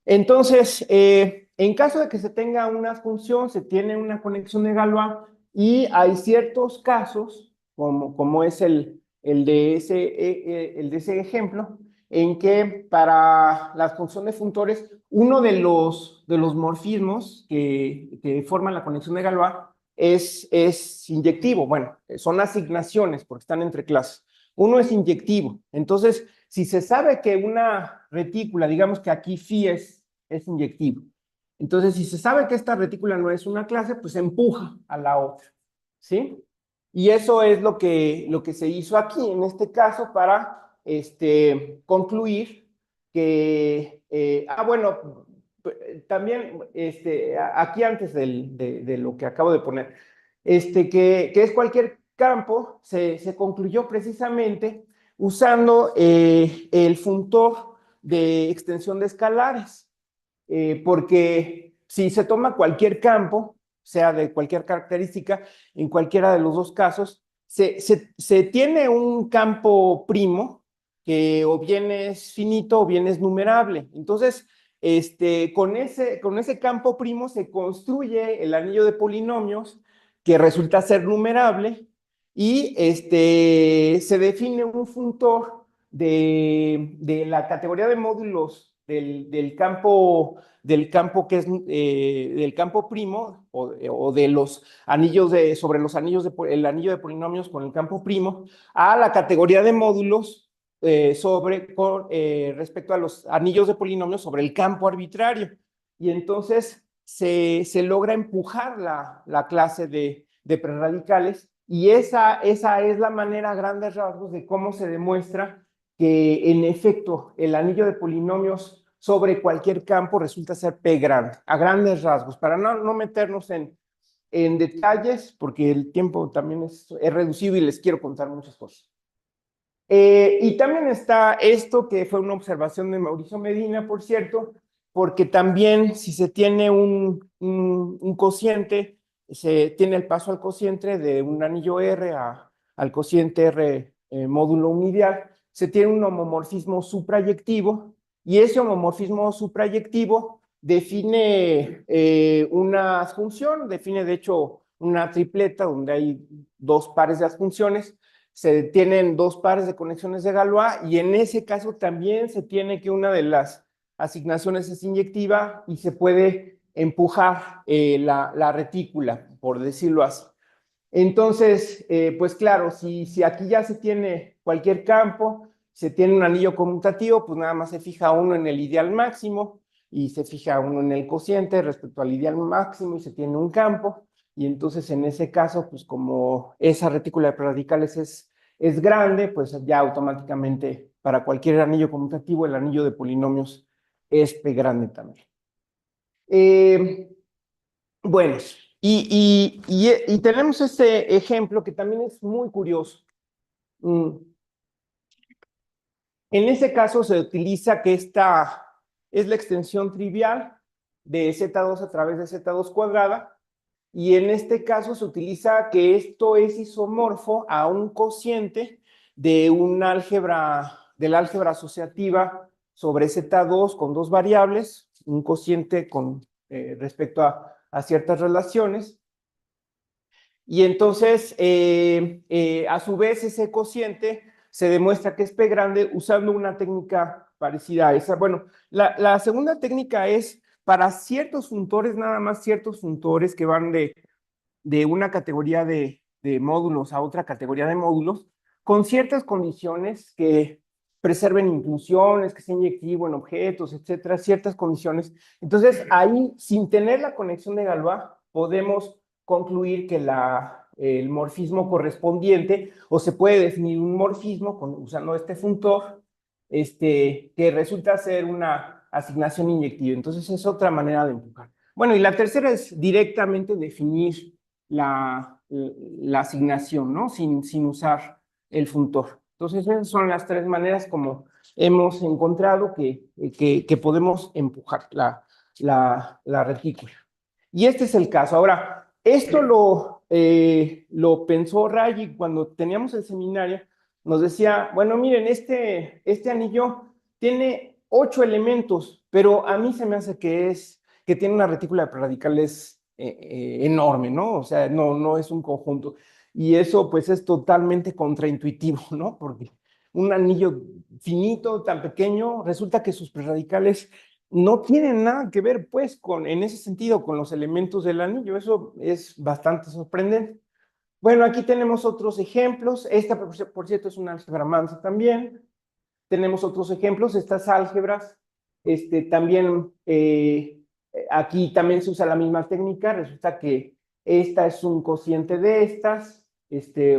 Entonces, en caso de que se tenga una función, se tiene una conexión de Galois y hay ciertos casos, como es el de ese ejemplo, en que para la función de funtores, uno de los morfismos que forman la conexión de Galois es inyectivo. Bueno, son asignaciones porque están entre clases. Uno es inyectivo. Entonces, si se sabe que una retícula, digamos que aquí phi es inyectivo. Entonces, si se sabe que esta retícula no es una clase, pues empuja a la otra, ¿sí? Y eso es lo que se hizo aquí, en este caso, para concluir que, bueno, también aquí antes de lo que acabo de poner, que es cualquier campo, se concluyó precisamente usando el funtor de extensión de escalares. Porque si se toma cualquier campo, sea de cualquier característica, en cualquiera de los dos casos, se tiene un campo primo que o bien es finito o bien es numerable. Entonces, con ese campo primo se construye el anillo de polinomios que resulta ser numerable y se define un funtor de la categoría de módulos del campo que es del campo primo o de los anillos sobre los anillos el anillo de polinomios con el campo primo a la categoría de módulos respecto a los anillos de polinomios sobre el campo arbitrario. Y entonces se logra empujar la clase de prerradicales y esa es la manera a grandes rasgos de cómo se demuestra que en efecto el anillo de polinomios sobre cualquier campo resulta ser P grande, a grandes rasgos, para no meternos en detalles, porque el tiempo también es reducido y les quiero contar muchas cosas. Y también está esto, que fue una observación de Mauricio Medina, por cierto, porque también si se tiene un cociente, se tiene el paso al cociente de un anillo R al cociente R módulo unidad, se tiene un homomorfismo suprayectivo, y ese homomorfismo suprayectivo define una adjunción, define de hecho una tripleta donde hay dos pares de adjunciones, se tienen dos pares de conexiones de Galois y en ese caso también se tiene que una de las asignaciones es inyectiva y se puede empujar la retícula, por decirlo así. Entonces, pues claro, si aquí ya se tiene cualquier campo, se tiene un anillo conmutativo, pues nada más se fija uno en el ideal máximo y se fija uno en el cociente respecto al ideal máximo y se tiene un campo. Y entonces en ese caso, pues como esa retícula de prerradicales es grande, pues ya automáticamente para cualquier anillo conmutativo el anillo de polinomios es P grande también. Bueno, y tenemos este ejemplo que también es muy curioso. En ese caso se utiliza que esta es la extensión trivial de Z2 a través de Z2 cuadrada, y en este caso se utiliza que esto es isomorfo a un cociente de un álgebra del álgebra asociativa sobre Z2 con dos variables, un cociente con respecto a ciertas relaciones. Y entonces, a su vez, ese cociente se demuestra que es P grande usando una técnica parecida a esa. Bueno, la segunda técnica es para ciertos funtores, nada más ciertos funtores que van de una categoría de módulos a otra categoría de módulos, con ciertas condiciones que preserven inclusiones, que sea inyectivo en objetos, etcétera, ciertas condiciones. Entonces, ahí, sin tener la conexión de Galois, podemos concluir que el morfismo correspondiente, o se puede definir un morfismo usando este funtor, que resulta ser una asignación inyectiva. Entonces, es otra manera de empujar. Bueno, y la tercera es directamente definir la asignación, ¿no? Sin usar el funtor. Entonces, esas son las tres maneras como hemos encontrado que podemos empujar la retícula. Y este es el caso. Ahora, esto lo pensó Rayi cuando teníamos el seminario. Nos decía, bueno, miren, este anillo tiene 8 elementos, pero a mí se me hace que tiene una retícula de radicales enorme, ¿no? O sea, no es un conjunto. Y eso pues es totalmente contraintuitivo, ¿no? Porque un anillo finito, tan pequeño, resulta que sus preradicales no tienen nada que ver, pues, en ese sentido, con los elementos del anillo. Eso es bastante sorprendente. Bueno, aquí tenemos otros ejemplos. Esta, por cierto, es una álgebra mansa también. Tenemos otros ejemplos. Estas álgebras, también, aquí también se usa la misma técnica. Resulta que esta es un cociente de estas,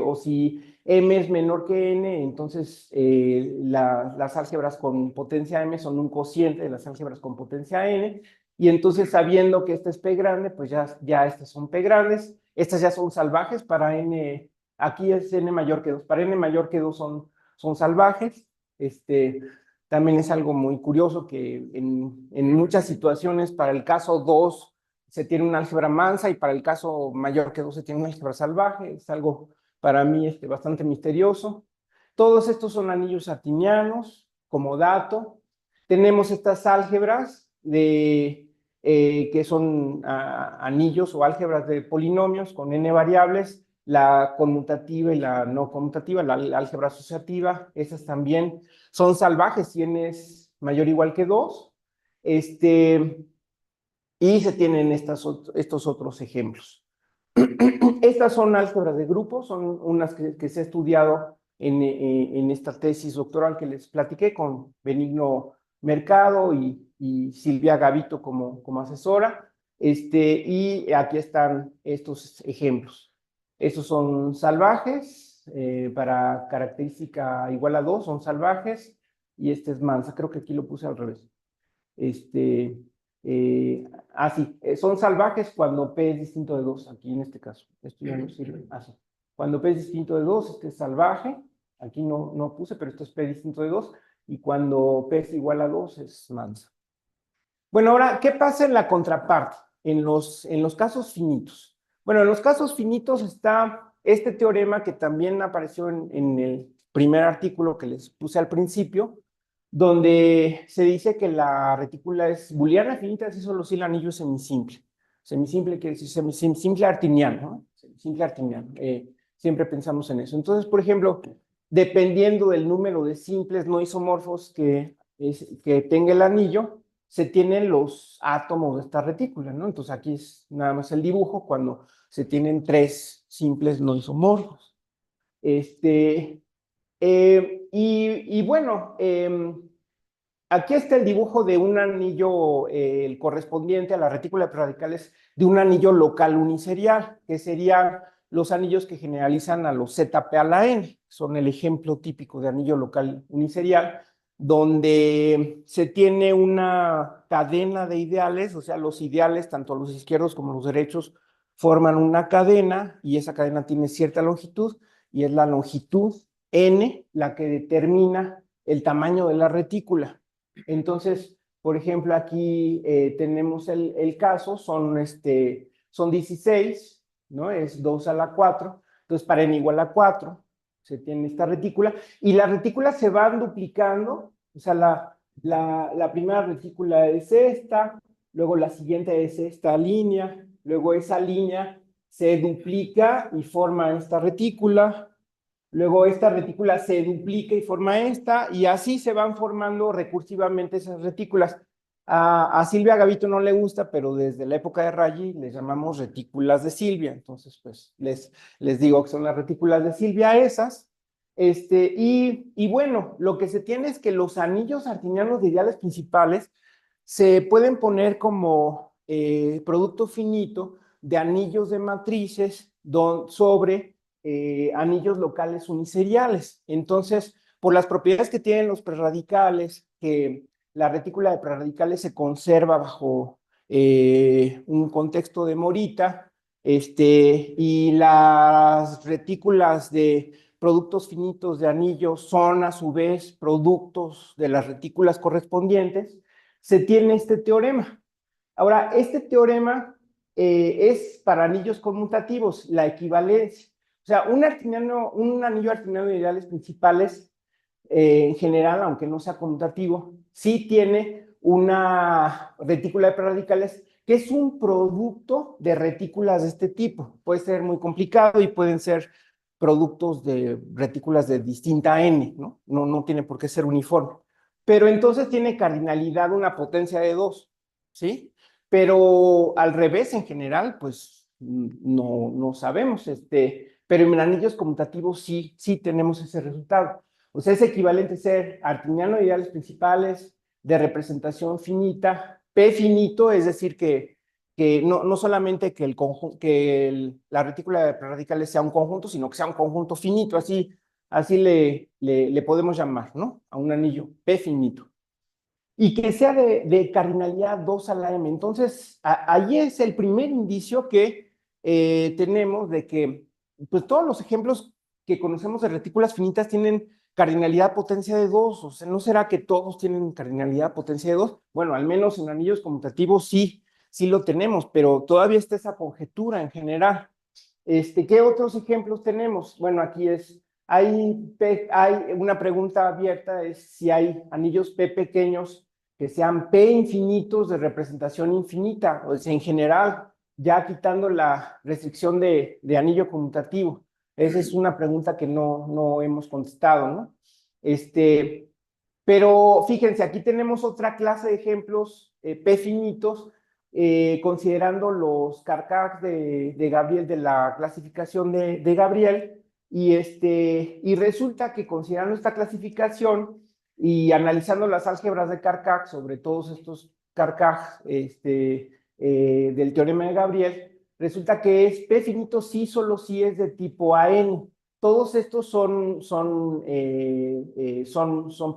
o si m es menor que n, entonces las álgebras con potencia m son un cociente de las álgebras con potencia n, y entonces sabiendo que esta es P grande, pues ya estas son P grandes, estas ya son salvajes para n, aquí es n mayor que 2, para n mayor que 2 son salvajes. También es algo muy curioso que en muchas situaciones para el caso 2 se tiene una álgebra mansa y para el caso mayor que 2 se tiene una álgebra salvaje. Es algo para mí bastante misterioso. Todos estos son anillos artinianos, como dato. Tenemos estas álgebras que son anillos o álgebras de polinomios con n variables, la conmutativa y la no conmutativa, la álgebra asociativa. Esas también son salvajes si n es mayor o igual que 2. Y se tienen estos otros ejemplos. Estas son álgebras de grupos, son unas que se ha estudiado en esta tesis doctoral que les platiqué con Benigno Mercado y Silvia Gavito como asesora. Y aquí están estos ejemplos. Estos son salvajes, para característica igual a 2, son salvajes, y este es mansa. Creo que aquí lo puse al revés. Son salvajes cuando P es distinto de 2, aquí en este caso. Esto ya no sirve. Así. Cuando P es distinto de 2, este es salvaje. Aquí no puse, pero esto es P distinto de 2. Y cuando P es igual a 2, es mansa. Bueno, ahora, ¿qué pasa en la contraparte? En los casos finitos. Bueno, en los casos finitos está este teorema que también apareció en el primer artículo que les puse al principio, donde se dice que la retícula es booleana finita si solo si el anillo es semisimple. Semisimple quiere decir semisimple artiniano, ¿no? Semisimple artiniano. Siempre pensamos en eso. Entonces, por ejemplo, dependiendo del número de simples no isomorfos que tenga el anillo, se tienen los átomos de esta retícula, ¿no? Entonces aquí es nada más el dibujo cuando se tienen 3 simples no isomorfos. Y bueno, aquí está el dibujo de un anillo, el correspondiente a la retícula de radicales de un anillo local uniserial, que serían los anillos que generalizan a los ZP a la N. Son el ejemplo típico de anillo local uniserial, donde se tiene una cadena de ideales, o sea, los ideales, tanto los izquierdos como los derechos, forman una cadena, y esa cadena tiene cierta longitud, y es la longitud N la que determina el tamaño de la retícula. Entonces, por ejemplo, aquí tenemos el caso, son 16, ¿no? Es 2 a la 4, entonces para n igual a 4, se tiene esta retícula, y las retículas se van duplicando, o sea, la primera retícula es esta, luego la siguiente es esta línea, luego esa línea se duplica y forma esta retícula, luego esta retícula se duplica y forma esta, y así se van formando recursivamente esas retículas. A Silvia Gavito no le gusta, pero desde la época de Raggi les llamamos retículas de Silvia, entonces pues les digo que son las retículas de Silvia esas. Y bueno, lo que se tiene es que los anillos artinianos de ideales principales se pueden poner como producto finito de anillos de matrices sobre anillos locales uniseriales. Entonces, por las propiedades que tienen los prerradicales, que la retícula de prerradicales se conserva bajo un contexto de Morita, y las retículas de productos finitos de anillos son a su vez productos de las retículas correspondientes, se tiene este teorema. Ahora, este teorema es para anillos conmutativos, la equivalencia. O sea, un anillo artiniano de ideales principales, en general, aunque no sea conmutativo, sí tiene una retícula de prerradicales que es un producto de retículas de este tipo. Puede ser muy complicado y pueden ser productos de retículas de distinta n, ¿no? No tiene por qué ser uniforme. Pero entonces tiene cardinalidad una potencia de 2, ¿sí? Pero al revés, en general, pues no sabemos, pero en anillos conmutativos sí tenemos ese resultado. O sea, es equivalente ser artiniano de ideales principales de representación finita, P finito, es decir, que no solamente que la retícula de prerradicales sea un conjunto, sino que sea un conjunto finito, así le podemos llamar, ¿no? A un anillo P finito. Y que sea de cardinalidad 2 a la m. Entonces, ahí es el primer indicio que tenemos de que pues, todos los ejemplos que conocemos de retículas finitas tienen cardinalidad potencia de 2. O sea, ¿no será que todos tienen cardinalidad potencia de 2? Bueno, al menos en anillos conmutativos sí lo tenemos, pero todavía está esa conjetura en general. ¿Qué otros ejemplos tenemos? Bueno, aquí hay una pregunta abierta, es si hay anillos P pequeños que sean P infinitos de representación infinita, o sea, en general, ya quitando la restricción de anillo conmutativo. Esa es una pregunta que no hemos contestado, ¿no? Pero fíjense, aquí tenemos otra clase de ejemplos P finitos, considerando los carcax de Gabriel, de la clasificación de Gabriel, y resulta que considerando esta clasificación y analizando las álgebras de Carcax sobre todos estos Carcax del teorema de Gabriel, resulta que es P finito sí, solo sí es de tipo AN. Todos estos son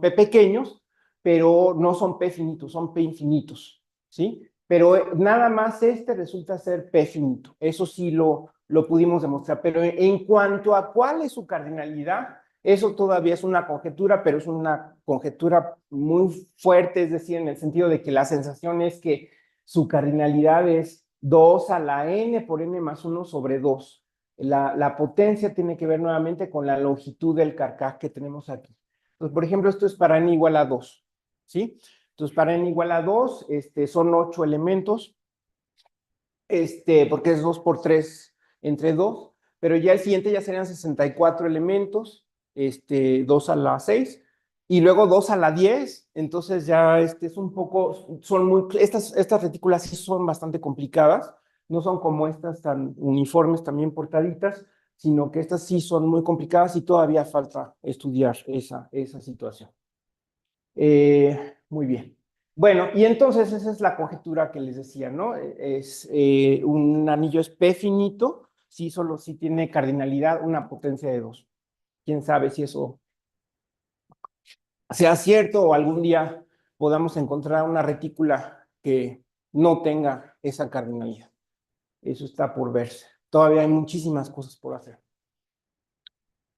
P pequeños, pero no son P finitos, son P infinitos, ¿sí? Pero nada más resulta ser P finito. Eso sí lo pudimos demostrar. Pero en cuanto a cuál es su cardinalidad, eso todavía es una conjetura, pero es una conjetura muy fuerte, es decir, en el sentido de que la sensación es que su cardinalidad es 2 a la n por n más 1 sobre 2. La potencia tiene que ver nuevamente con la longitud del carcaj que tenemos aquí. Entonces, por ejemplo, esto es para n igual a 2, ¿sí? Entonces, para n igual a 2, son 8 elementos, porque es 2 por 3 entre 2, pero ya el siguiente ya serían 64 elementos, 2 a la 6, y luego 2 a la 10, entonces ya es un poco, estas retículas sí son bastante complicadas, no son como estas tan uniformes, también portaditas, sino que estas sí son muy complicadas y todavía falta estudiar esa situación. Muy bien. Bueno, y entonces esa es la conjetura que les decía, ¿no? Un anillo es P finito, sí, solo si tiene cardinalidad una potencia de 2. ¿Quién sabe si eso sea cierto o algún día podamos encontrar una retícula que no tenga esa cardinalidad? Eso está por verse. Todavía hay muchísimas cosas por hacer.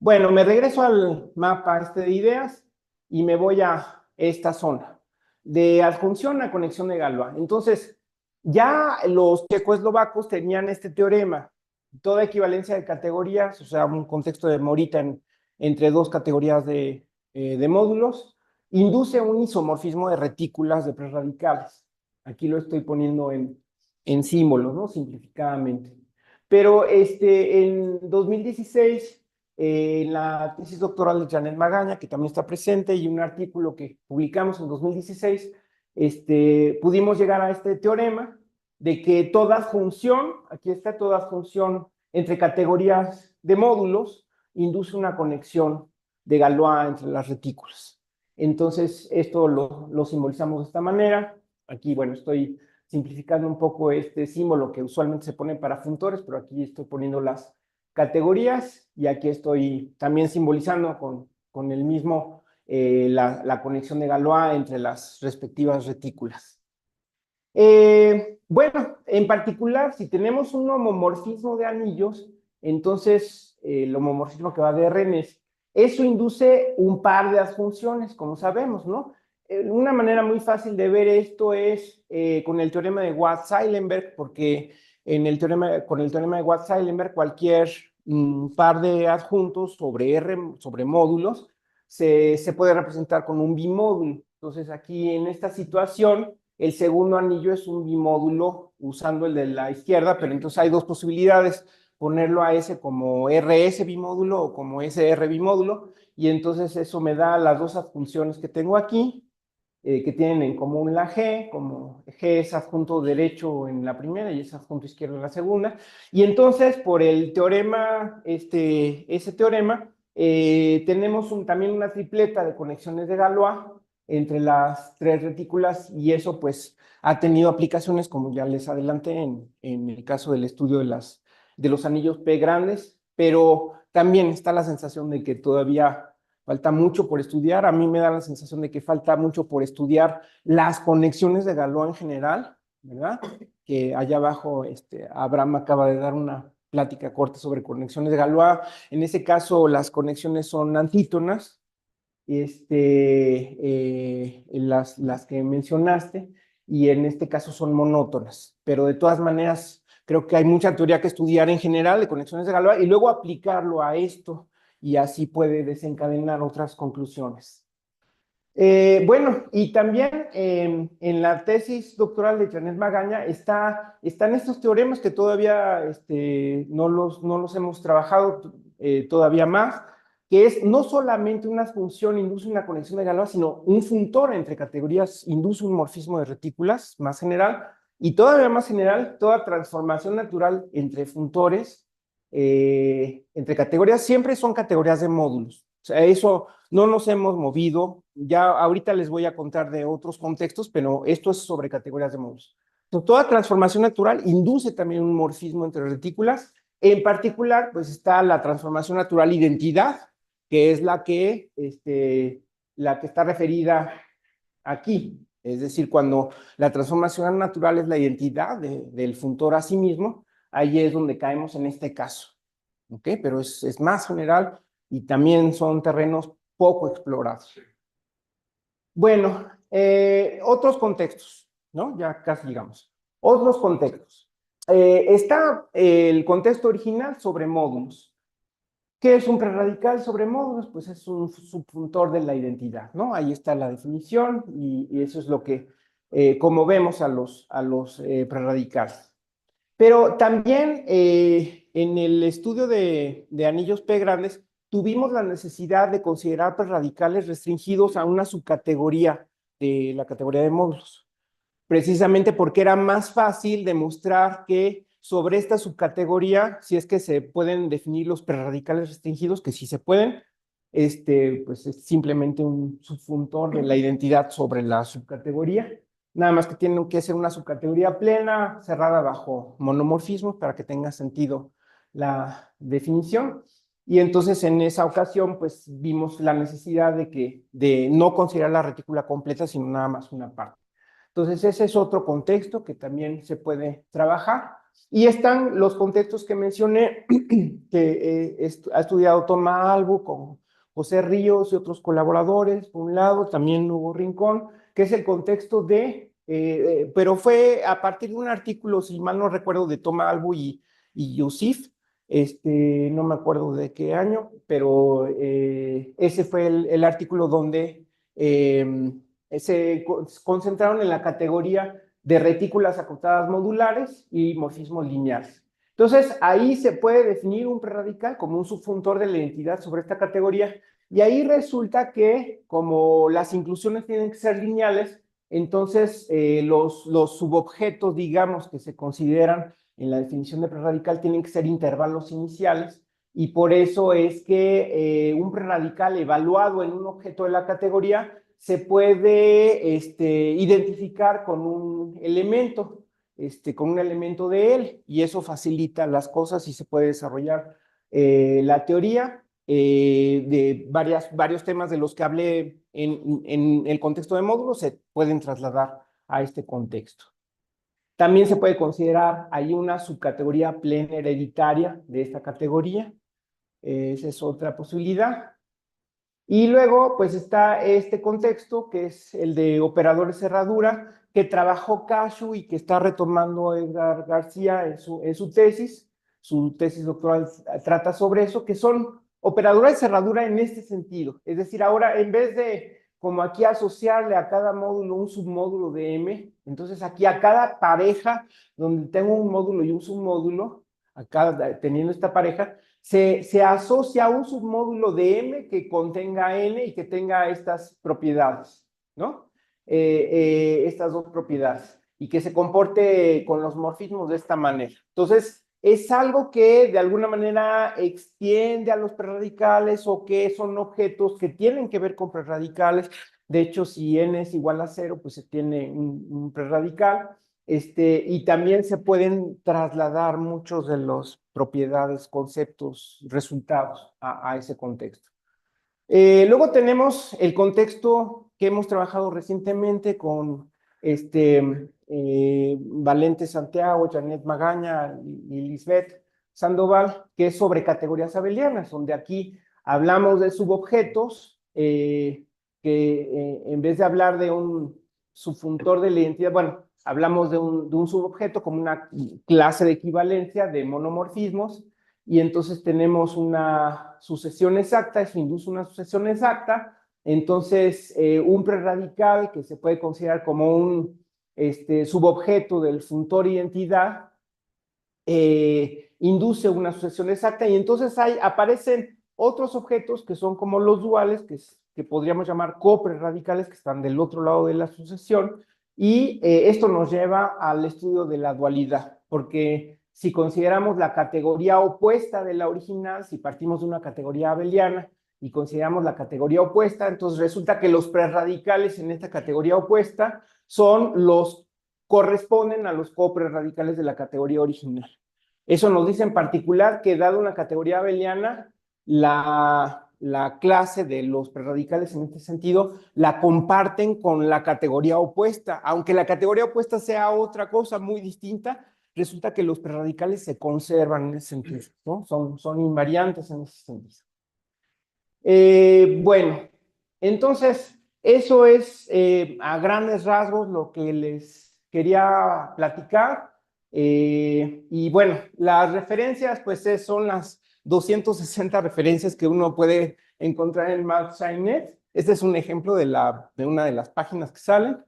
Bueno, me regreso al mapa de ideas y me voy a esta zona de adjunción a conexión de Galois. Entonces, ya los checoslovacos tenían este teorema, toda equivalencia de categorías, o sea, un contexto de Morita entre dos categorías de módulos, induce un isomorfismo de retículas de prerradicales. Aquí lo estoy poniendo en símbolos, ¿no? Simplificadamente. Pero en 2016, en la tesis doctoral de Janet Magaña, que también está presente, y un artículo que publicamos en 2016, pudimos llegar a este teorema de que toda función, aquí está, toda función entre categorías de módulos, induce una conexión de Galois entre las retículas. Entonces, esto lo simbolizamos de esta manera. Aquí, bueno, estoy simplificando un poco este símbolo que usualmente se pone para funtores, pero aquí estoy poniendo las categorías y aquí estoy también simbolizando con el mismo la conexión de Galois entre las respectivas retículas. Bueno, en particular, si tenemos un homomorfismo de anillos, entonces el homomorfismo que va de Rennes, eso induce un par de adjunciones, como sabemos, ¿no? Una manera muy fácil de ver esto es con el teorema de Watt-Seilenberg, porque con el teorema de Watt-Seilenberg, cualquier par de adjuntos sobre R, sobre módulos, se puede representar con un bimódulo. Entonces, aquí en esta situación, el segundo anillo es un bimódulo usando el de la izquierda, pero entonces hay dos posibilidades, ponerlo a ese como RS bimódulo o como SR bimódulo, y entonces eso me da las dos adjunciones que tengo aquí, que tienen en común la G, como G es adjunto derecho en la primera y es adjunto izquierdo en la segunda, y entonces por el teorema, ese teorema, tenemos también una tripleta de conexiones de Galois entre las tres retículas y eso pues ha tenido aplicaciones como ya les adelanté en el caso del estudio de los anillos P grandes, pero también está la sensación de que todavía falta mucho por estudiar. A mí me da la sensación de que falta mucho por estudiar las conexiones de Galois en general, ¿verdad? Que allá abajo Abraham acaba de dar una plática corta sobre conexiones de Galois. En ese caso las conexiones son antítonas, las que mencionaste, y en este caso son monótonas, pero de todas maneras creo que hay mucha teoría que estudiar en general de conexiones de Galois y luego aplicarlo a esto y así puede desencadenar otras conclusiones. Bueno, y también en la tesis doctoral de Janet Magaña están estos teoremas que todavía no los hemos trabajado todavía más, que es no solamente una función induce una conexión de Galois, sino un funtor entre categorías induce un morfismo de retículas más general, y todavía más general, toda transformación natural entre funtores, entre categorías, siempre son categorías de módulos. O sea, eso no nos hemos movido. Ya ahorita les voy a contar de otros contextos, pero esto es sobre categorías de módulos. Entonces, toda transformación natural induce también un morfismo entre retículas. En particular, pues está la transformación natural identidad, que es la que está referida aquí. Es decir, cuando la transformación natural es la identidad del funtor a sí mismo, ahí es donde caemos en este caso. ¿Ok? Pero es más general y también son terrenos poco explorados. Bueno, otros contextos, ¿no? Ya casi llegamos. Otros contextos. Está el contexto original sobre módulos. ¿Qué es un preradical sobre módulos? Pues es un subfuntor de la identidad, ¿no? Ahí está la definición y eso es lo que, como vemos a los prerradicales. Pero también en el estudio de anillos P grandes tuvimos la necesidad de considerar prerradicales restringidos a una subcategoría de la categoría de módulos, precisamente porque era más fácil demostrar que sobre esta subcategoría, si es que se pueden definir los prerradicales restringidos, que sí se pueden, pues es simplemente un subfuntor de la identidad sobre la subcategoría. Nada más que tienen que ser una subcategoría plena, cerrada bajo monomorfismos para que tenga sentido la definición. Y entonces en esa ocasión pues vimos la necesidad de no considerar la retícula completa, sino nada más una parte. Entonces ese es otro contexto que también se puede trabajar. Y están los contextos que mencioné, que ha estudiado Toma Albu con José Ríos y otros colaboradores, por un lado, también Hugo Rincón, que es el contexto pero fue a partir de un artículo, si mal no recuerdo, de Toma Albu y Yusif, no me acuerdo de qué año, pero ese fue el artículo donde se concentraron en la categoría de retículas acotadas modulares y morfismos lineales. Entonces, ahí se puede definir un preradical como un subfuntor de la identidad sobre esta categoría, y ahí resulta que, como las inclusiones tienen que ser lineales, entonces los subobjetos, digamos, que se consideran en la definición de preradical tienen que ser intervalos iniciales, y por eso es que un preradical evaluado en un objeto de la categoría se puede identificar con un elemento de él, y eso facilita las cosas y se puede desarrollar la teoría de varios temas de los que hablé en el contexto de módulos, se pueden trasladar a este contexto. También se puede considerar, hay una subcategoría plena hereditaria de esta categoría, esa es otra posibilidad. Y luego, pues está este contexto, que es el de operadores cerradura, que trabajó Cashew y que está retomando Edgar García en su tesis. Su tesis doctoral trata sobre eso, que son operadores de cerradura en este sentido. Es decir, ahora en vez de, como aquí, asociarle a cada módulo un submódulo de M, entonces aquí a cada pareja, donde tengo un módulo y un submódulo, teniendo esta pareja, se asocia a un submódulo de M que contenga N y que tenga estas propiedades, ¿no? Estas dos propiedades, y que se comporte con los morfismos de esta manera. Entonces, es algo que de alguna manera extiende a los prerradicales, o que son objetos que tienen que ver con prerradicales. De hecho, si N es igual a 0, pues se tiene un prerradical. Y también se pueden trasladar muchos de las propiedades, conceptos, resultados a ese contexto. Luego tenemos el contexto que hemos trabajado recientemente con Valente Santiago, Janet Magaña y Lisbeth Sandoval, que es sobre categorías abelianas, donde aquí hablamos de subobjetos, que en vez de hablar de un subfuntor de la identidad, bueno, hablamos de un subobjeto como una clase de equivalencia de monomorfismos, y entonces tenemos una sucesión exacta, eso induce una sucesión exacta. Entonces un preradical que se puede considerar como un subobjeto del funtor identidad induce una sucesión exacta, y entonces aparecen otros objetos que son como los duales, que podríamos llamar coprerradicales, que están del otro lado de la sucesión, y esto nos lleva al estudio de la dualidad, porque si consideramos la categoría opuesta de la original, si partimos de una categoría abeliana y consideramos la categoría opuesta, entonces resulta que los prerradicales en esta categoría opuesta corresponden a los coprerradicales de la categoría original. Eso nos dice en particular que, dado una categoría abeliana, la clase de los prerradicales en este sentido la comparten con la categoría opuesta. Aunque la categoría opuesta sea otra cosa muy distinta, resulta que los prerradicales se conservan en ese sentido, ¿no? Son invariantes en ese sentido. Bueno, entonces eso es a grandes rasgos lo que les quería platicar. Y bueno, las referencias pues son las 260 referencias que uno puede encontrar en MathScience.net. Este es un ejemplo de una de las páginas que salen,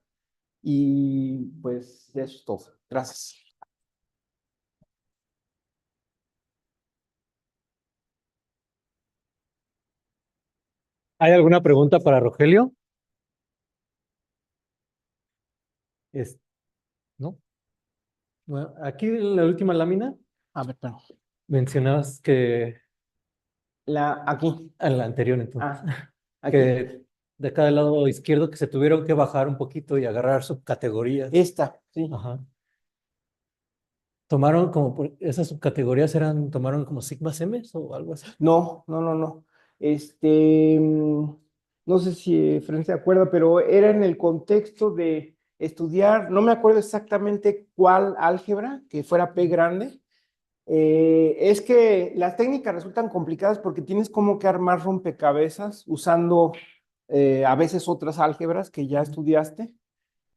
y pues eso es todo. Gracias. ¿Hay alguna pregunta para Rogelio? ¿No? Bueno, aquí en la última lámina A ver, perdón. mencionabas que Aquí. en la anterior, entonces, Aquí. que de cada lado izquierdo que se tuvieron que bajar un poquito y agarrar subcategorías. Esta, sí. Ajá. Tomaron esas subcategorías tomaron como sigmas M o algo así. No. No sé si Fren se acuerda, pero era en el contexto de estudiar, no me acuerdo exactamente cuál álgebra, que fuera P grande. Es que las técnicas resultan complicadas porque tienes como que armar rompecabezas usando a veces otras álgebras que ya estudiaste.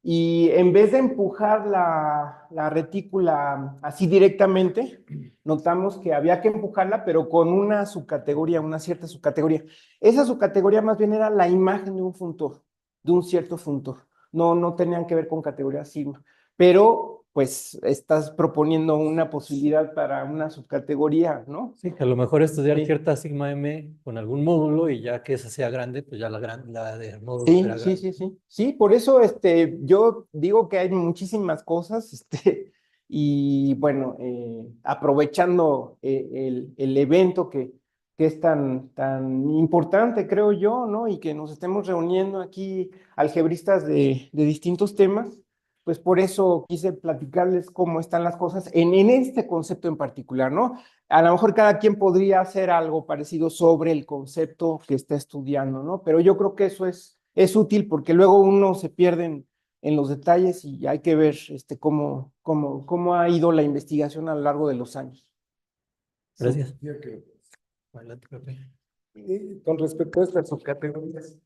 Y en vez de empujar la retícula así directamente, notamos que había que empujarla, pero con una subcategoría, una cierta subcategoría. Esa subcategoría más bien era la imagen de un funtor, de un cierto funtor. No tenían que ver con categoría sigma. Pero, pues, estás proponiendo una posibilidad para una subcategoría, ¿no? Sí, que a lo mejor estudiar Sí. cierta sigma M con algún módulo y ya que esa sea grande, pues ya la del módulo Sí, será sí, grande. sí, sí. Sí, por eso yo digo que hay muchísimas cosas, y bueno, aprovechando el evento que es tan importante, creo yo, ¿no? Y que nos estemos reuniendo aquí algebristas de distintos temas, pues por eso quise platicarles cómo están las cosas en este concepto en particular, ¿no? A lo mejor cada quien podría hacer algo parecido sobre el concepto que está estudiando, ¿no? Pero yo creo que eso es útil porque luego uno se pierde en los detalles y hay que ver cómo ha ido la investigación a lo largo de los años. Gracias. Yo creo que, Adelante, Pepe. con respecto a estas subcategorías,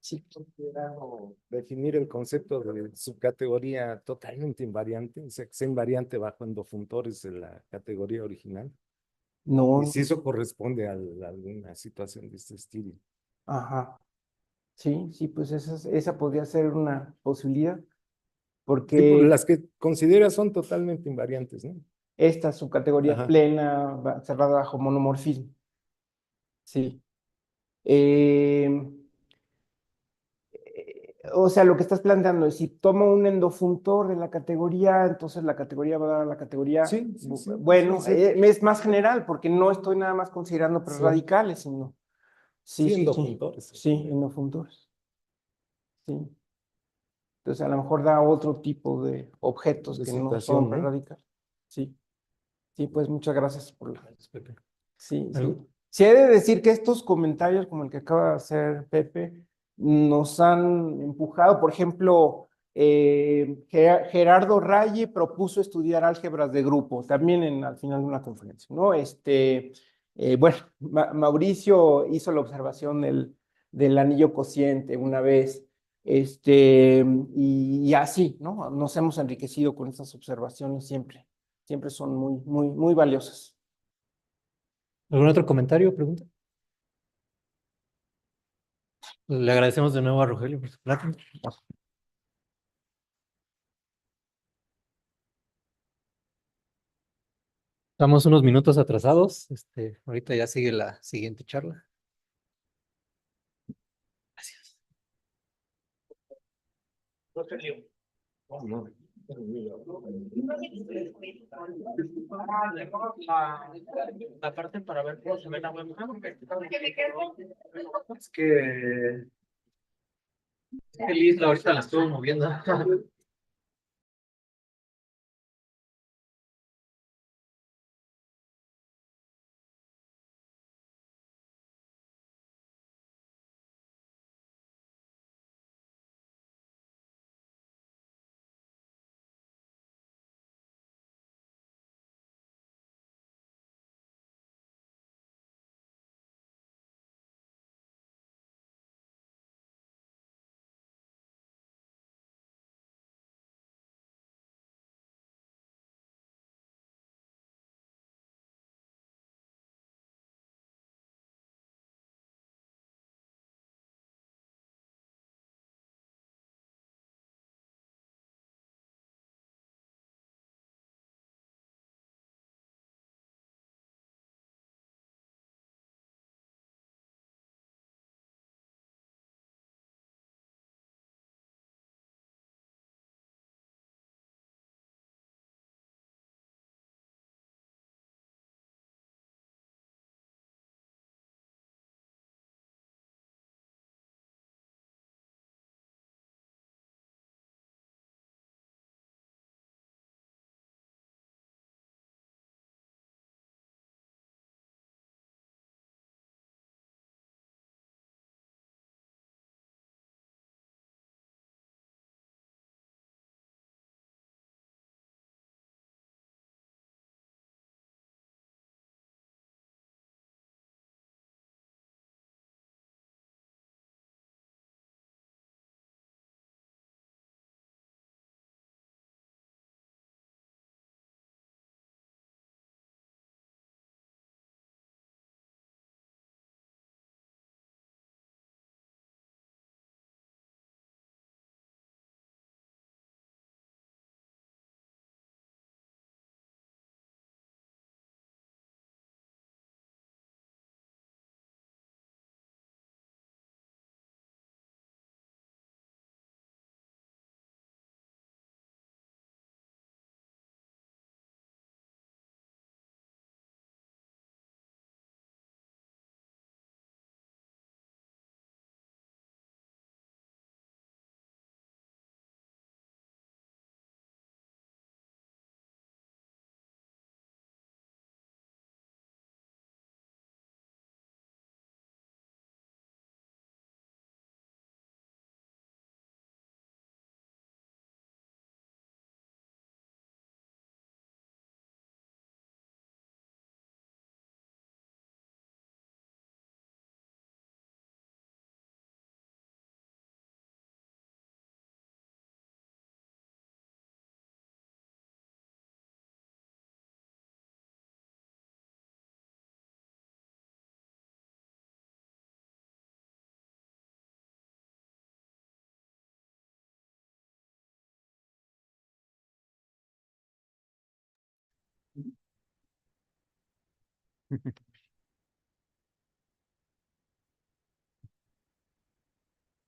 sí considero definir el concepto de subcategoría totalmente invariante, o sea, que sea invariante bajo endofuntores de la categoría original. Y No, si eso corresponde a alguna situación de este estilo. ajá. Sí, sí, pues esa podría ser una posibilidad, Sí, por porque las que consideras son totalmente invariantes, ¿no? esta subcategoría Ajá. plena, cerrada bajo monomorfismo. Sí. Eh, o sea, lo que estás planteando es si tomo un endofuntor de la categoría, entonces la categoría va a dar a la categoría. Sí, sí, sí, Bueno, sí, sí. es más general porque no estoy nada más considerando prerradicales, sino. Sí, Sí, sí, sí. endofuntores. Sí, endofuntores. Sí. Entonces, a lo mejor da otro tipo de objetos De que no son situación, ¿no? prerradicales. Sí. Sí, pues muchas gracias por la. Gracias, Pepe. Sí, sí. ¿Algo? Sí, he de decir que estos comentarios, como el que acaba de hacer Pepe, nos han empujado. Por ejemplo, Gerardo Raye propuso estudiar álgebras de grupo, también al final de una conferencia, ¿no? Bueno, Mauricio hizo la observación del anillo cociente una vez, y así, ¿no? Nos hemos enriquecido con estas observaciones siempre. Siempre son muy, muy, muy valiosas. ¿Algún otro comentario o pregunta? Le agradecemos de nuevo a Rogelio por su plática. Estamos unos minutos atrasados. Ahorita ya sigue la siguiente charla. Gracias. La parte para ver cómo se ve la webcam. Es que Liz ahorita la estuvo moviendo.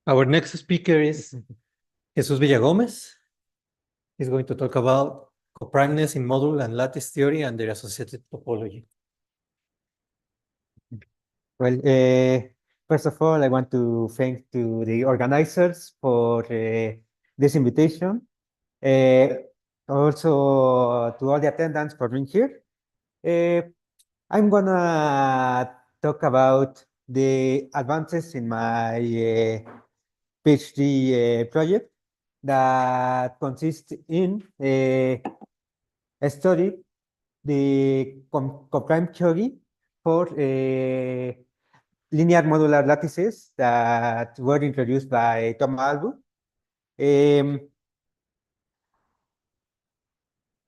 Our next speaker is Jesus Villagomez. He's going to talk about coprimeness in module and lattice theory and their associated topology. Well, first of all, I want to thank to the organizers for this invitation. Also to all the attendants for being here. I'm gonna talk about the advances in my PhD project that consists in study the coprime theory for linear modular lattices that were introduced by Thomas Albu.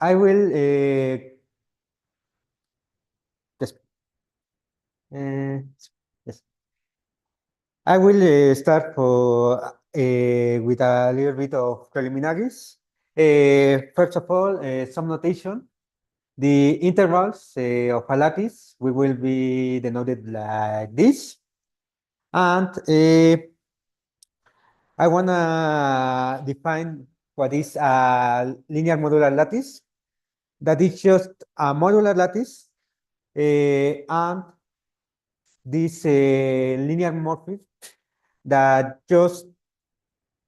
I will just yes. I will start with a little bit of preliminaries. First of all, some notation. The intervals of a lattice will be denoted like this. And I want to define what is a linear modular lattice. That is just a modular lattice and this linear morphism that just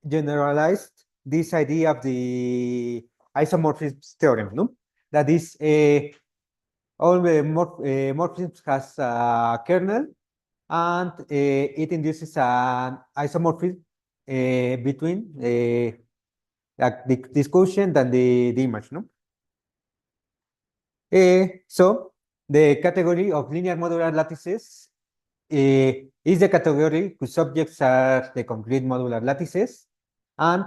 generalized this idea of the isomorphism theorem, no? That is all the morphisms has a kernel and it induces an isomorphism between like this quotient and the image, no? So the category of linear modular lattices is the category whose subjects are the concrete modular lattices and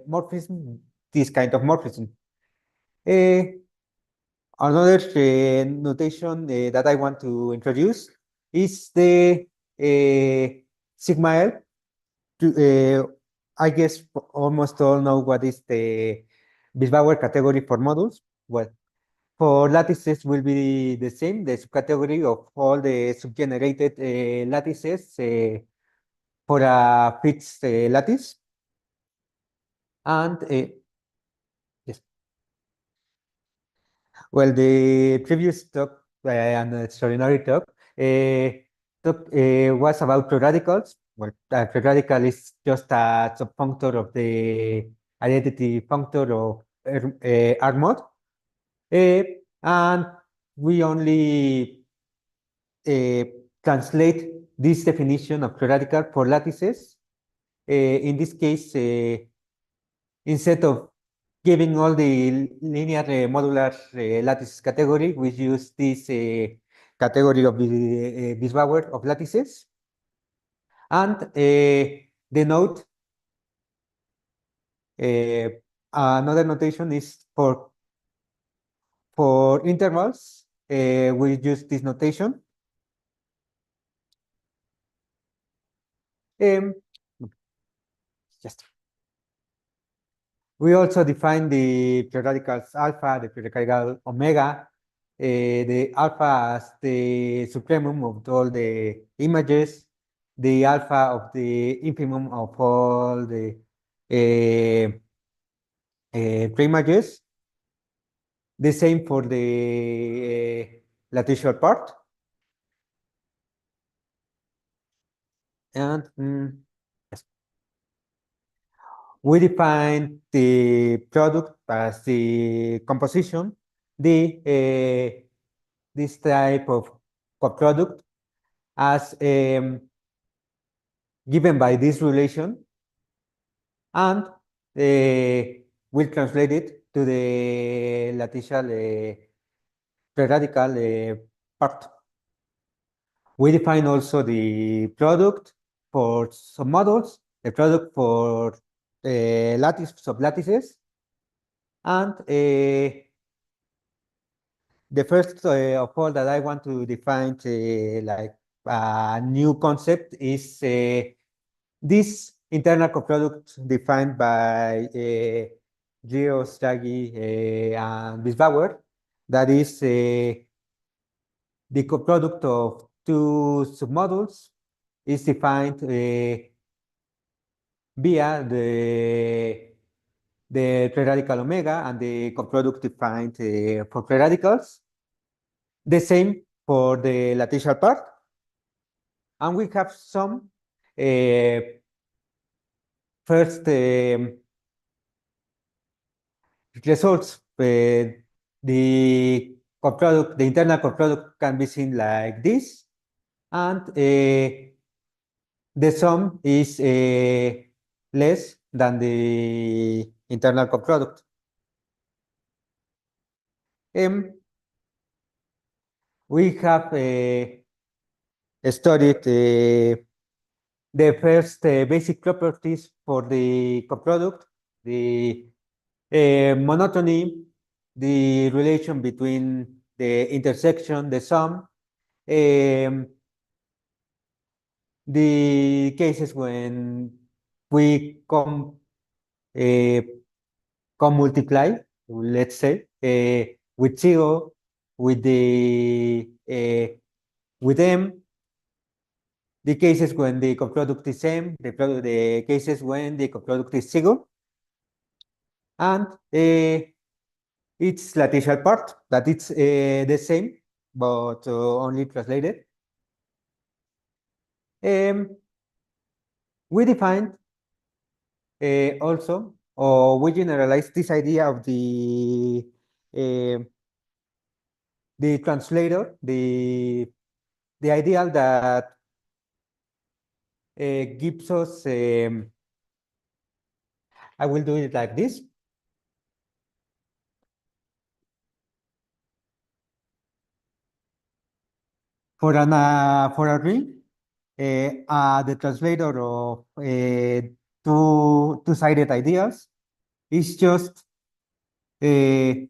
morphism, this kind of morphism. Another notation that I want to introduce is the sigma L. I guess almost all know what is the Bisbauer category for modules. Well, for lattices will be the same, the subcategory of all the subgenerated lattices for a fixed lattice. And yes. Well, the previous talk, an extraordinary talk, was about pre-radicals. Well, pre-radical is just a subfunctor of the identity functor of R mod. And we only translate this definition of pre-radical for lattices. In this case, instead of giving all the linear modular lattices category, we use this category of the Bisbauer of lattices. And denote another notation is for intervals, we use this notation. Just we also define the periodicals alpha, the periodical omega, the alpha as the supremum of all the images, the alpha of the infimum of all the pre-images. The same for the latticeal part. And yes. We define the product as the composition, this type of coproduct as given by this relation, and we'll translate it to the latticeal pre-radical part. We define also the product for some models, the product for lattice sublattices, and the first of all that I want to define like a new concept is this internal coproduct defined by Rios, Draghi, and Bisbauer, that is the coproduct of two submodules is defined via the free radical omega and the coproduct defined for free radicals. The same for the latticeal part. And we have some first results. The coproduct, the internal coproduct can be seen like this, and the sum is less than the internal coproduct. We have studied the first basic properties for the coproduct, the monotony, the relation between the intersection, the sum, the cases when we come multiply, let's say, with zero, with the with m, the cases when the coproduct is m, the cases when the coproduct is zero, and its latticeal part, that it's the same, but only translated. We defined also, or we generalized this idea of the translator, the ideal that gives us, I will do it like this. For a ring, the translator of two-sided ideals is just the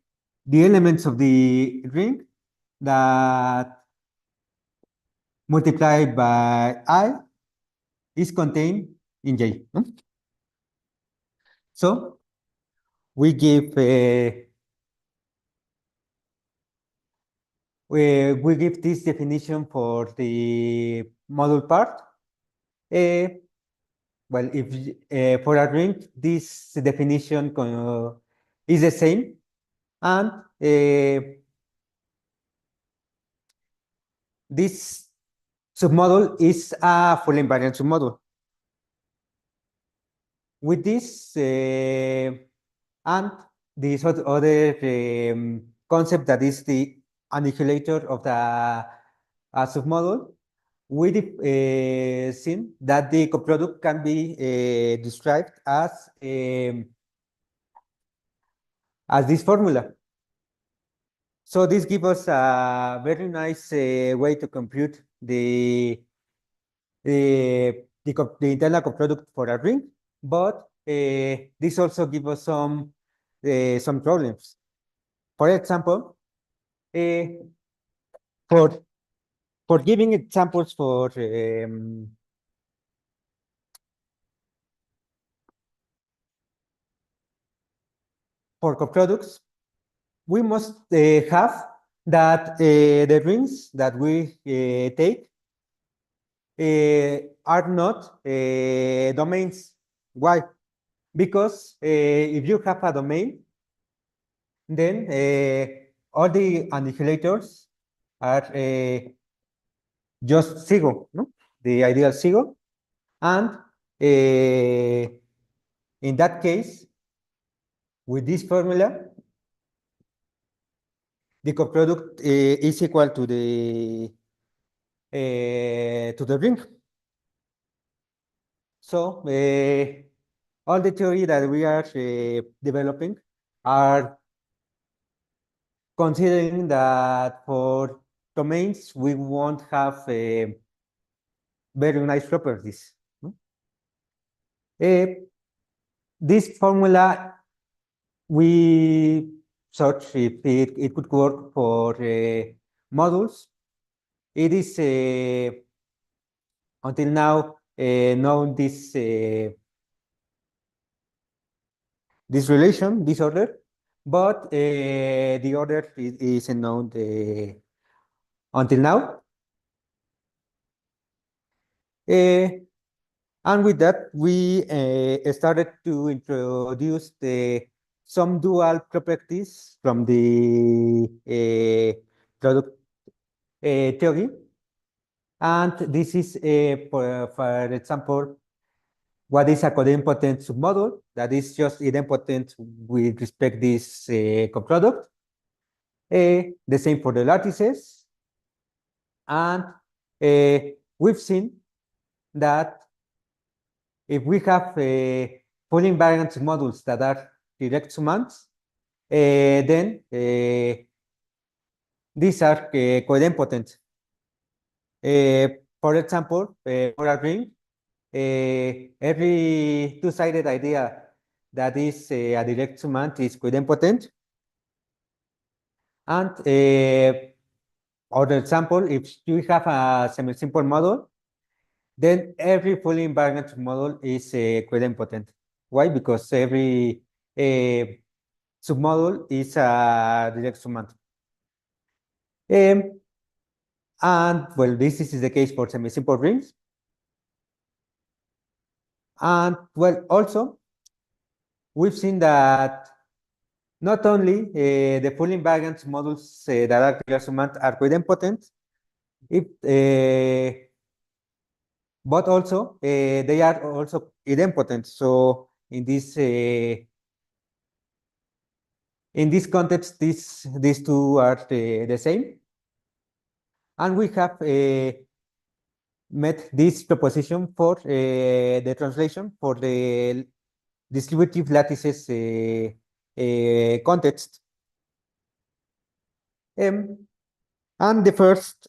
elements of the ring that multiplied by I is contained in J. No? So we give we give this definition for the module part. Well, if for a ring, this definition is the same, and this submodule is a full invariant submodule. With this and this other concept that is the annihilator of the submodule, we seen that the coproduct can be described as this formula. So this gives us a very nice way to compute the internal coproduct for a ring, but this also gives us some problems. For example, for giving examples for coproducts, we must have that the rings that we take are not domains. Why? Because if you have a domain, then all the annihilators are just zero, no? The ideal zero. And in that case, with this formula, the coproduct is equal to the ring. So all the theory that we are developing are considering that for domains we won't have very nice properties. This formula, we search if it could work for modules. It is until now known this relation, this order, but the order is known until now. And with that, we started to introduce some dual properties from the product theory. And this is, for example, what is a codempotent submodule that is just idempotent with respect this coproduct. The same for the lattices. And we've seen that if we have fully invariant submodules that are direct summands, then these are coidempotent. For example, for a ring, every two-sided idea that is a direct summand is coidempotent. And other example, if you have a semi-simple model, then every fully invariant model is coidempotent. Why? Because every submodule is a direct summand. And well, this is the case for semi-simple rings. And well, also, we've seen that not only the fully invariant models that are clear summand are coidempotent, but also they are also idempotent. So in this context, these two are the same. And we have met this proposition for the translation for the distributive lattices context. And the first,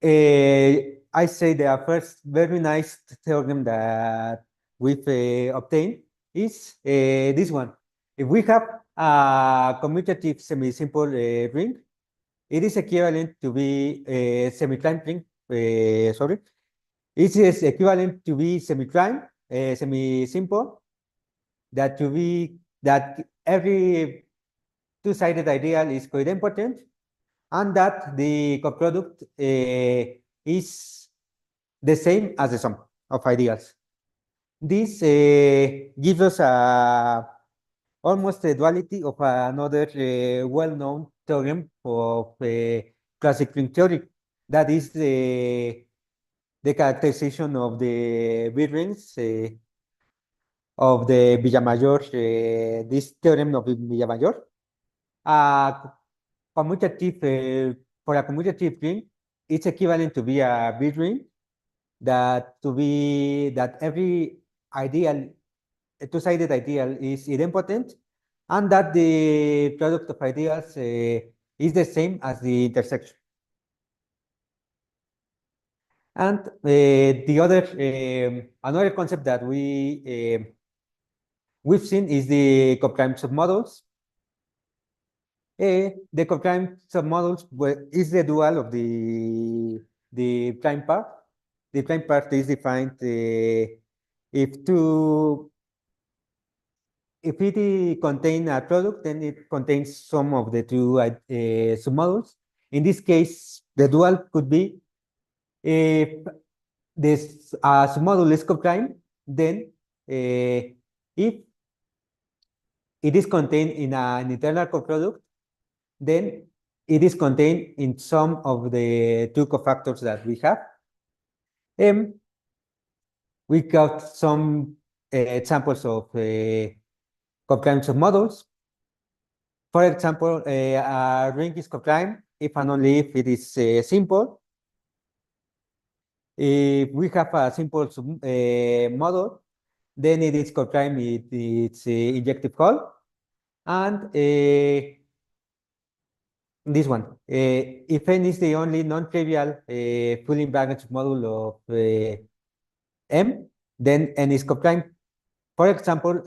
I say the first very nice theorem that we've obtained is this one. If we have a commutative semi-simple ring, it is equivalent to be a semi-prime ring. Sorry, it is equivalent to be semi-prime, semi-simple. That every two-sided ideal is coidempotent, and that the coproduct is the same as the sum of ideals. This gives us almost a duality of another well-known theorem of classic ring theory. That is the characterization of the B rings of the Villamayor, this theorem of Villamayor. Commutative, for a commutative ring, it's equivalent to be a B ring, that every ideal, a two-sided ideal is idempotent, and that the product of ideals is the same as the intersection. And the other, another concept that we've seen is the coprime submodels. The coprime submodels is the dual of the prime part. The prime part is defined if it contains a product, then it contains some of the two submodels. In this case, the dual could be if this submodule is coprime, then if it is contained in an internal coproduct, then it is contained in some of the two cofactors that we have. We got some examples of coprime submodels. For example, a ring is coprime if and only if it is simple. If we have a simple model, then it is coprime with its injective hull. And this one, if n is the only non-trivial fully invariant module of M, then n is coprime. For example,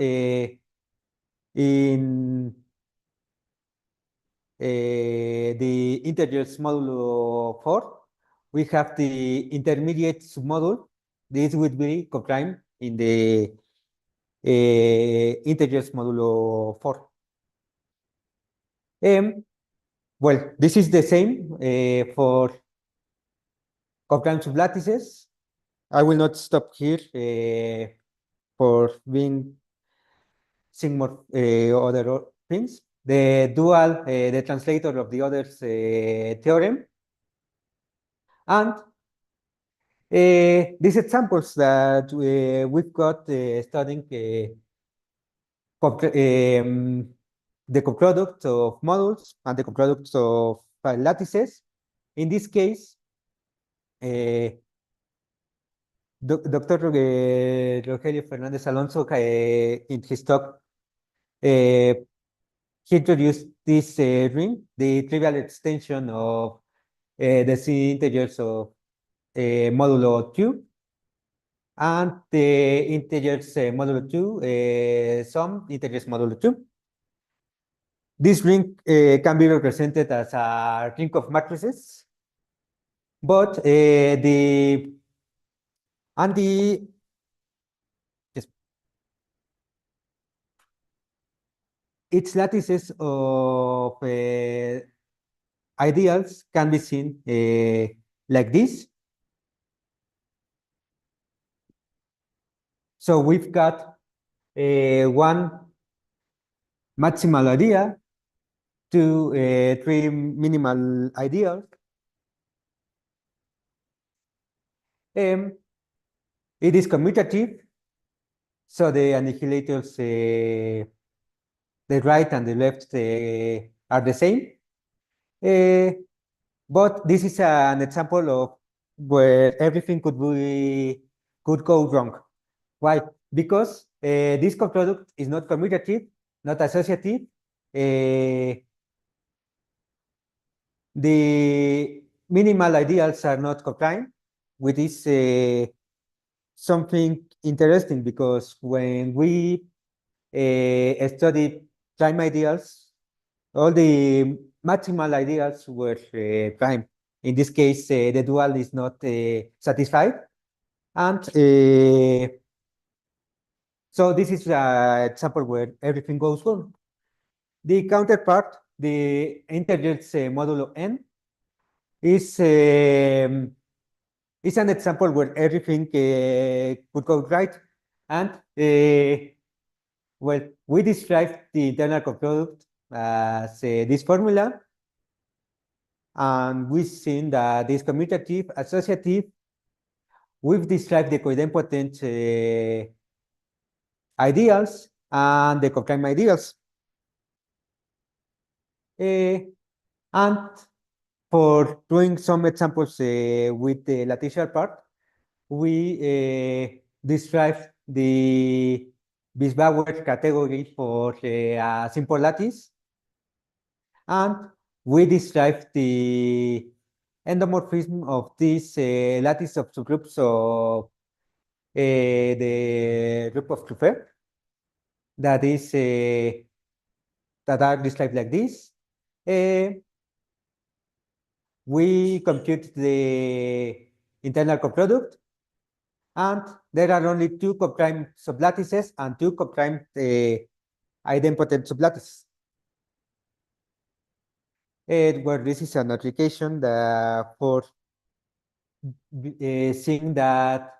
in the integers modulo 4, we have the intermediate submodule. This would be coprime in the integers modulo 4. well, this is the same for co-prime sublattices. I will not stop here for being seeing more other things. The dual, the translator of the other's theorem. And these examples that we've got studying the coproduct of modules and the coproduct of lattices. In this case, Dr. Rogelio Fernandez Alonso, in his talk, he introduced this ring, the trivial extension of the C integers of modulo 2, and the integers modulo 2, some integers modulo 2. This ring can be represented as a ring of matrices, but its lattices of ideals can be seen like this. So we've got one maximal idea, two, three minimal ideals. It is commutative, so the annihilators, the right and the left are the same. But this is an example of where everything could go wrong. Why? Because this coproduct is not commutative, not associative. The minimal ideals are not coprime, which is something interesting because when we studied prime ideals, all the maximal ideals were prime. In this case, the dual is not satisfied. And so this is an example where everything goes wrong. The counterpart, the integers modulo n, is an example where everything could go right. And well, we described the internal coproduct as this formula. And we've seen that this commutative, associative. We've described the coidempotent ideals and the coprime ideals. And for doing some examples with the latticeal part, we described the Biesbauer category for a simple lattice. And we described the endomorphism of this lattice of subgroups of the group of Truffert that is that are described like this. We compute the internal coproduct, and there are only two coprime sublattices and two coprime idempotent sublattices. Where this is an application for seeing that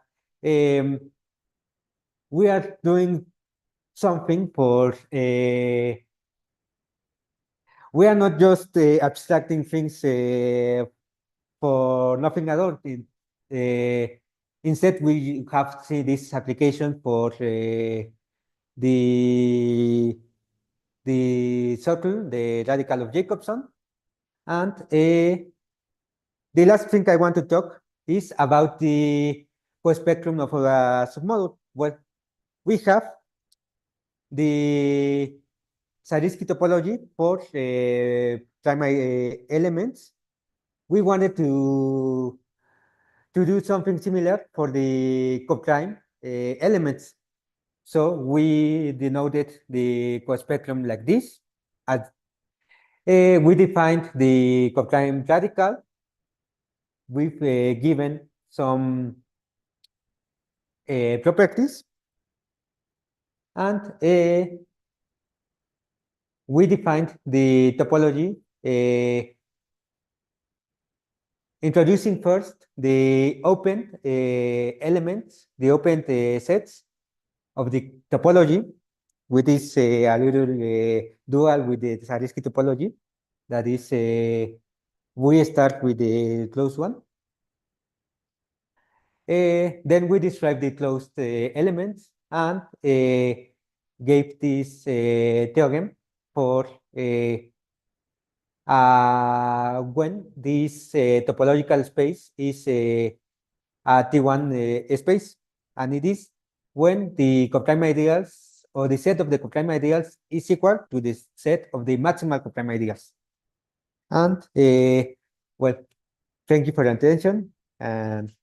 we are doing something for we are not just abstracting things for nothing at all. Instead, we have seen this application for the circle, the radical of Jacobson. And the last thing I want to talk is about the co-spectrum of a submodule. Well, we have the Zariski topology for primary elements. We wanted to do something similar for the coprime elements. So we denoted the co-spectrum like this. We defined the coprime radical. We've given some properties. And we defined the topology introducing first the open elements, the open sets of the topology, with this a little dual with the Zariski topology. That is, we start with the closed one. Then we describe the closed elements and gave this theorem for when this topological space is a T1 space, and it is when the coprime ideals or the set of the coprime ideals is equal to the set of the maximal coprime ideals. And well, thank you for your attention, and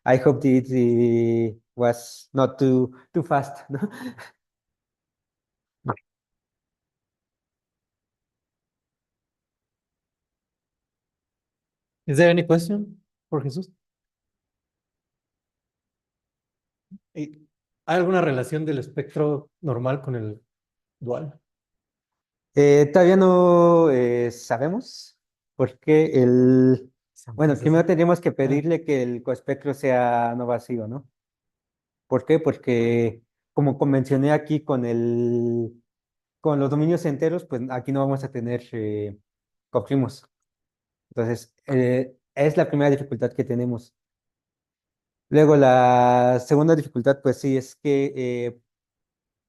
I hope it was not too fast. Is there any question for Jesús? ¿Hay alguna relación del espectro normal con el dual? Todavía no sabemos porque bueno, primero tendríamos que pedirle que el coespectro sea no vacío, ¿no? ¿Por qué? Porque como convencioné aquí con los dominios enteros, pues aquí no vamos a tener coprimos. Entonces, es la primera dificultad que tenemos. Luego, la segunda dificultad, pues sí, es que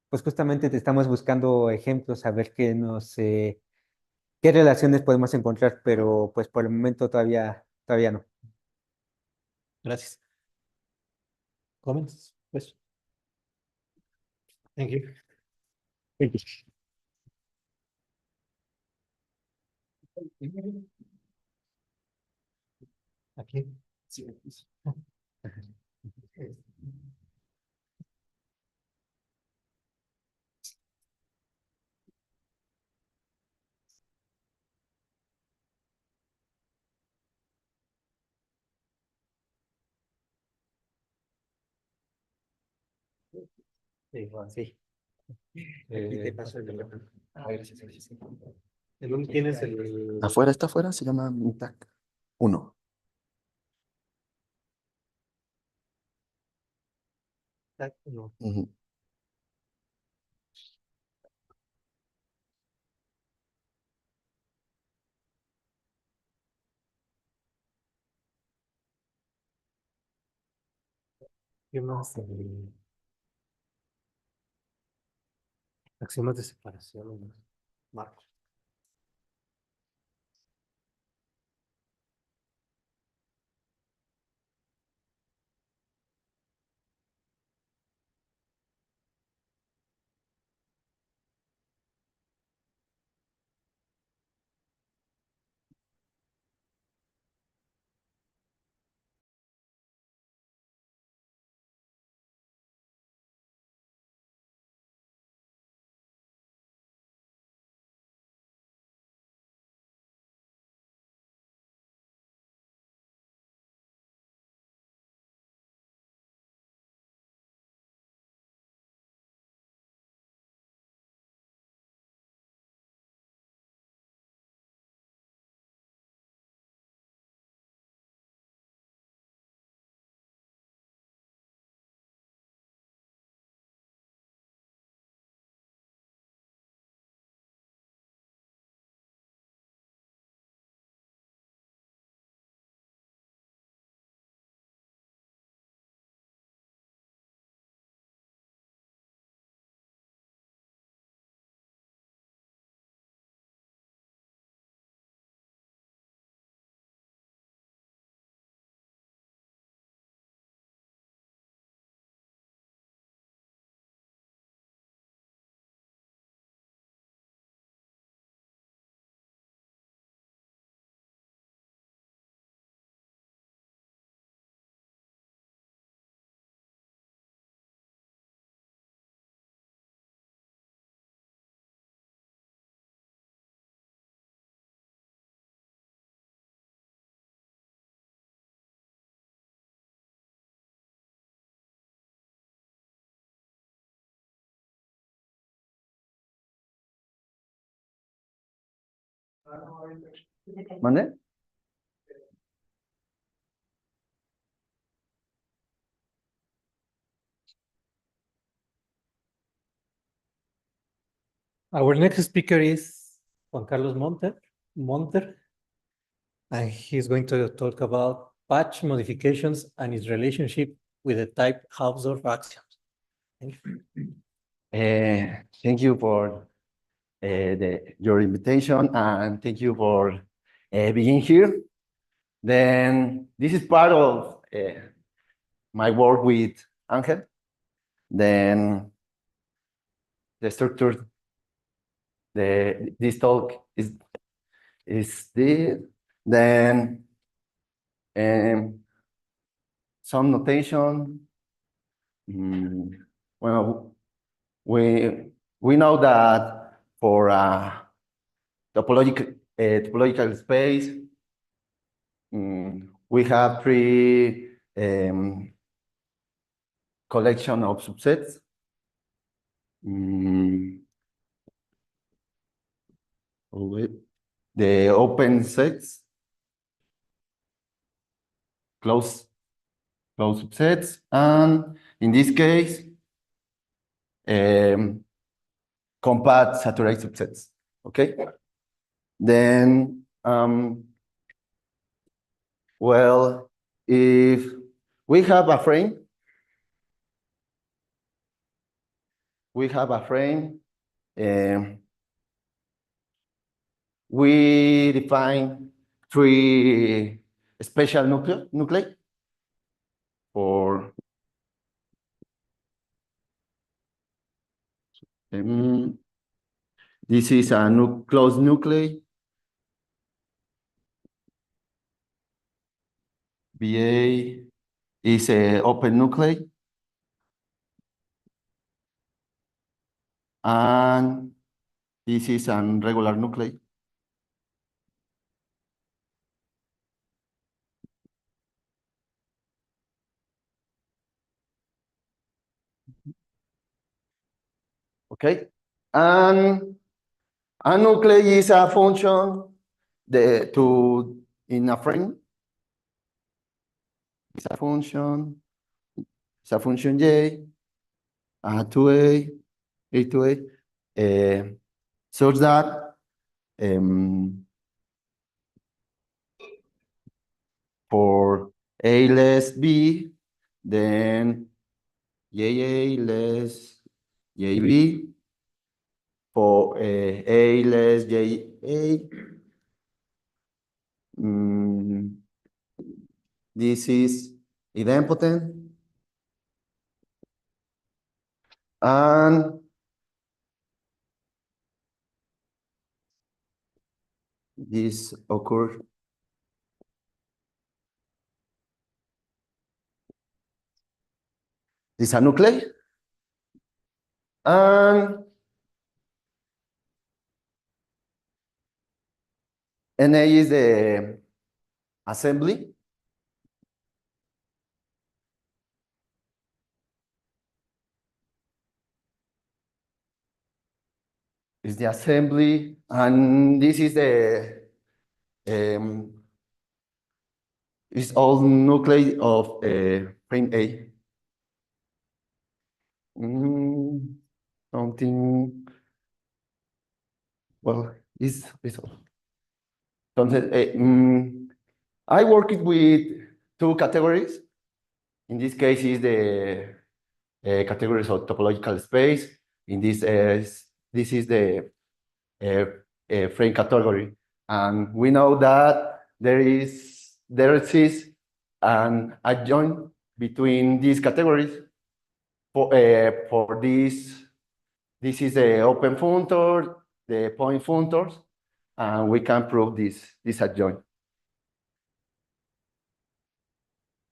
pues justamente te estamos buscando ejemplos, a ver qué relaciones podemos encontrar, pero pues por el momento todavía no. Gracias. Comments? Questions? Thank you. Thank you. Aquí. Sí, bueno, sí. te paso Gracias, gracias. ¿En dónde tienes el...? Afuera, está afuera, se llama MITAC 1. No. Ujú. ¿Qué más? Axiomas de separación. ¿No? Marcos. ¿Mande? Our next speaker is Juan Carlos Monter, and he's going to talk about patch modifications and its relationship with the type Hausdorff axioms. Thank you. Thank you for your invitation, and thank you for being here. Then this is part of my work with Angel. Then the structure, this talk is this. Then some notation. Well, we know that for topological space, we have three collection of subsets. The open sets, closed subsets, and in this case, compact saturated subsets. Okay. Then, well, if we have a frame, we define three special nuclei for this is a closed nuclei. BA is a open nuclei. And this is an regular nuclei. Okay. And a nuclei is a function in a frame. It's a function J, A2A, A2A, such that for A less B, then JA less JB. For A less JA, this is idempotent. And this occurs. This is a nuclei. And NA is the assembly. Is the assembly, and this is the is all nuclei of frame A. Something. Well, is all. Entonces, I worked with two categories. In this case, is the categories of topological space. In this is the frame category, and we know that there exists an adjoint between these categories. For this is the open functor, the point functors, and we can prove this adjoint.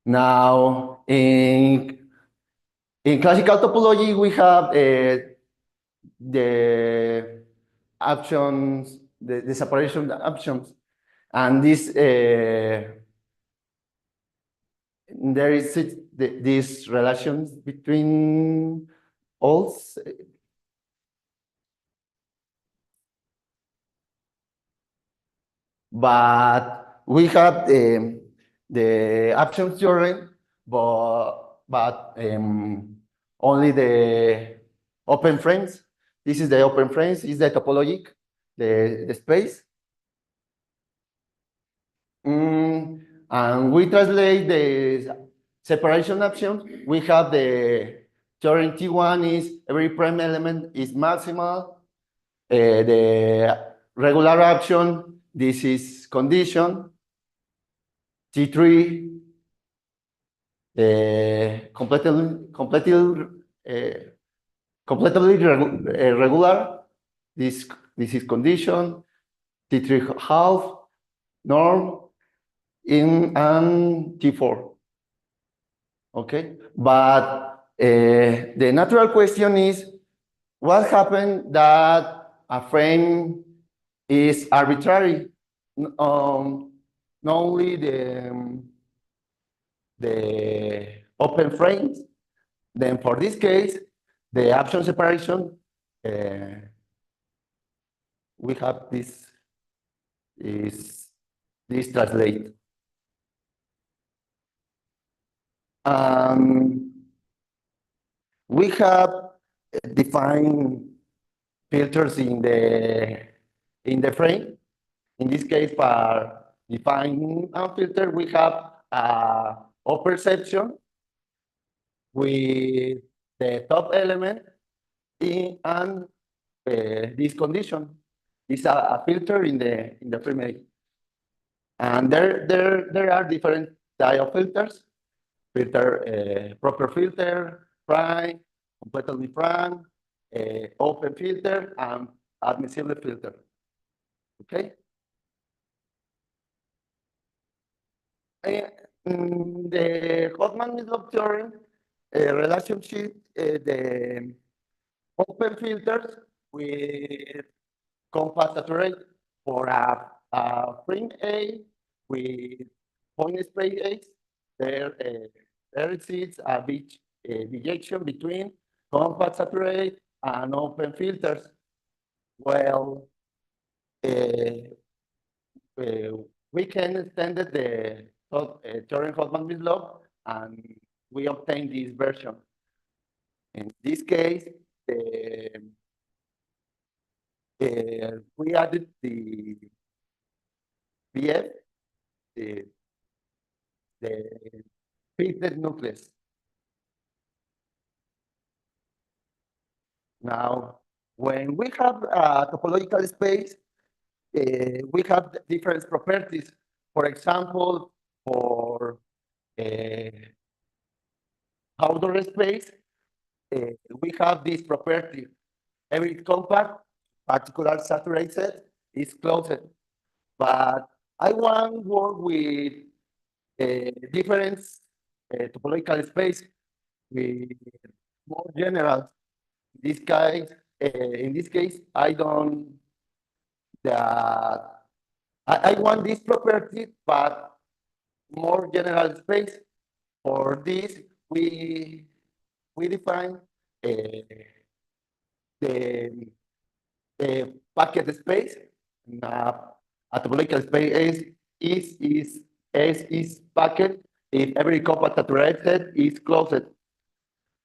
Now, in classical topology, we have the options, the separation options, and this there is these relations between all. but we have the option theorem, but only the open frames. This is the open frames, is the topologic, the space. And we translate the separation option. We have the theorem T1 is every prime element is maximal. The regular option, this is condition. T3, completely regular. This is condition. T3 half, norm, and T4. Okay, but the natural question is, what happened that a frame is arbitrary? Not only the open frames. Then for this case, the option separation, we have this translate. We have defined filters in the frame. In this case, for defining a filter, we have a perception with the top element and this condition. This is a filter in the frame A. And there are different type of filters. Filter, proper filter, prime, completely prime, open filter, and admissible filter. Okay. The Hoffman-Midlove theorem relationship the open filters with compact saturate for a frame A with point space A. There exists a big deviation between compact saturate and open filters. Well, we can extend the theorem Hoffman-Midlove, and we obtain this version. In this case, we added the BF, the fitted nucleus. Now, when we have a topological space, we have different properties. For example, for outdoor space, we have this property. Every compact, particular saturated, is closed. But I want to work with different topological space with more general. In this case, I don't. I want this property, but more general space. For this, we define the packet space. A topological space is packet if every compact saturated is closed.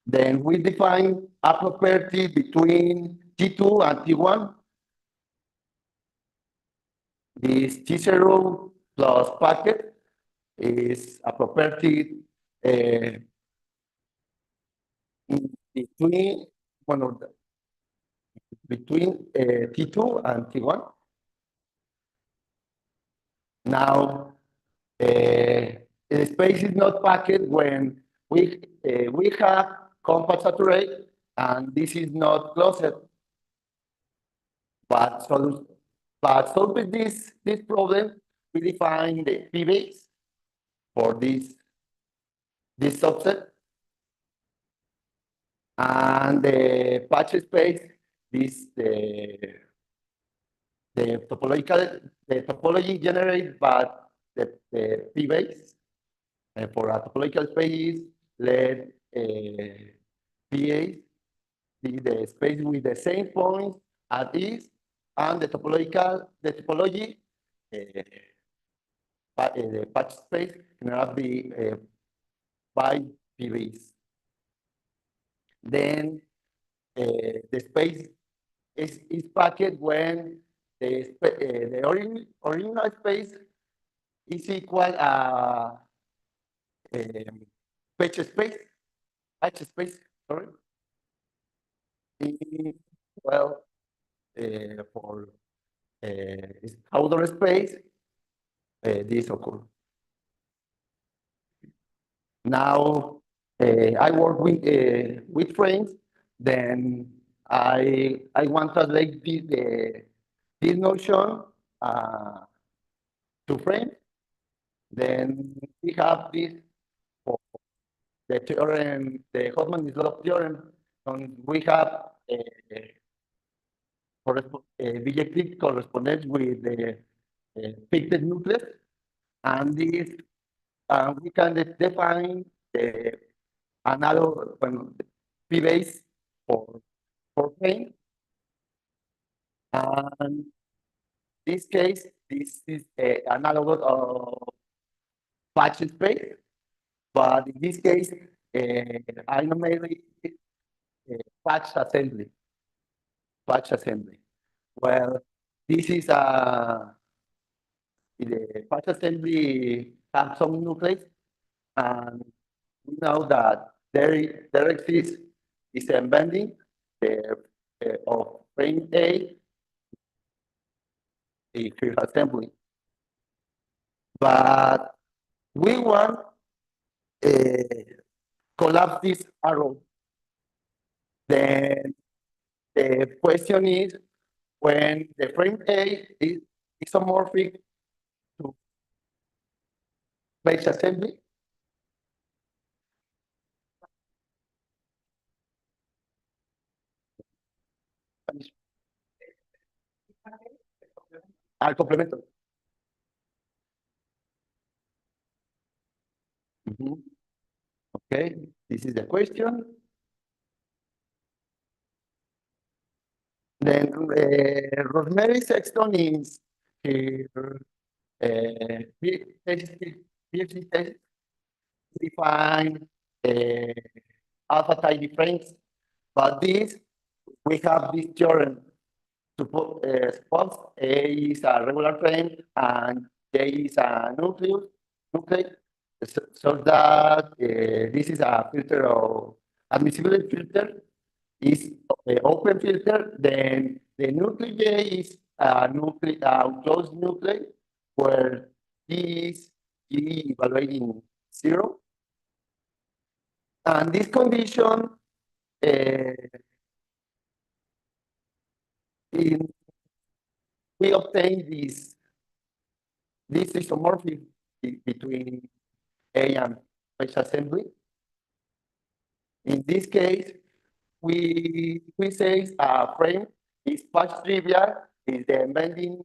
Then we define a property between T2 and T1. This T0 plus packet is a property between T2 and T1. Now, the space is not packet when we have compact saturate, and this is not closed. But solving this problem, we define the P base for this subset, and the patch space, the topology generated by the P base, and for a topological space, let PA be the space with the same points at is, and the topology the patch space cannot be by PVs. Then the space is packed when the original space is equal patch space, sorry. Well, for outer space, this occurs. Now, I work with frames, then I want to translate this notion to frames. Then we have this for the theorem, the Hoffman-Islow theorem, and we have bijective correspondence with the fixed nucleus, and this we can define the analog p-base for frame. And this case, this is analogous of patch space, but in this case, I normally patch assembly. Well, this is the patch assembly has some nucleus, and we know that there exists is embedding of frame A in assembly. But we want collapse this arrow. Then the question is, when the frame A is isomorphic to patch assembly, al complemento. Okay, this is the question. Then Rosemary Sexton is here. PhD thesis define alpha tidy frames, but this we have this theorem. Suppose A is a regular frame and J is a nucleus, so that this is a filter of admissibility filter is open filter. Then the nuclei J is a closed nuclei where G is evaluating 0. And this condition we obtain this isomorphism between A and patch assembly. In this case, we say a frame is patch trivial, is the embedding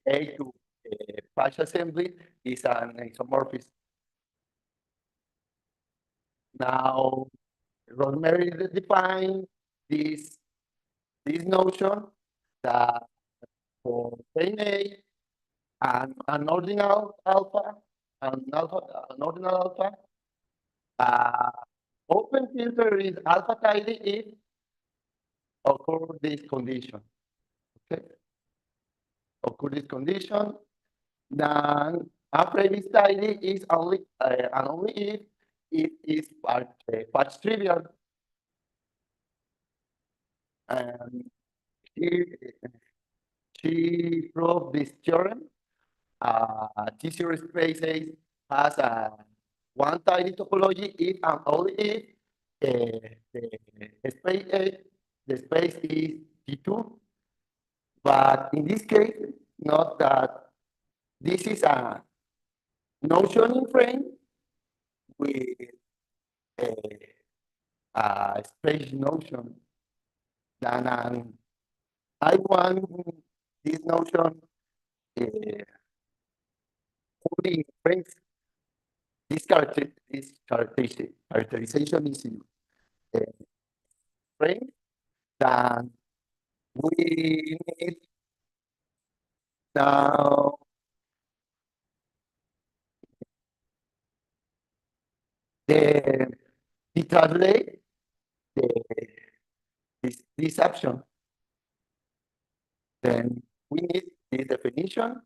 A to patch assembly is an isomorphism. Now, Rosemary defined this notion that for frame A and an ordinal alpha, open filter is alpha tidy if occur this condition. Okay, occur this condition. Then a frame is tidy is only and only if it is patch trivial. And she proved this theorem. T0 space has a one tidy topology if and only if the space is T2. But in this case, note that this is a notion in frame with a space notion. Then I want this notion fully in frames. This characterization is in frame. Then we need now the translate this action. Then we need this definition.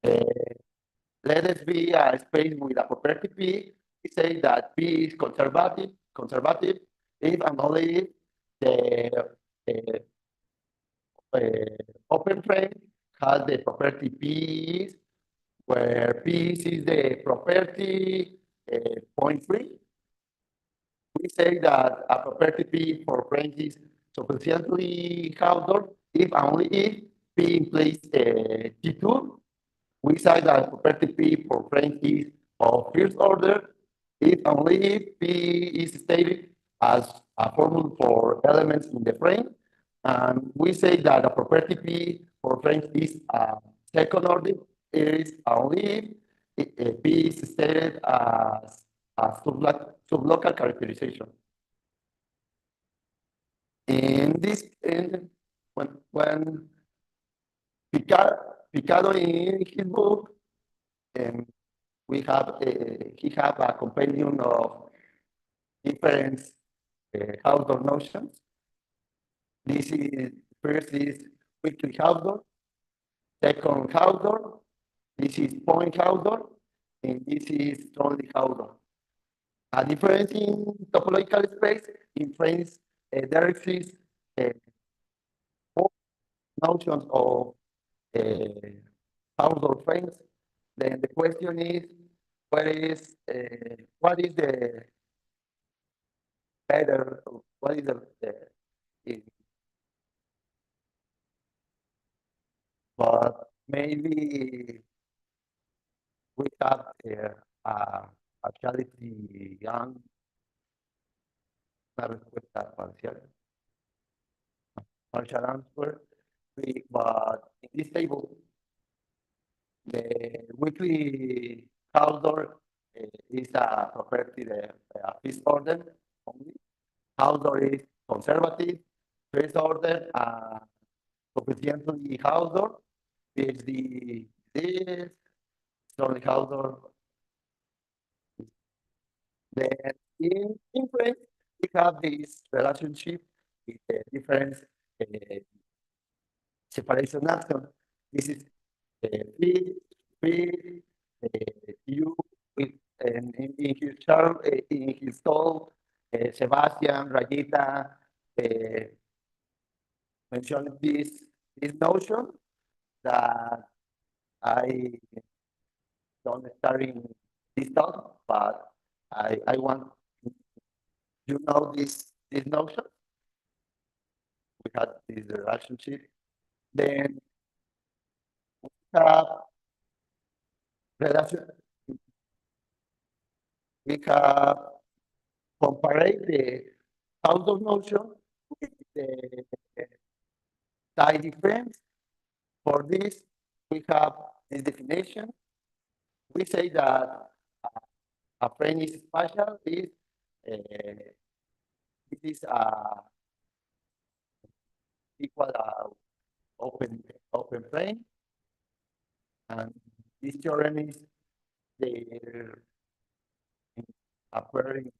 Let it be a space with a property P. We say that P is conservative if and only if the open frame has the property P is, where P is the property point free. We say that a property P for frames is sufficiently outdoor if only if P implies T2. We say that property P for frames is of first order if only if P is stated as a formula for elements in the frame. And we say that a property P for frames is a second order is only if P is stated as a sublocal characterization. In this, when Picado in his book, he have a compendium of different outdoor notions. This is first is weakly outdoor, second outdoor, this is point outdoor, and this is strongly outdoor. A difference in topological space in frames there exists four notions of outdoor frames. Then the question is, what is the better? What is but maybe we have actuality young una respuesta parcial. Partial answer. But in this table, the weakly outdoor is a property of fifth order only. Outdoor is conservative, first order, sufficiently outdoor is this strongly outdoor. Then in frames, we have this relationship with the different separation action. This is P, U, in his chart, in his talk, Sebastian, Rayita mentioned this notion that I don't start in this talk, but I want you know this notion. We had this relationship. Then we have relation. We have compared the outdoor notion with the side difference. For this, we have this definition. We say that a frame is spatial is it is equal open frame, and this theorem is the appearing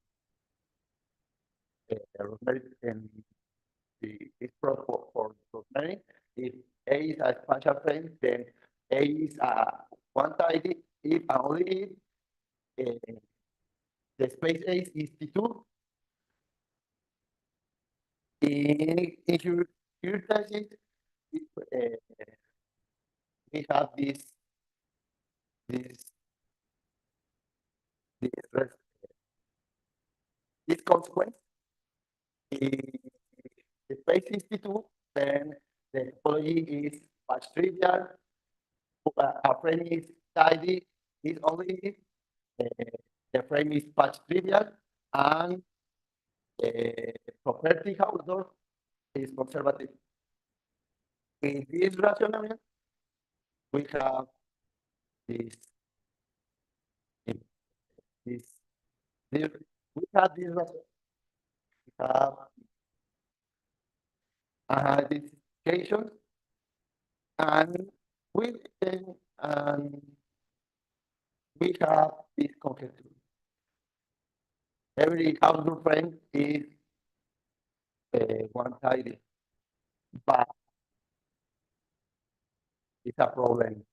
and is for Rosemary. If A is a spatial frame, then A is a quantity if only if the space A is T2. In your thesis, we have this consequence. If the space is T2, then the topology is much trivial. A frame is tidy is only the frame is much trivial, and the property outdoor is conservative. In this rationale, we have this we have this we have identification, and we can we have this conjecture. Every outdoor frame is one-sided, but it's a problem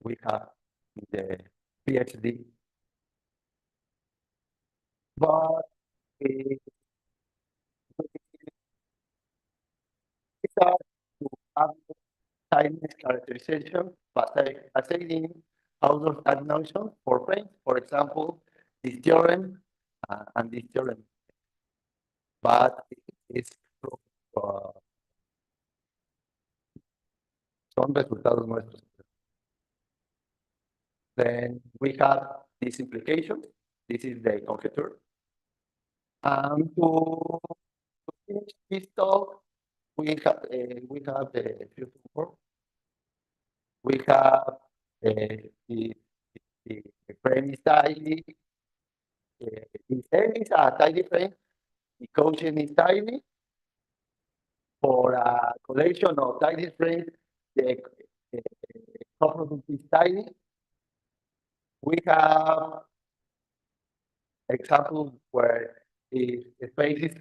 we have in the PhD. But it's hard to have Chinese characterization, assigning outdoor type notion for frames. For example, this theorem and this theorem. But it's son resultados nuestros. Then we have this implication. This is the conjecture. And to finish this talk, we have the future work. We have the frame is tiny. The frame is a tiny frame. The quotient is tiny. For a collection of tiny frames, the coproduct is tiny. We have examples where if the space is,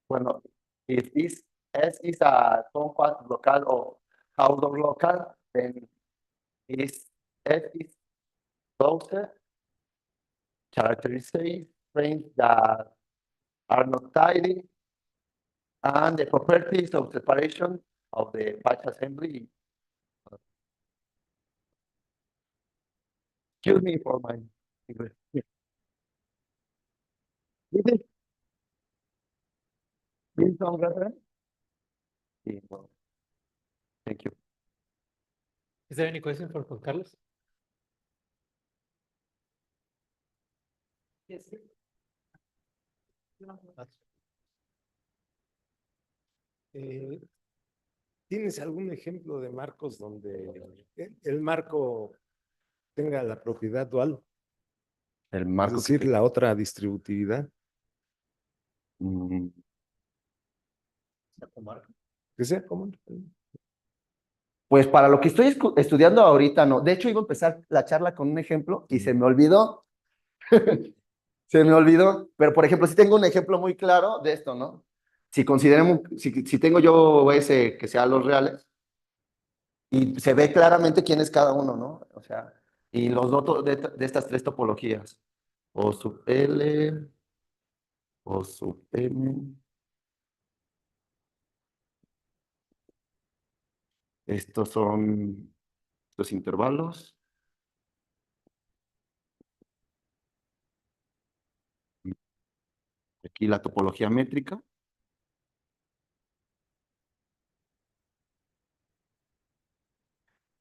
well, if this S is a compact local or outdoor local, then S is closer. Characteristic frames that are not tidy, and the properties of separation of the patch assembly. Excuse me for my English. This sound better? Sí, well, thank you. Is there any question for Juan Carlos? Yes. ¿Tienes algún ejemplo de marcos donde el marco tenga la propiedad dual? El Es marco decir, la otra distributividad. Que sea común. Pues para lo que estoy estudiando ahorita, no. De hecho, iba a empezar la charla con un ejemplo y se me olvidó. Se me olvidó. Pero, por ejemplo, si tengo un ejemplo muy claro de esto, ¿no? Si consideremos, si tengo yo ese que sea los reales, y se ve claramente quién es cada uno, ¿no? O sea, y los dotos de estas tres topologías. O sub L, o sub M. Estos son los intervalos. Aquí la topología métrica.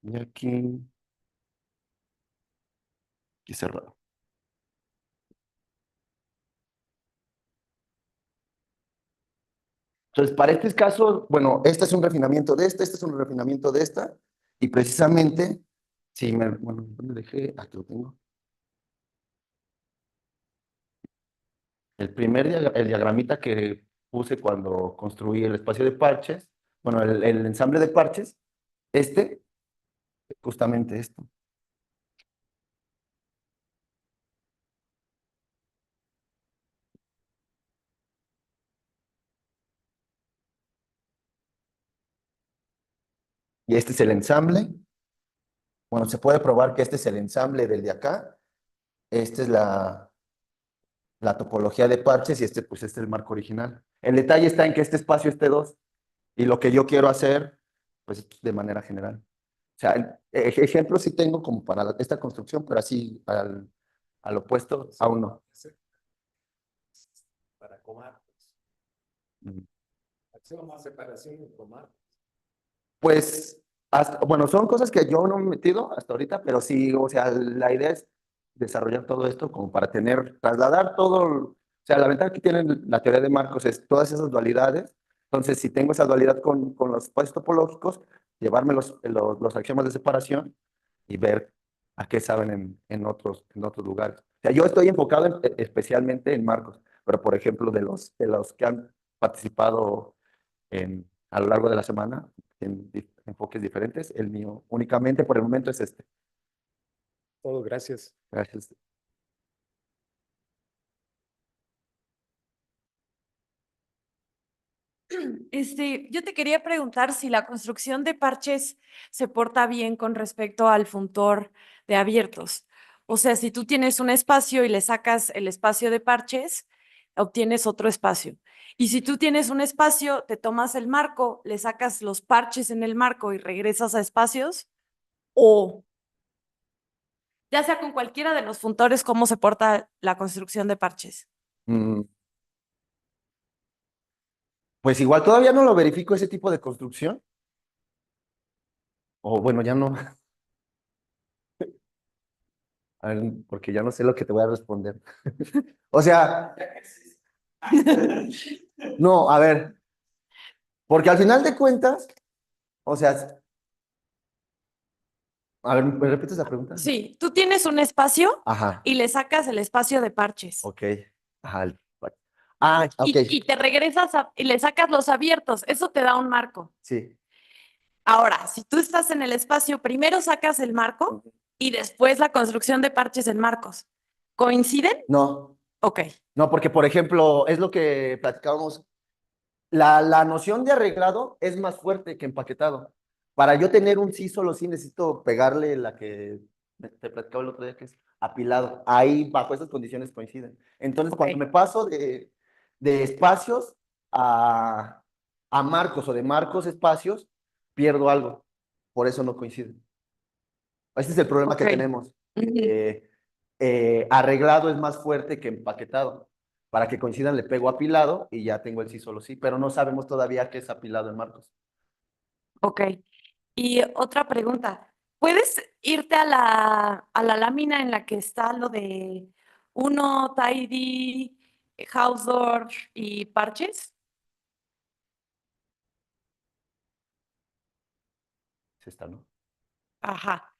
Y aquí cerrado. Entonces, para este caso, bueno, este es un refinamiento de este es un refinamiento de esta, y precisamente, si me, bueno, ¿dónde dejé? Aquí lo tengo. El diagramita que puse cuando construí el espacio de parches, bueno, el ensamble de parches, justamente esto. Y este es el ensamble. Bueno, se puede probar que este es el ensamble del de acá. Esta es la topología de parches y pues este es el marco original. El detalle está en que este espacio es T2 y lo que yo quiero hacer, pues de manera general. O sea, ejemplos sí tengo como para esta construcción, pero así al opuesto, aún no. Para comar. Mm. Hacemos más separación en comar. Pues, bueno, son cosas que yo no me he metido hasta ahorita, pero sí, o sea, la idea es desarrollar todo esto como para trasladar todo, o sea, la ventaja que tiene la teoría de marcos es todas esas dualidades. Entonces, si tengo esa dualidad con los espacios topológicos, llevarme los axiomas de separación y ver a qué saben en otros lugares. O sea, yo estoy enfocado especialmente en marcos, pero por ejemplo, de los que han participado a lo largo de la semana, en enfoques diferentes. El mío únicamente por el momento es este. Todo, gracias. Gracias. Yo te quería preguntar si la construcción de parches se porta bien con respecto al funtor de abiertos. O sea, si tú tienes un espacio y le sacas el espacio de parches, obtienes otro espacio. Y si tú tienes un espacio, te tomas el marco, le sacas los parches en el marco y regresas a espacios, o ya sea con cualquiera de los funtores, ¿cómo se porta la construcción de parches? Mm, Pues igual todavía no lo verifico ese tipo de construcción. O bueno, ya no. A ver, porque ya no sé lo que te voy a responder. O sea, no, a ver, porque al final de cuentas, o sea, a ver, ¿me repites la pregunta? Sí, tú tienes un espacio Ajá, y le sacas el espacio de parches. ok. Ajá. Ah, ok, Y te regresas y le sacas los abiertos. Eso te da un marco. sí. Ahora, si tú estás en el espacio, primero sacas el marco y después la construcción de parches en marcos. ¿Coinciden? No, Ok, no, porque por ejemplo, es lo que platicábamos. La noción de arreglado es más fuerte que empaquetado. Para yo tener un sí, solo sí necesito pegarle la que te platicaba el otro día, que es apilado. Ahí, bajo esas condiciones coinciden. Entonces, Ok. cuando me paso de espacios a, a marcos o de marcos espacios, pierdo algo. Por eso no coinciden. Ese es el problema que Ok. tenemos. Ujú. Arreglado es más fuerte que empaquetado. Para que coincidan le pego apilado y ya tengo el sí solo sí, pero no sabemos todavía qué es apilado en marcos. Ok. Y otra pregunta. ¿Puedes irte a la lámina en la que está lo de uno, tidy, house door y parches? Es esta, ¿no? Ajá.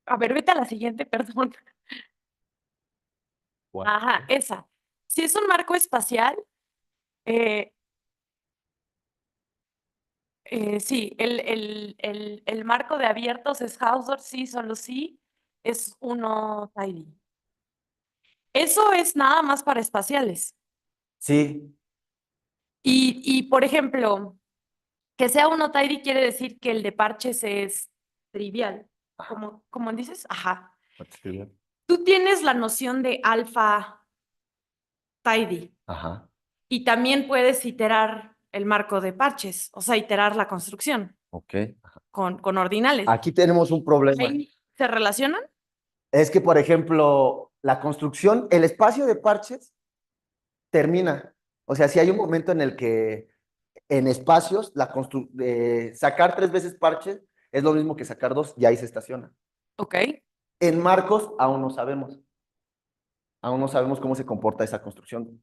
A ver, vete a la siguiente, perdón. ¿Cuál? Ajá, esa. Si es un marco espacial, eh, sí, el marco de abiertos es house door, sí, solo sí, es uno tidy. Eso es nada más para espaciales. Sí, Por ejemplo, que sea uno tidy quiere decir que el de parches es trivial. ¿Cómo dices? Ajá. Tú tienes la noción de alfa tidy ajá, y también puedes iterar el marco de parches, o sea, iterar la construcción ok. con ordinales. Aquí tenemos un problema. ¿Ahí se relacionan? Es que, por ejemplo, la construcción, el espacio de parches termina. O sea, si hay un momento en el que en espacios, sacar 3 veces parches es lo mismo que sacar dos, y ahí se estaciona. Ok, En marcos aún no sabemos. Aún no sabemos cómo se comporta esa construcción.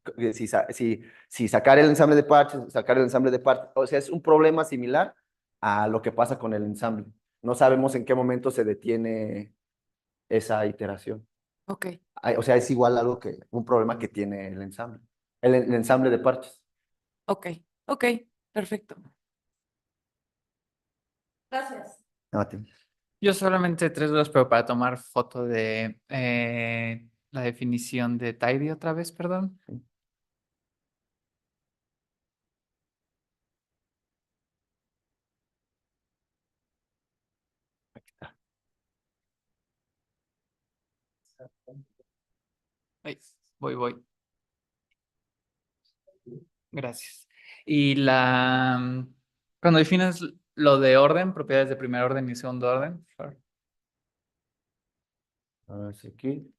Si sacar el ensamble de parches, sacar el ensamble de parches. O sea, es un problema similar a lo que pasa con el ensamble. No sabemos en qué momento se detiene esa iteración. ok, O sea, es igual a algo que un problema que tiene el ensamble. El ensamble de parches. ok, ok, perfecto. Gracias. No, Yo solamente 3 dudas, pero para tomar foto de la definición de tidy otra vez, perdón. Ahí, voy. Gracias. Y cuando defines lo de orden, propiedades de primer orden y segundo orden, por favor. a ver si aquí.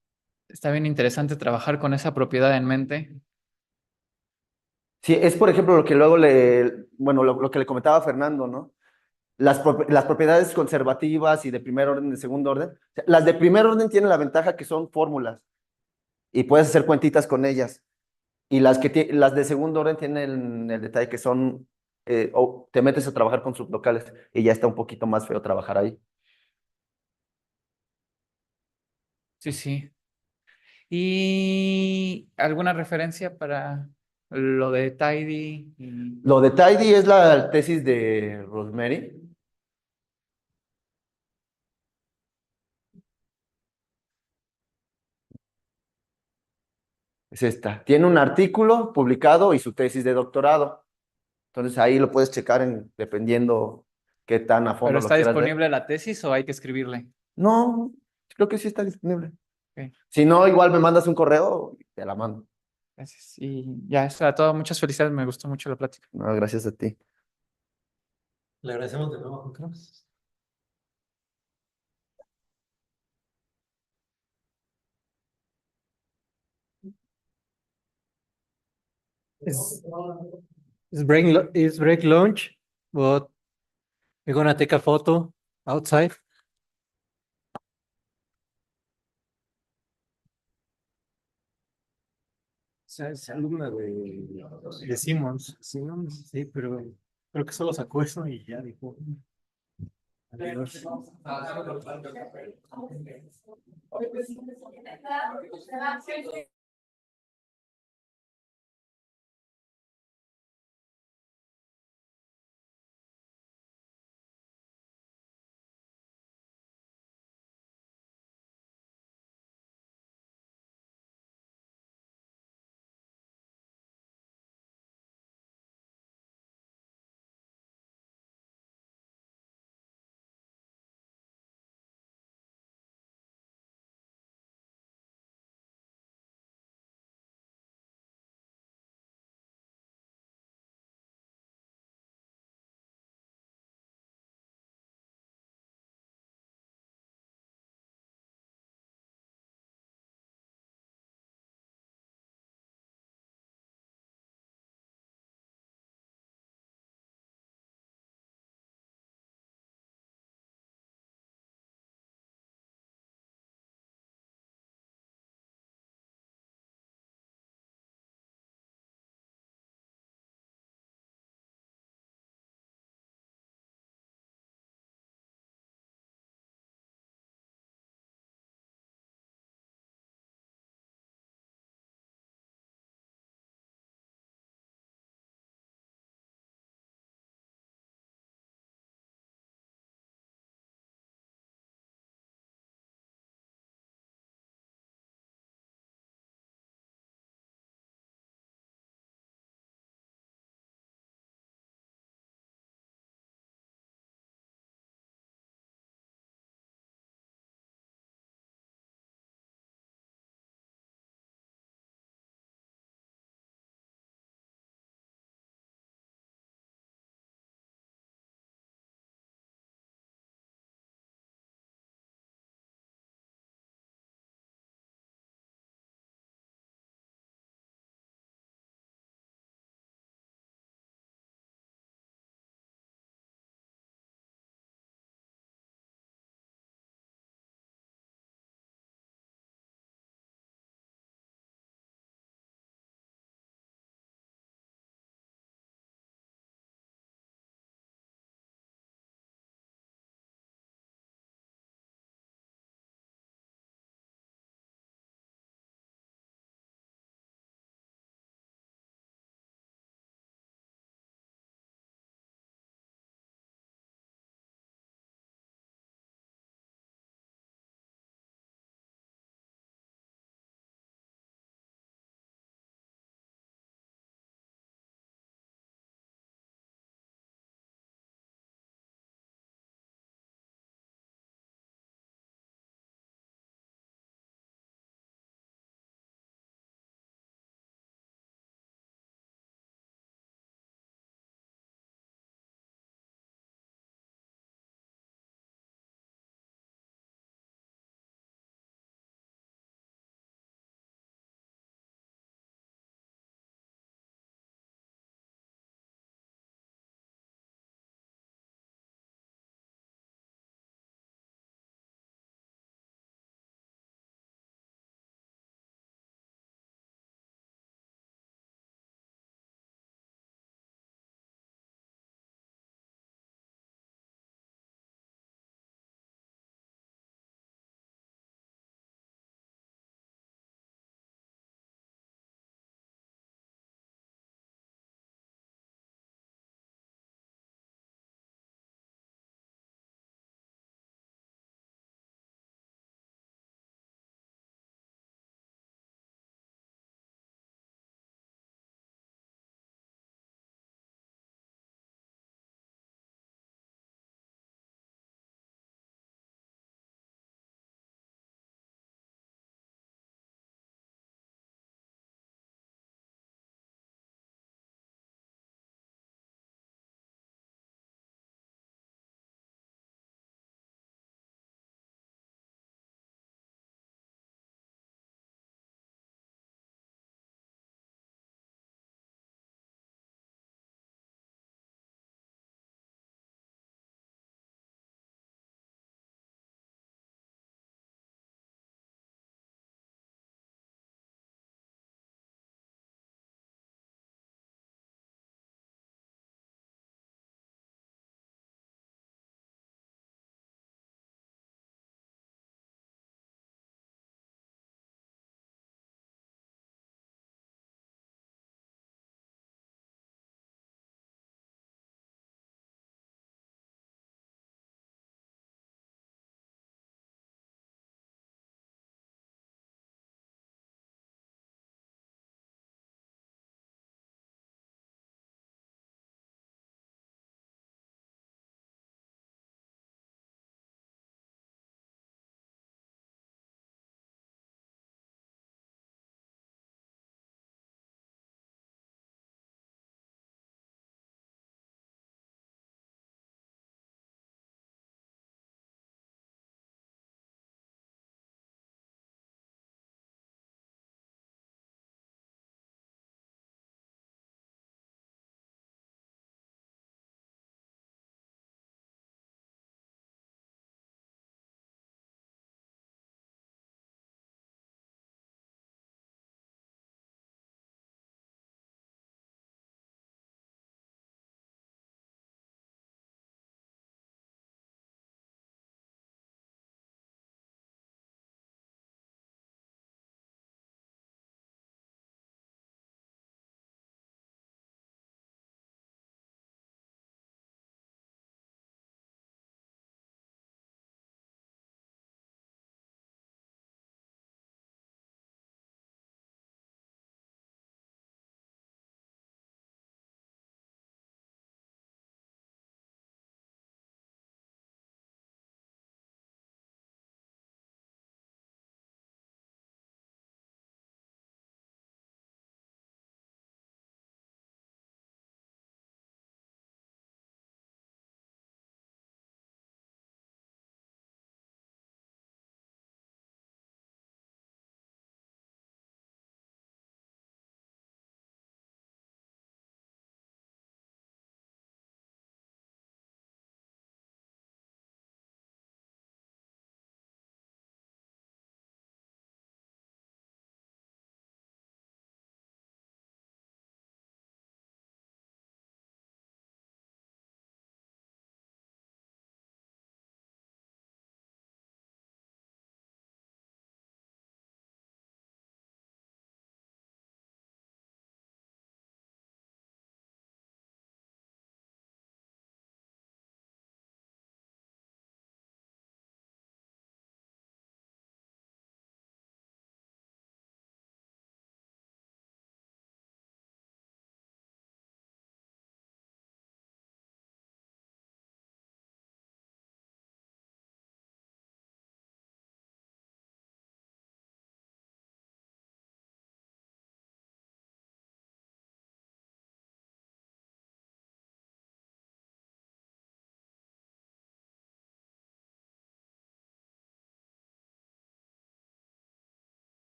Está bien interesante trabajar con esa propiedad en mente. Sí, es por ejemplo lo que luego bueno, lo que le comentaba a Fernando, ¿no? Las propiedades conservativas y de primer orden, de segundo orden. O sea, las de primer orden tienen la ventaja que son fórmulas y puedes hacer cuentitas con ellas. Y las de segundo orden tienen el detalle que son, o te metes a trabajar con sublocales y ya está un poquito más feo trabajar ahí. Sí, sí. ¿Y alguna referencia para lo de tidy? Lo de Tidy es la tesis de Rosemary. Es esta. Tiene un artículo publicado y su tesis de doctorado. Entonces ahí lo puedes checar dependiendo qué tan a ¿Pero fondo lo está quieras ver. disponible la tesis o hay que escribirle? No, creo que sí está disponible. Ok, Si no, igual me mandas un correo y te la mando. gracias. Y ya, eso era todo. Muchas felicidades, me gustó mucho la plática. No, gracias a ti. Le agradecemos de nuevo, Juan Carlos. It's, it's break lunch, but we're gonna take a photo outside. Es alumna De Simmons. Simmons. Sí, pero creo que solo sacó eso y ya dijo. Adiós.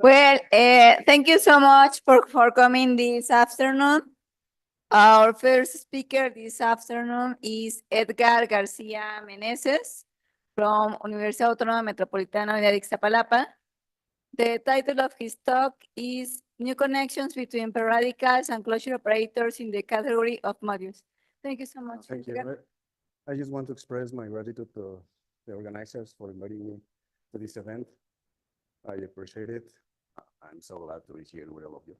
Well, thank you so much for coming this afternoon. Our first speaker this afternoon is Edgar Garcia Meneses from Universidad Autónoma Metropolitana de Ixtapalapa. The title of his talk is New Connections Between Periodicals and Closure Operators in the Category of Modules. Thank you so much. Thank you. Edgar. I just want to express my gratitude to the organizers for inviting me to this event. I appreciate it. I'm so glad to be here with all of you.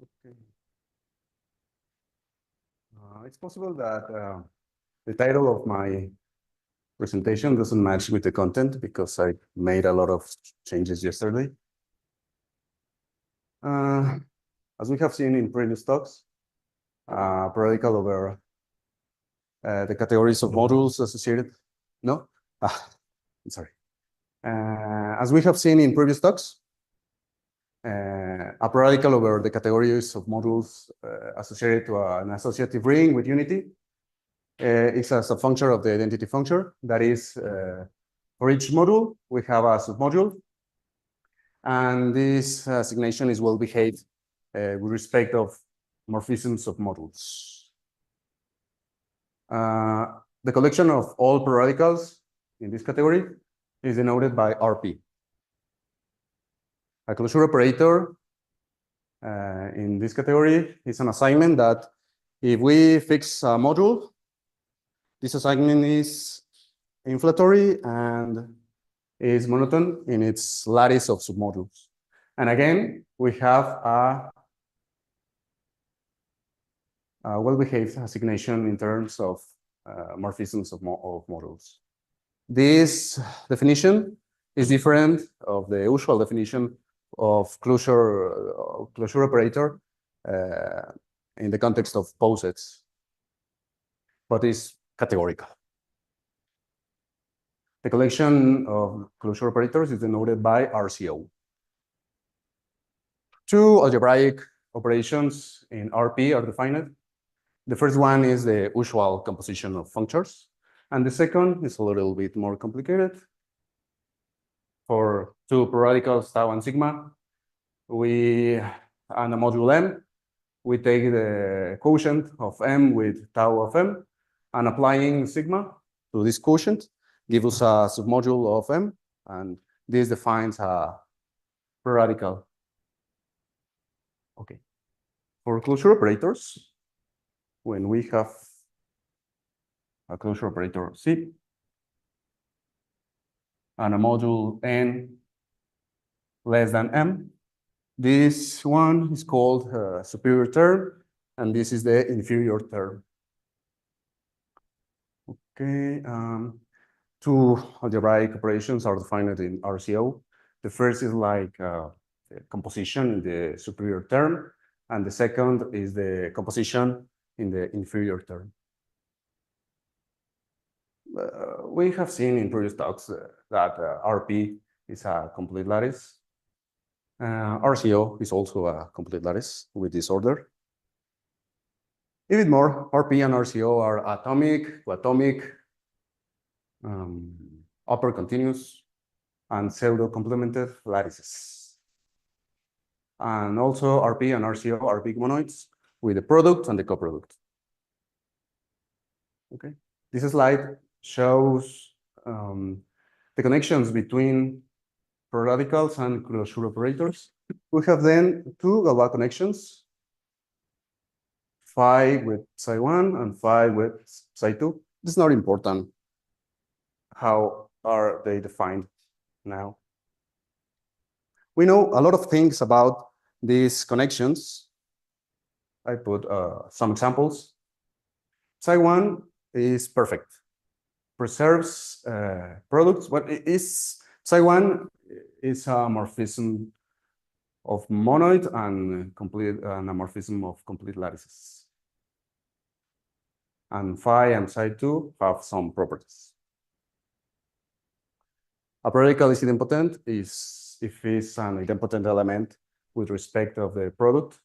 Okay. It's possible that the title of my presentation doesn't match with the content because I made a lot of changes yesterday. As we have seen in previous talks, periodical over the categories of modules associated. No? I'm sorry. As we have seen in previous talks, a periodical over the categories of modules associated to an associative ring with unity is as a function of the identity function. That is, for each module, we have a submodule. And this assignation is well behaved with respect of morphisms of modules. The collection of all periodicals in this category is denoted by RP. A closure operator in this category is an assignment that if we fix a module, this assignment is inflatory and is monotone in its lattice of submodules. And again, we have a well-behaved assignation in terms of morphisms of modules. This definition is different of the usual definition of closure operator in the context of posets, but is categorical. The collection of closure operators is denoted by RCO. Two algebraic operations in RP are defined. The first one is the usual composition of functors, and the second is a little bit more complicated. For two periodicals, tau and sigma, and a module M, we take the quotient of M with tau of M, and applying sigma to this quotient gives us a submodule of M, and this defines a periodical. Okay. For closure operators, when we have a closure operator C and a module N less than M, this one is called superior term, and this is the inferior term. Okay. Two algebraic operations are defined in RCO. The first is like composition in the superior term, and the second is the composition in the inferior term. We have seen in previous talks that RP is a complete lattice. RCO is also a complete lattice with this order. Even more, RP and RCO are atomic, coatomic, upper continuous, and pseudo-complemented lattices. And also RP and RCO are big monoids with the product and the coproduct. Okay, this slide shows the connections between periodicals and closure operators. We have then two Galois connections, phi with psi1 and phi with psi2. This is not important. How are they defined now? We know a lot of things about these connections. I put some examples. Psi1 is perfect, preserves products, but Psi1 is a morphism of monoid and a morphism of complete lattices. And phi and psi2 have some properties. A periodical is idempotent if it's an idempotent element with respect of the product,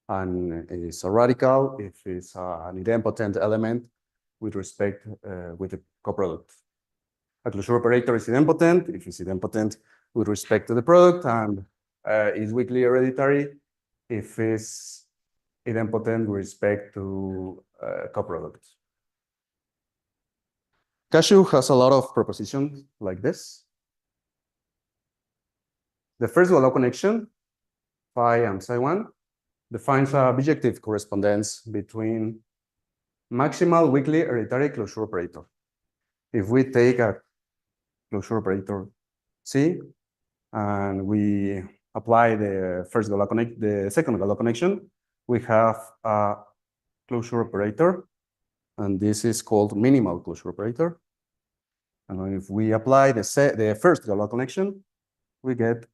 and it's a radical if it's an idempotent element with respect with the coproduct. a closure operator is idempotent if it's idempotent with respect to the product and is weakly hereditary if it's idempotent with respect to coproducts. Cashew has a lot of propositions like this. The first Galois connection, phi and psi1, defines a bijective correspondence between maximal weakly hereditary closure operator. If we take a closure operator C and we apply the first Galois connect, the second Galois connection, we have a closure operator, and this is called minimal closure operator. And if we apply the first Galois connection, we get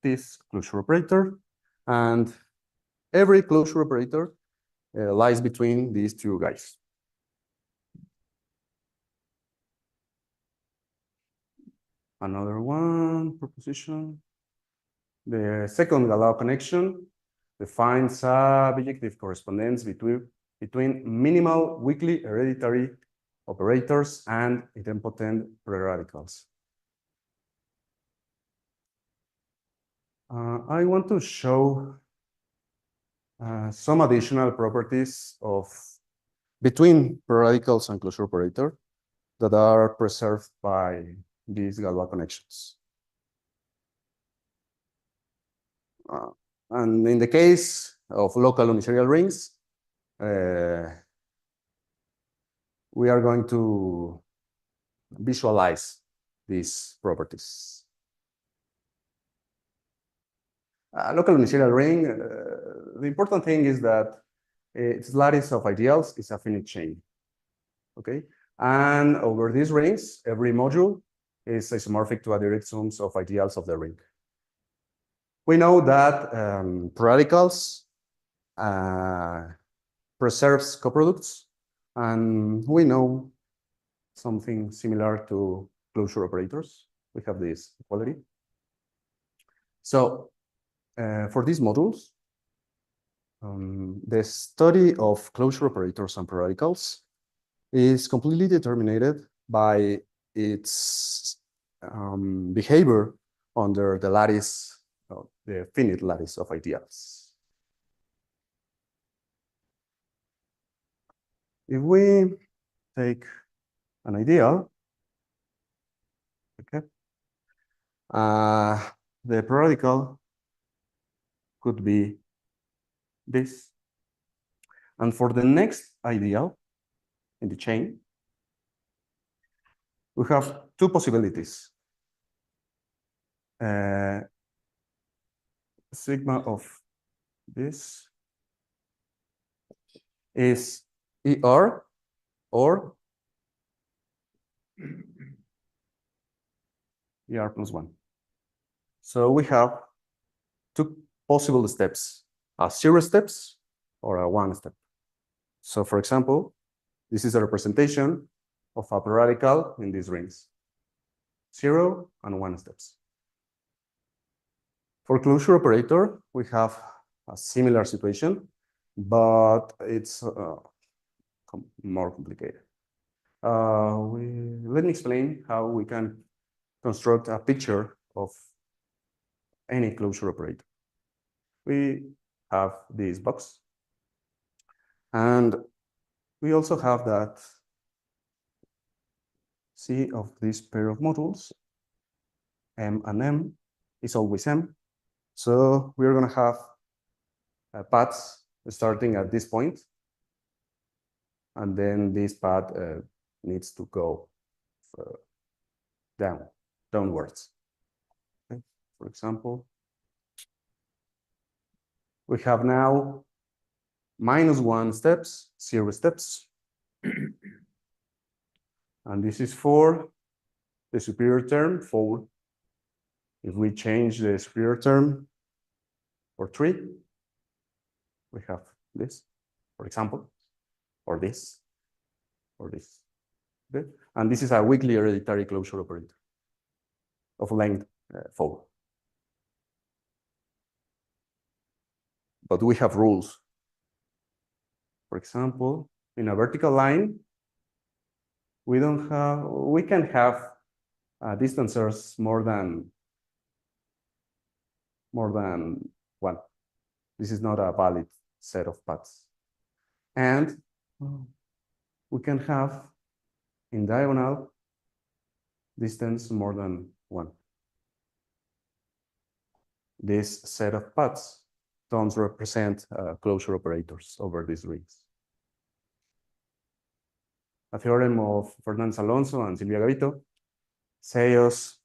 this closure operator, and every closure operator lies between these two guys. Another one proposition. The second Galois connection defines a bijective correspondence between minimal weakly hereditary operators and idempotent preradicals. I want to show some additional properties of between preradicals and closure operator that are preserved by these Galois connections. And in the case of local uniserial rings, we are going to visualize these properties. A local uniserial ring, the important thing is that its lattice of ideals is a finite chain, okay? And over these rings, every module is isomorphic to a direct sums of ideals of the ring. We know that preradicals preserves coproducts, and we know something similar to closure operators. We have this equality. So for these modules, the study of closure operators and preradicals is completely determined by its behavior under the lattice, the finite lattice of ideals. If we take an ideal, okay, the preradical could be this. And for the next ideal in the chain, we have two possibilities. Sigma of this is ER or ER plus 1. So we have two possible steps, a 0 steps or a 1 step. So for example, this is a representation of a preradical in these rings, 0 and 1 steps. For closure operator, we have a similar situation, but it's more complicated. Let me explain how we can construct a picture of any closure operator. We have this box, and we also have that C of this pair of modules, M and M is always M. So we're going to have paths starting at this point, and then this path needs to go downwards. Okay. For example, we have now -1 steps, 0 steps. And this is for the superior term, 4. If we change the superior term for 3, we have this, for example, or this, or this. Okay? And this is a weakly hereditary closure operator of length 4. But we have rules. For example, in a vertical line, we can have distancers more than 1. This is not a valid set of paths. And we can have in diagonal distance more than 1. This set of paths don't represent closure operators over these rings. A theorem of Fernández Alonso and Silvia Gavito say us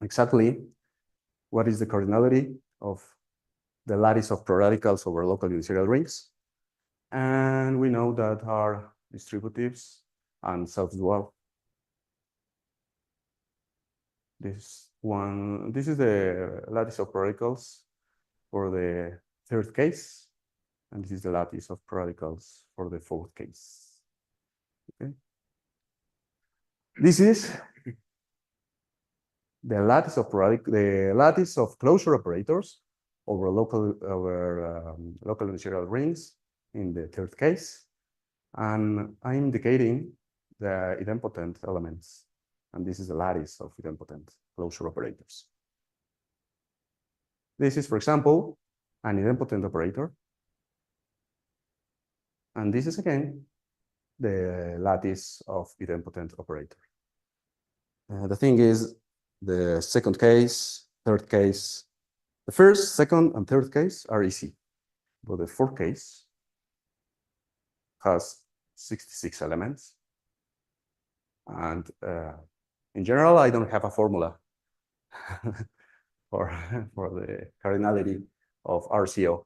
exactly what is the cardinality of the lattice of proradicals over local unitarial rings. And we know that are distributives and self-dual. This is the lattice of proradicals for the third case, and this is the lattice of proradicals for the fourth case. Okay. This is the lattice of closure operators over local unitarial rings in the third case, and I'm indicating the idempotent elements, and this is the lattice of idempotent closure operators. This is, for example, an idempotent operator, and this is again the lattice of idempotent operator. The thing is, the second case, third case, the first, second, and third case are easy, but the fourth case has 66 elements. And in general, I don't have a formula for the cardinality of RCO.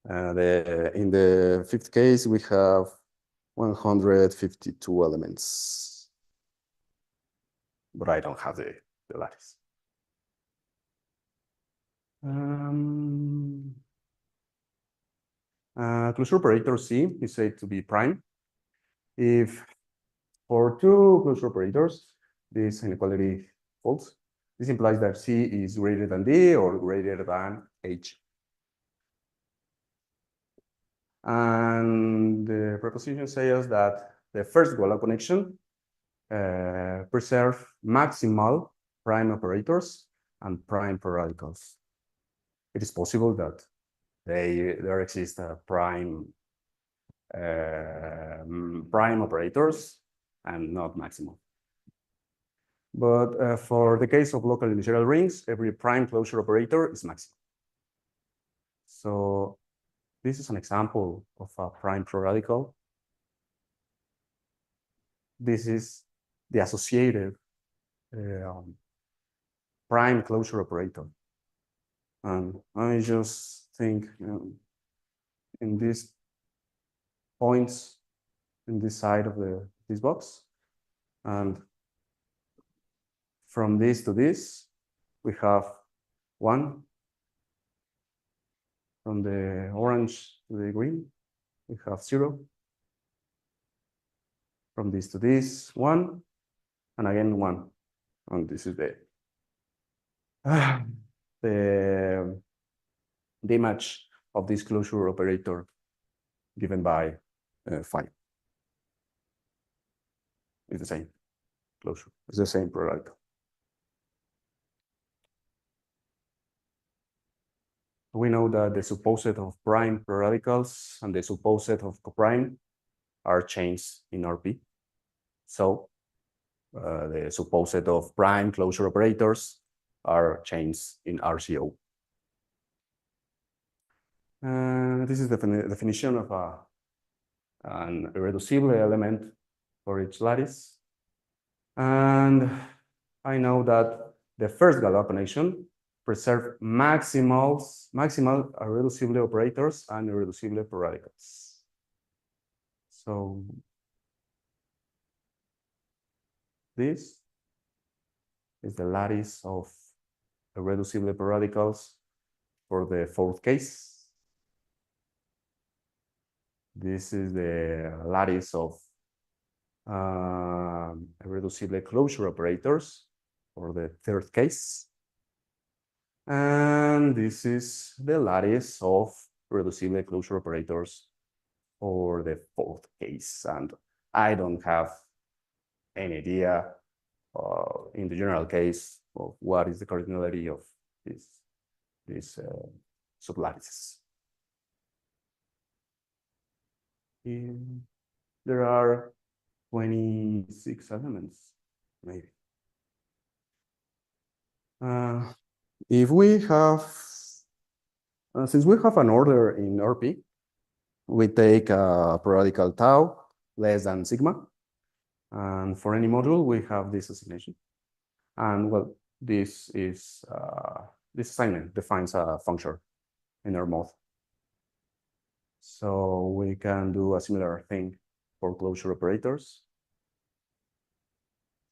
In the fifth case, we have 152 elements, but I don't have the lattice. Closure operator C is said to be prime if for two closure operators this inequality holds. This implies that C is greater than D or greater than H. And the proposition says that the first Wallow connection preserve maximal prime operators and prime proradicals. It is possible that there exist prime operators and not maximal. But for the case of local unitarial rings, every prime closure operator is maximal. So this is an example of a prime proradical. This is the associated prime closure operator. And I just think in these points in this side of this box, and from this to this, we have 1. From the orange to the green, we have 0. From this to this, 1, and again 1. And this is the image of this closure operator given by phi. It's the same closure. It's the same product. We know that the supposet of prime proradicals and the supposet of coprime are chains in RP. So the supposet of prime closure operators are chains in RCO. This is the definition of an irreducible element for each lattice. And I know that the first Galois connection preserve maximal irreducible operators and irreducible proradicals. So this is the lattice of irreducible proradicals for the fourth case. This is the lattice of irreducible closure operators for the third case. And this is the lattice of reducible closure operators for the fourth case. And I don't have any idea in the general case of what is the cardinality of these sublattices. There are 26 elements, maybe. If we have, since we have an order in RP, we take a periodical tau less than sigma. And for any module, we have this assignation. And well, this assignment defines a function in our mode. So we can do a similar thing for closure operators.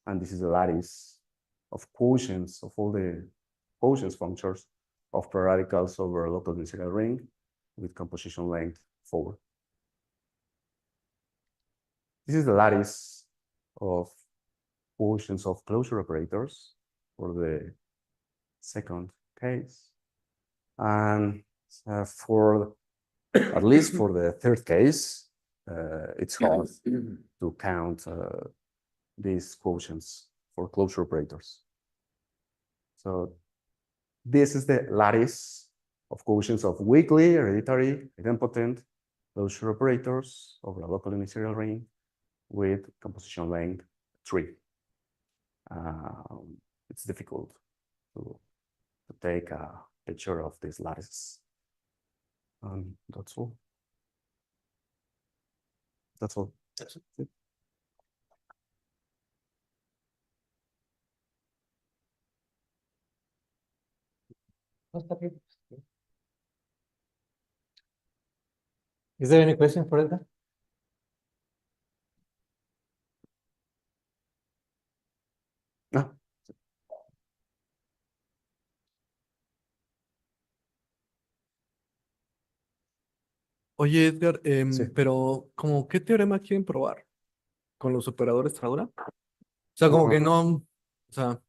And this is the lattice of quotients of all the quotients functions of periodicals over a local unicyclic ring with composition length 4. This is the lattice of quotients of closure operators for the second case. And for at least for the third case, it's hard to count these quotients for closure operators. So this is the lattice of quotients of weakly, hereditary, idempotent closure operators over a local unitary ring with composition length 3. It's difficult to take a picture of these lattices. That's all. That's all. That's it. Is there any question for Edgar? No. Oye, Edgar, Sí. pero ¿como qué teorema quieren probar con los operadores de herradura? O sea, como que no, o sea,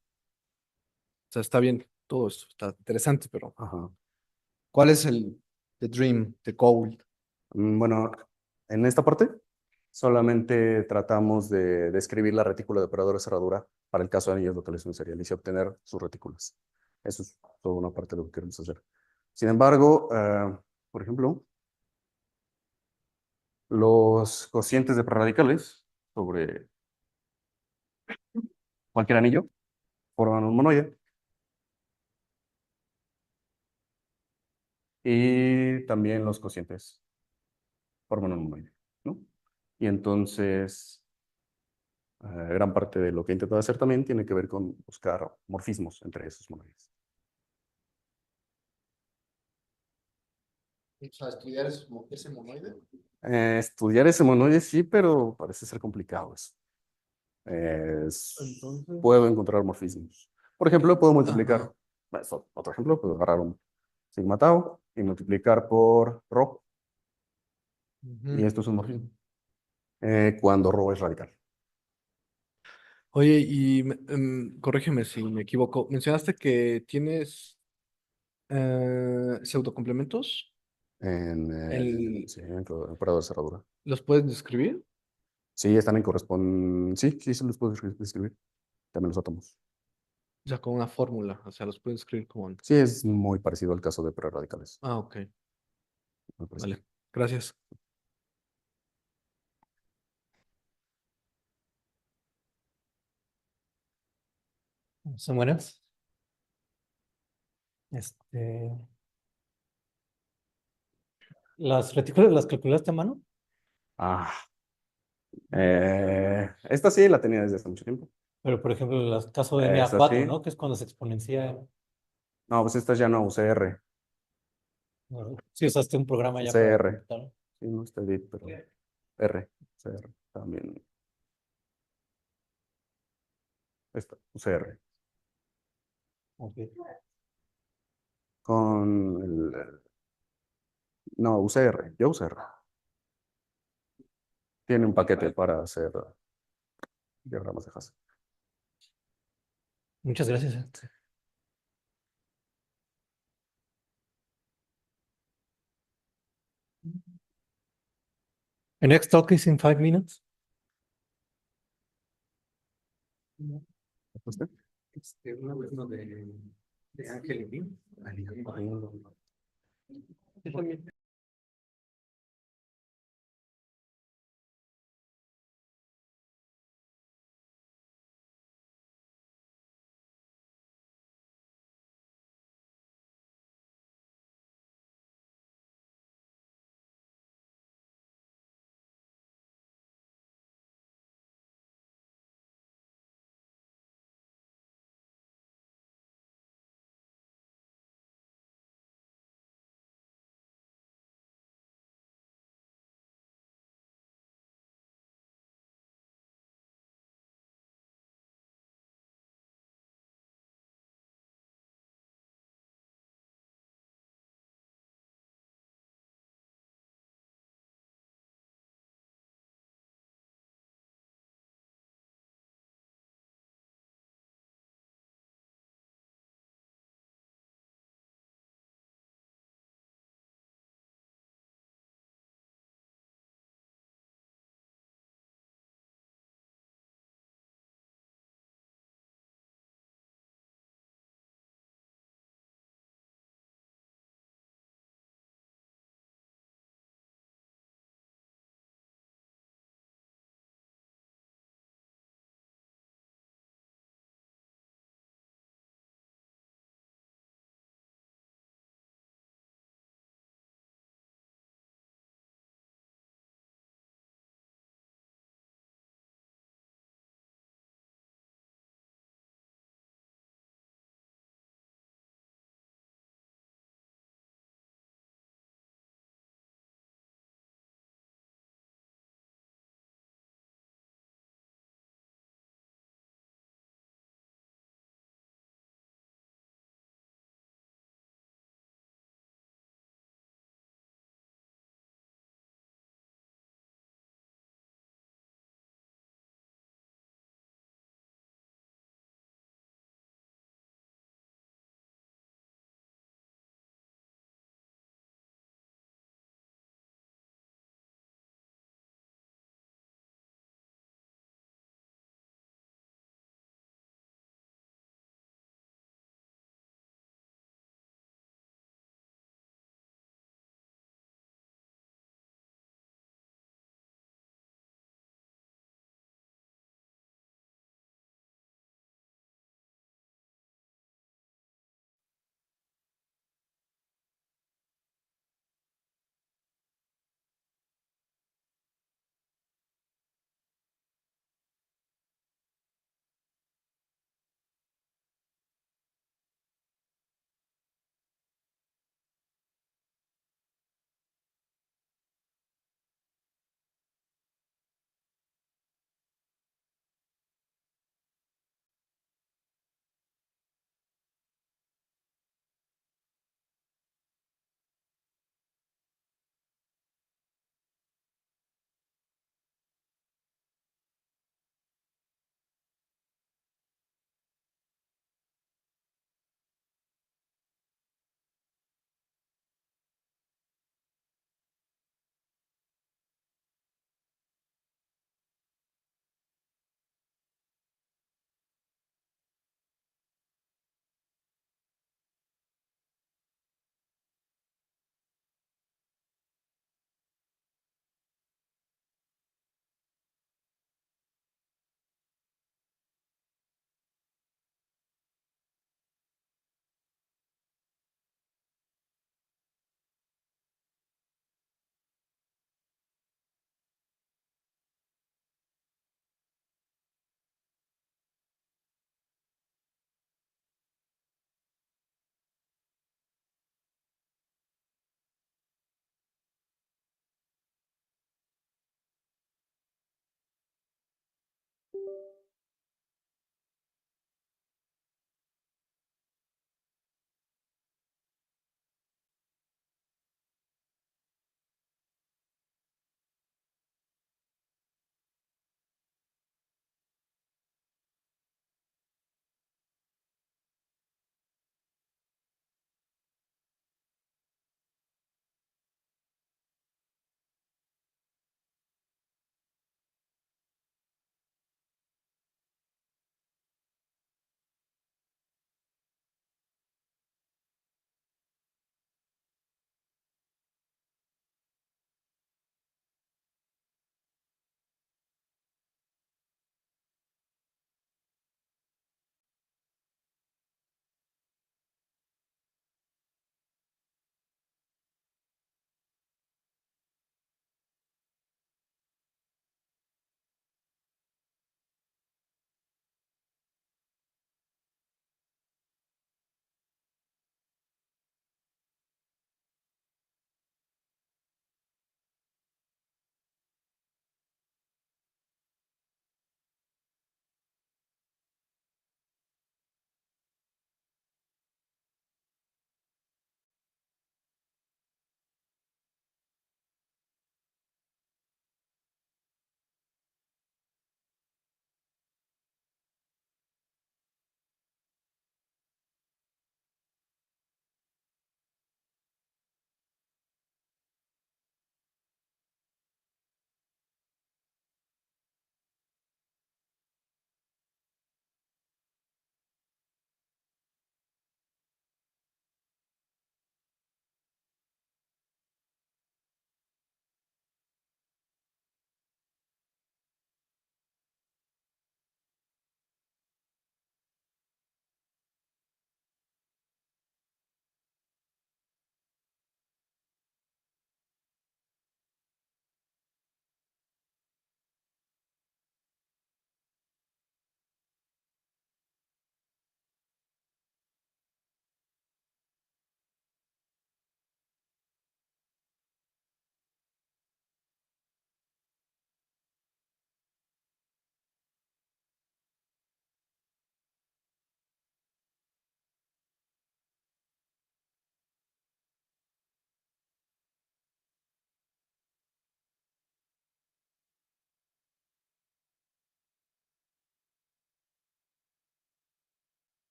está bien, todo esto está interesante, pero Ajá. ¿cuál es el the dream, the goal? Bueno, en esta parte solamente tratamos de describir la retícula de operadores cerradura para el caso de anillos de localización serial y obtener sus retículas. Eso es toda una parte de lo que queremos hacer. Sin embargo, por ejemplo, los cocientes de prerradicales sobre cualquier anillo forman un monoide. Y también los cocientes forman un monoide, ¿no? Y entonces, gran parte de lo que he intentado hacer también tiene que ver con buscar morfismos entre esos monoides. O sea, estudiar ese monoide. Estudiar ese monoide sí, pero parece ser complicado eso. Entonces, Puedo encontrar morfismos. Por ejemplo, puedo multiplicar, otro ejemplo, puedo agarrar un sigma tau y multiplicar por rho, y esto es un morfismo, cuando rho es radical. Oye, y corrígeme si me equivoco. Mencionaste que tienes pseudocomplementos. Sí, en operador de cerradura. ¿Los puedes describir? Sí, están en sí, se los puedo describir. También los átomos. O sea, con una fórmula. O sea, los puedes escribir como. Sí, es muy parecido al caso de prerradicales. Ah, ok. Muy parecido. Vale. Gracias. ¿Someone else? ¿Las retículas las calculaste a mano? Esta sí la tenía desde hace mucho tiempo. Pero, por ejemplo, el caso de Esa NA4, sí. ¿no? Que es cuando se exponencia. No, pues esta ya no usé R. Sí, usaste un programa ya Usé para R. computar. Sí, no está edit, pero R. Usé R también. Esta, usé R. Ok. Con el. No, usé R. Yo usé R. Tiene un paquete para hacer diagramas de Hasse. Muchas gracias. The next talk is in 5 minutes. ¿Usted? Un alumno de Ángel y mí. Yo también.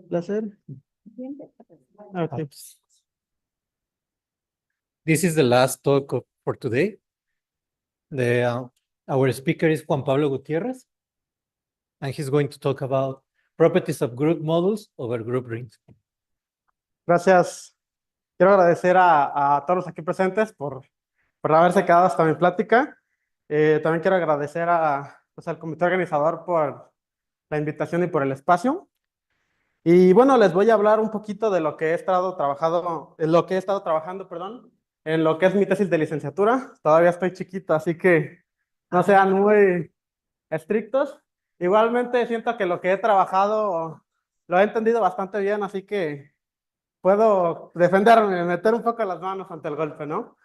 Placer. Okay. This is the last talk for today. Our speaker is Juan Pablo Gutierrez, and he's going to talk about properties of group models over group rings. Gracias. Quiero agradecer a todos los aquí presentes por haberse quedado hasta mi plática. También quiero agradecer pues, al comité organizador por la invitación y por el espacio. Y bueno, les voy a hablar un poquito de lo que he estado trabajando, perdón, en lo que es mi tesis de licenciatura. Todavía estoy chiquito, así que no sean muy estrictos. Igualmente siento que lo que he trabajado lo he entendido bastante bien, así que puedo defenderme, meter un poco las manos ante el golpe, ¿no?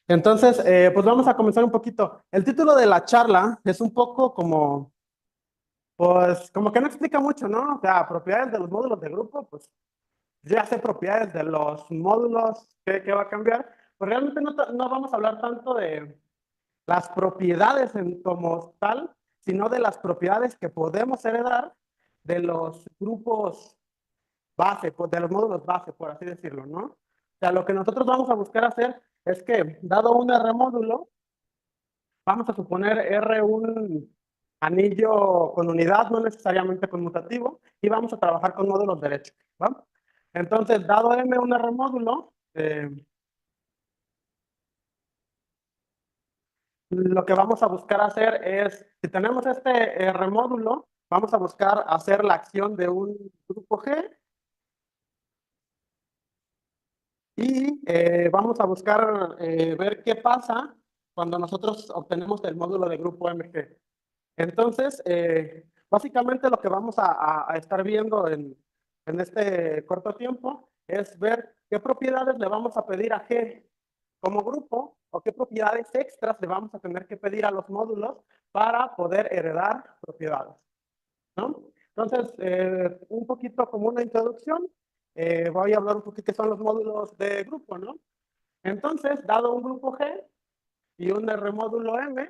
Entonces, pues vamos a comenzar un poquito. El título de la charla es un poco como, pues, como que no explica mucho, ¿no? O sea, propiedades de los módulos de grupo, pues, ya sé propiedades de los módulos, ¿qué va a cambiar? Pues realmente no vamos a hablar tanto de las propiedades como tal, sino de las propiedades que podemos heredar de los grupos base, de los módulos base, por así decirlo, ¿no? O sea, lo que nosotros vamos a buscar hacer es que, dado un R módulo, vamos a suponer R un anillo con unidad, no necesariamente conmutativo, y vamos a trabajar con módulos derechos, ¿va? Entonces, dado M un R módulo, lo que vamos a buscar hacer es, si tenemos este R módulo, vamos a buscar hacer la acción de un grupo G y vamos a buscar ver qué pasa cuando nosotros obtenemos el módulo de grupo MG. Entonces, básicamente lo que vamos a estar viendo en este corto tiempo es ver qué propiedades le vamos a pedir a G como grupo o qué propiedades extras le vamos a tener que pedir a los módulos para poder heredar propiedades, ¿no? Entonces, un poquito como una introducción, voy a hablar un poquito qué son los módulos de grupo, ¿no? Entonces, dado un grupo G y un R módulo M,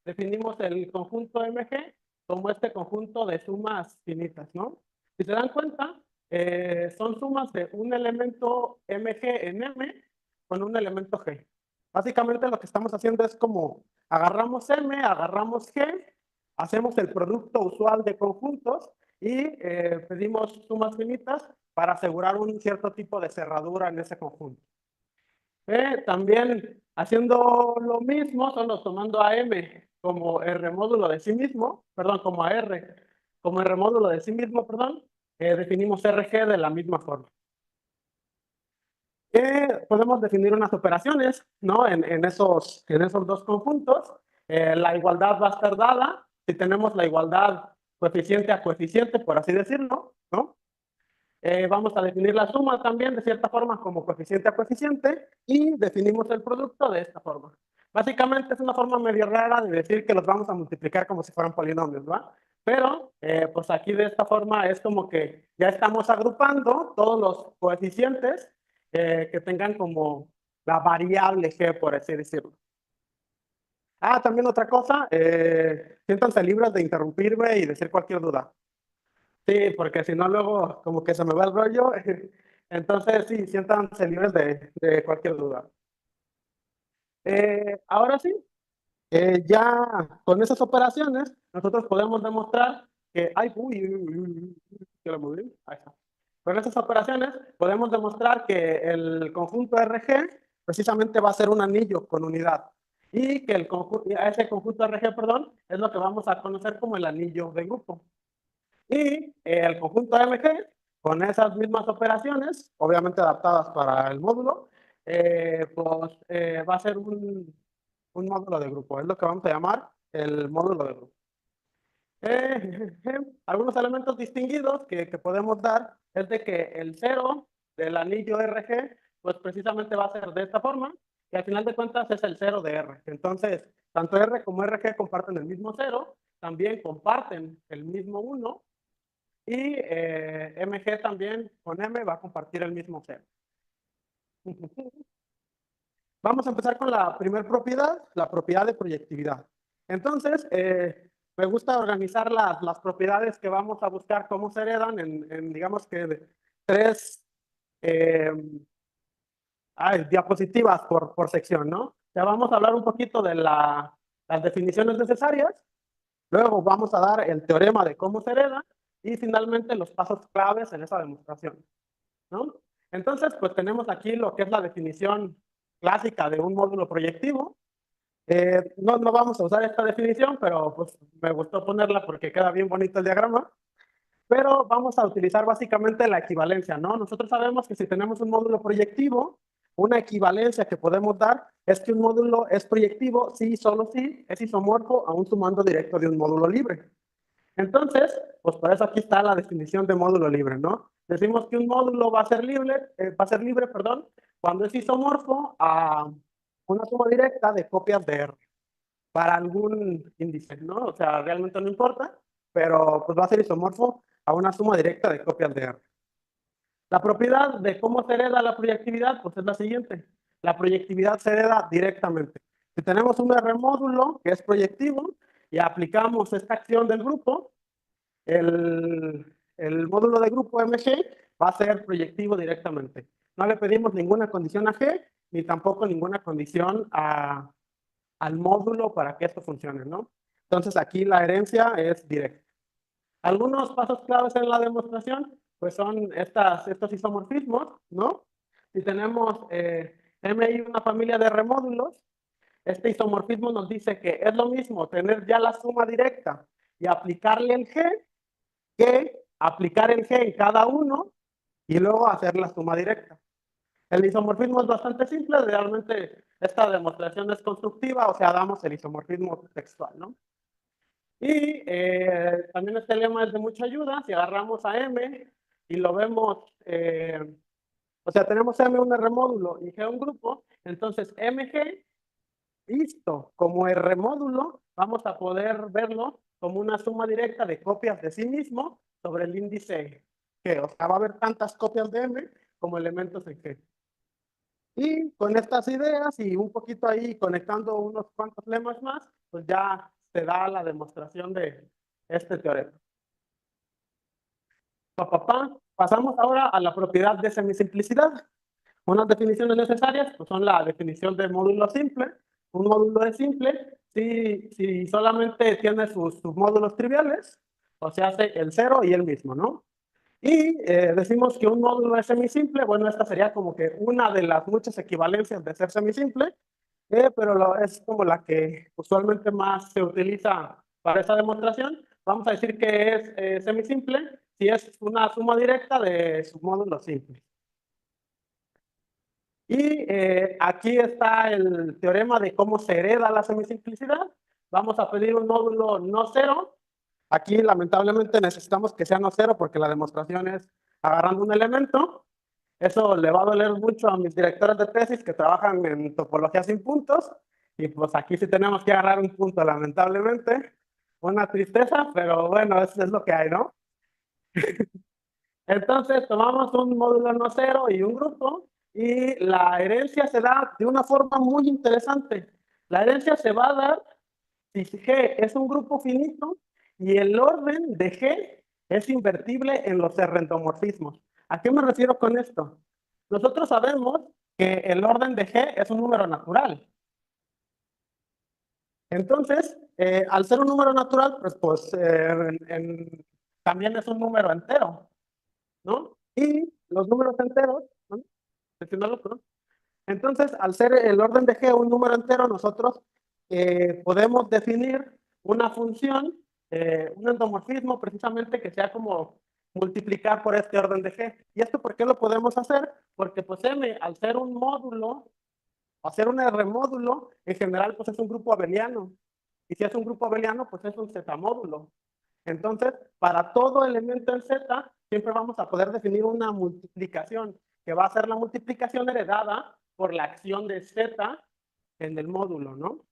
definimos el conjunto MG como este conjunto de sumas finitas, ¿no? Si se dan cuenta, son sumas de un elemento MG en M con un elemento G. Básicamente lo que estamos haciendo es como agarramos M, agarramos G, hacemos el producto usual de conjuntos y pedimos sumas finitas para asegurar un cierto tipo de cerradura en ese conjunto. También haciendo lo mismo, solo tomando a M como R módulo de sí mismo, perdón, como a R, como R módulo de sí mismo, perdón, definimos RG de la misma forma. Podemos definir unas operaciones, ¿no? En esos dos conjuntos. La igualdad va a estar dada si tenemos la igualdad coeficiente a coeficiente, por así decirlo, ¿no? Vamos a definir la suma también de cierta forma como coeficiente a coeficiente y definimos el producto de esta forma. Básicamente es una forma medio rara de decir que los vamos a multiplicar como si fueran polinomios, ¿va? Pero pues aquí de esta forma es como que ya estamos agrupando todos los coeficientes que tengan como la variable G, por así decirlo. Ah, también otra cosa, siéntanse libres de interrumpirme y decir cualquier duda. Sí, porque si no luego como que se me va el rollo. Entonces sí, siéntanse libres de cualquier duda. Ahora sí, ya con esas operaciones nosotros podemos demostrar que... Ay, que lo moví. Ahí está. Con esas operaciones podemos demostrar que el conjunto RG precisamente va a ser un anillo con unidad. Y que ese conjunto RG, perdón, es lo que vamos a conocer como el anillo de grupo. Y el conjunto MG, con esas mismas operaciones, obviamente adaptadas para el módulo, pues va a ser un módulo de grupo. Es lo que vamos a llamar el módulo de grupo. Algunos elementos distinguidos que podemos dar es de que el cero del anillo RG, pues precisamente va a ser de esta forma, y al final de cuentas es el cero de R. Entonces, tanto R como RG comparten el mismo cero, también comparten el mismo 1, y MG también con M va a compartir el mismo cero. Vamos a empezar con la primera propiedad, la propiedad de proyectividad. Entonces, me gusta organizar las propiedades que vamos a buscar cómo se heredan en digamos que tres diapositivas por sección, ¿no? Ya vamos a hablar un poquito de las definiciones necesarias, luego vamos a dar el teorema de cómo se hereda y finalmente los pasos claves en esa demostración, ¿no? Entonces, pues tenemos aquí lo que es la definición clásica de un módulo proyectivo. No vamos a usar esta definición, pero pues me gustó ponerla porque queda bien bonito el diagrama. Pero vamos a utilizar básicamente la equivalencia, ¿no? Nosotros sabemos que si tenemos un módulo proyectivo, una equivalencia que podemos dar es que un módulo es proyectivo si y solo si es isomorfo a un sumando directo de un módulo libre. Entonces, pues por eso aquí está la definición de módulo libre, ¿no? Decimos que un módulo va a ser libre, perdón, cuando es isomorfo a una suma directa de copias de R para algún índice, ¿no? O sea, realmente no importa, pero pues va a ser isomorfo a una suma directa de copias de R. La propiedad de cómo se hereda la proyectividad, pues es la siguiente. La proyectividad se hereda directamente. Si tenemos un R módulo que es proyectivo y aplicamos esta acción del grupo, el módulo de grupo MG va a ser proyectivo directamente. No le pedimos ninguna condición a G, ni tampoco ninguna condición al módulo para que esto funcione, ¿no? Entonces aquí la herencia es directa. Algunos pasos claves en la demostración, pues son estos isomorfismos, ¿no? Si tenemos MI una familia de remódulos, este isomorfismo nos dice que es lo mismo tener ya la suma directa y aplicarle el G que aplicar el G en cada uno y luego hacer la suma directa. El isomorfismo es bastante simple, realmente esta demostración es constructiva, o sea, damos el isomorfismo textual, ¿no? Y también este lema es de mucha ayuda, si agarramos a M y lo vemos, o sea, tenemos M un R módulo y G un grupo, entonces MG, visto como R módulo, vamos a poder verlo como una suma directa de copias de sí mismo sobre el índice G, o sea, va a haber tantas copias de M como elementos en G. Y con estas ideas y un poquito ahí conectando unos cuantos lemas más, pues ya se da la demostración de este teorema. Pasamos ahora a la propiedad de semisimplicidad. Unas definiciones necesarias pues son la definición de módulo simple. Un módulo es simple si solamente tiene sus módulos triviales, o sea, hace el cero y el mismo, ¿no? Y decimos que un módulo es semisimple. Bueno, esta sería como que una de las muchas equivalencias de ser semisimple, pero es como la que usualmente más se utiliza para esa demostración. Vamos a decir que es semisimple si es una suma directa de sus módulos simples. Y aquí está el teorema de cómo se hereda la semisimplicidad. Vamos a pedir un módulo no cero. Aquí lamentablemente necesitamos que sea no cero porque la demostración es agarrando un elemento. Eso le va a doler mucho a mis directores de tesis que trabajan en topología sin puntos. Y pues aquí sí tenemos que agarrar un punto, lamentablemente. Una tristeza, pero bueno, eso es lo que hay, ¿no? Entonces tomamos un módulo no cero y un grupo y la herencia se da de una forma muy interesante. La herencia se va a dar si G es un grupo finito y el orden de G es invertible en los endomorfismos. ¿A qué me refiero con esto? Nosotros sabemos que el orden de G es un número natural. Entonces, al ser un número natural, pues también es un número entero, ¿no? Y los números enteros, ¿no? Entonces, al ser el orden de G un número entero, nosotros podemos definir una función, un endomorfismo precisamente que sea como multiplicar por este orden de G. ¿Y esto por qué lo podemos hacer? Porque pues M, al ser un módulo, al ser un R módulo, en general pues es un grupo abeliano. Y si es un grupo abeliano, pues es un Z módulo. Entonces, para todo elemento en Z, siempre vamos a poder definir una multiplicación, que va a ser la multiplicación heredada por la acción de Z en el módulo, ¿no?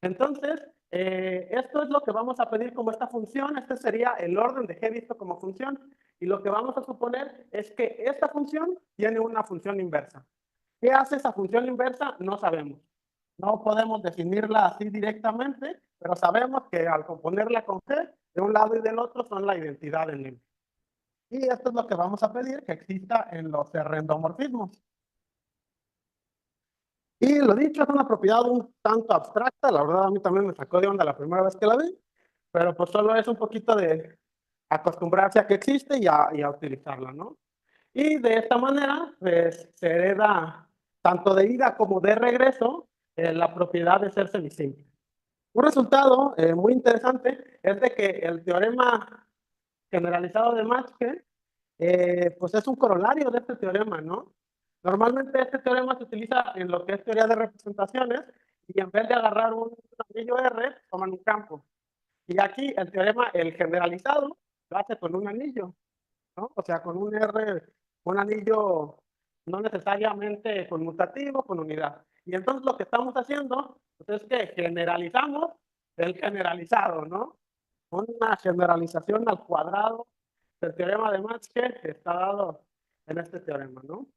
Entonces, esto es lo que vamos a pedir como esta función. Este sería el orden de G visto como función. Y lo que vamos a suponer es que esta función tiene una función inversa. ¿Qué hace esa función inversa? No sabemos. No podemos definirla así directamente, pero sabemos que al componerla con G, de un lado y del otro son la identidad del M. Y esto es lo que vamos a pedir que exista en los endomorfismos. Y lo dicho, es una propiedad un tanto abstracta, la verdad a mí también me sacó de onda la primera vez que la vi, pero pues solo es un poquito de acostumbrarse a que existe y a utilizarla, ¿no? Y de esta manera, pues, se hereda tanto de ida como de regreso la propiedad de ser semisimple. Un resultado muy interesante es de que el teorema generalizado de Matchke, pues es un corolario de este teorema, ¿no? Normalmente este teorema se utiliza en lo que es teoría de representaciones y en vez de agarrar un anillo R, toman un campo. Y aquí el teorema, el generalizado, lo hace con un anillo, ¿no? O sea, con un R, un anillo no necesariamente conmutativo, con unidad. Y entonces lo que estamos haciendo pues, es que generalizamos el generalizado, ¿no? Una generalización al cuadrado del teorema de Matchke que está dado en este teorema, ¿no?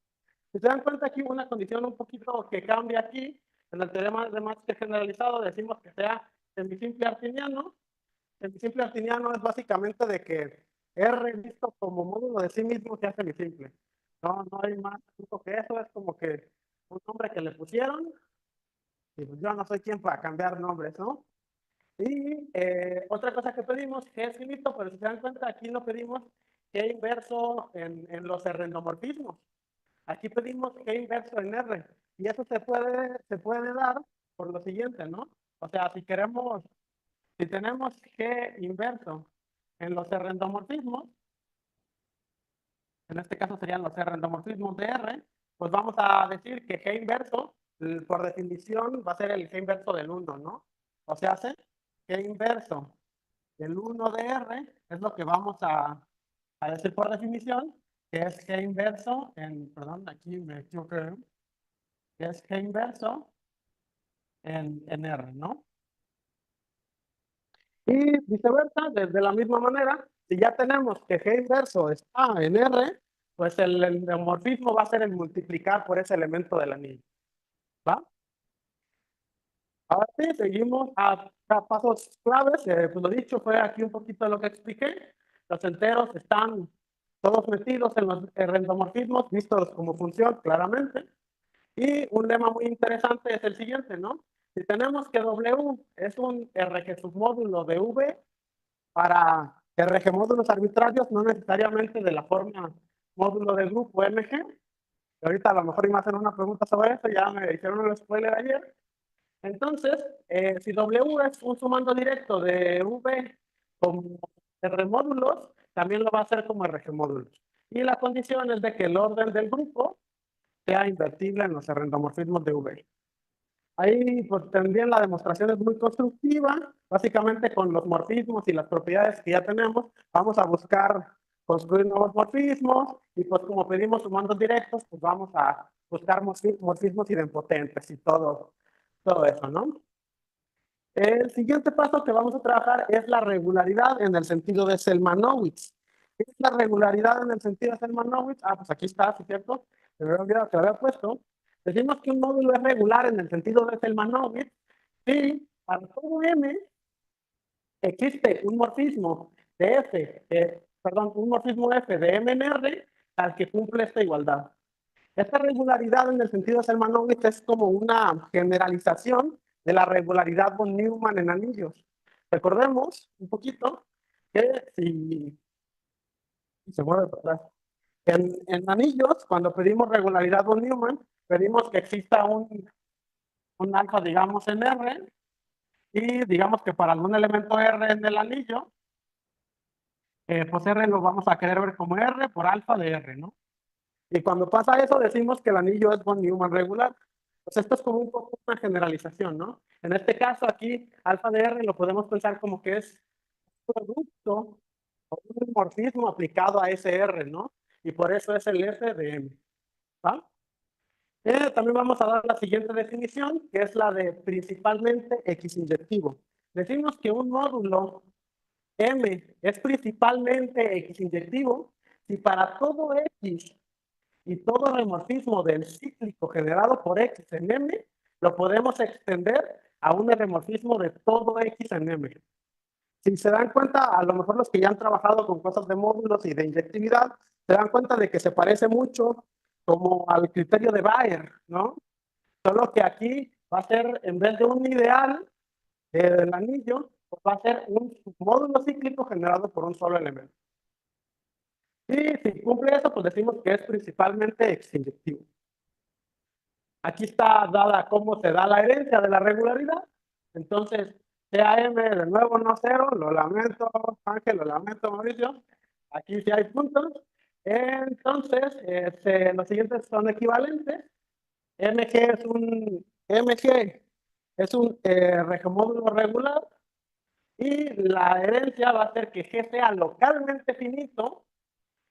Si se dan cuenta aquí una condición un poquito que cambia aquí, en el teorema de Matchke generalizado decimos que sea semisimple artiniano. Semisimple artiniano es básicamente de que R visto como módulo de sí mismo sea semisimple. No hay más que eso, es como que un nombre que le pusieron y pues yo no soy quien para cambiar nombres, ¿no? Y otra cosa que pedimos, que es finito, pero si se dan cuenta, aquí no pedimos G inverso en los R-endomorfismos. Aquí pedimos G inverso en R. Y eso se puede dar por lo siguiente, ¿no? O sea, si tenemos G inverso en los R-endomorfismos, en este caso serían los R-endomorfismos de R, pues vamos a decir que G inverso, por definición, va a ser el G inverso del 1, ¿no? O sea, G inverso del 1 de R es lo que vamos a decir por definición, que es G inverso en, perdón, aquí me equivoqué, que es G inverso en R, ¿no? Y viceversa, desde la misma manera, si ya tenemos que G inverso está en R, pues el endomorfismo va a ser el multiplicar por ese elemento del anillo. ¿Va? Ahora sí, seguimos a pasos claves. Pues lo dicho fue aquí un poquito de lo que expliqué. Los enteros están todos metidos en los endomorfismos, vistos como función claramente. Y un lema muy interesante es el siguiente, ¿no? Si tenemos que W es un RG submódulo de V para RG módulos arbitrarios, no necesariamente de la forma módulo del grupo MG. Ahorita a lo mejor me hacen una pregunta sobre eso, ya me hicieron un spoiler ayer. Entonces, si W es un sumando directo de V como R módulos, también lo va a hacer como RG módulos. Y la condición es de que el orden del grupo sea invertible en los endomorfismos de V. Ahí pues también la demostración es muy constructiva, básicamente con los morfismos y las propiedades que ya tenemos, vamos a buscar construir nuevos morfismos y pues como pedimos sumandos directos, pues vamos a buscar morfismos idempotentes y todo eso, ¿no? El siguiente paso que vamos a trabajar es la regularidad en el sentido de Selmanowitz. ¿Qué es la regularidad en el sentido de Selmanowitz? Ah, pues aquí está, ¿sí, cierto? Me había olvidado que lo había puesto. Decimos que un módulo es regular en el sentido de Selmanowitz si para todo M existe un morfismo de F, perdón, un morfismo F de M en R al que cumple esta igualdad. Esta regularidad en el sentido de Selmanowitz es como una generalización de la regularidad von Neumann en anillos. Recordemos un poquito que si se mueve para atrás, en anillos, cuando pedimos regularidad von Neumann, pedimos que exista un alfa, digamos, en R, y digamos que para algún elemento R en el anillo, pues R lo vamos a querer ver como R por alfa de R, ¿no? Y cuando pasa eso, decimos que el anillo es von Neumann regular. Pues esto es como un poco una generalización, ¿no? En este caso aquí, alfa de R lo podemos pensar como que es un producto o un morfismo aplicado a ese R, ¿no? Y por eso es el F de M. ¿Va? También vamos a dar la siguiente definición, que es la de principalmente X inyectivo. Decimos que un módulo M es principalmente X inyectivo si para todo X y todo remorfismo del cíclico generado por X en M lo podemos extender a un R-morfismo de todo X en M. Si se dan cuenta, a lo mejor los que ya han trabajado con cosas de módulos y de inyectividad, se dan cuenta de que se parece mucho como al criterio de Bayer, ¿no? Solo que aquí va a ser, en vez de un ideal del anillo, pues va a ser un módulo cíclico generado por un solo elemento. Y si cumple eso, pues decimos que es principalmente ex-inyectivo. Aquí está dada cómo se da la herencia de la regularidad. Entonces, CAM de nuevo no cero, lo lamento Ángel, lo lamento Mauricio. Aquí sí hay puntos. Entonces, los siguientes son equivalentes. MG es un regimódulo regular y la herencia va a ser que G sea localmente finito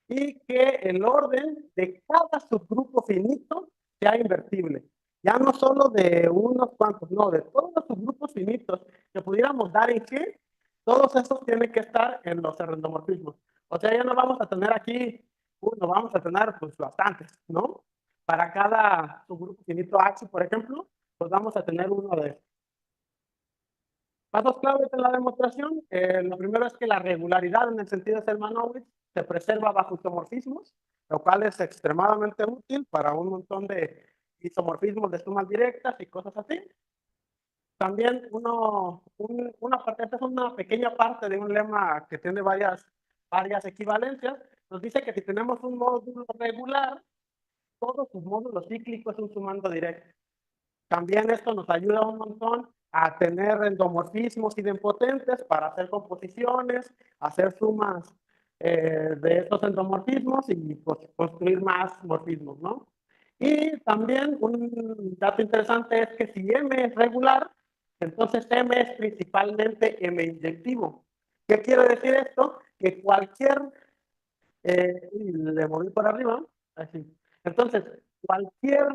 y que el orden de cada subgrupo finito sea invertible. Ya no solo de unos cuantos, no, de todos los subgrupos finitos que pudiéramos dar en G, todos esos tienen que estar en los endomorfismos. O sea, ya no vamos a tener aquí uno, vamos a tener pues bastantes, ¿no? Para cada subgrupo finito H, por ejemplo, pues vamos a tener uno de estos. Pasos claves en la demostración. Lo primero es que la regularidad en el sentido de Selmanowitz se preserva bajo isomorfismos, lo cual es extremadamente útil para un montón de isomorfismos de sumas directas y cosas así. También esta es una pequeña parte de un lema que tiene varias equivalencias. Nos dice que si tenemos un módulo regular, todos sus módulos cíclicos es un sumando directo. También esto nos ayuda un montón a tener endomorfismos idempotentes para hacer composiciones, hacer sumas de estos endomorfismos y pues, construir más morfismos, ¿no? Y también un dato interesante es que si M es regular, entonces M es principalmente M inyectivo. ¿Qué quiere decir esto? Que cualquier le moví por arriba, así. Entonces, cualquier,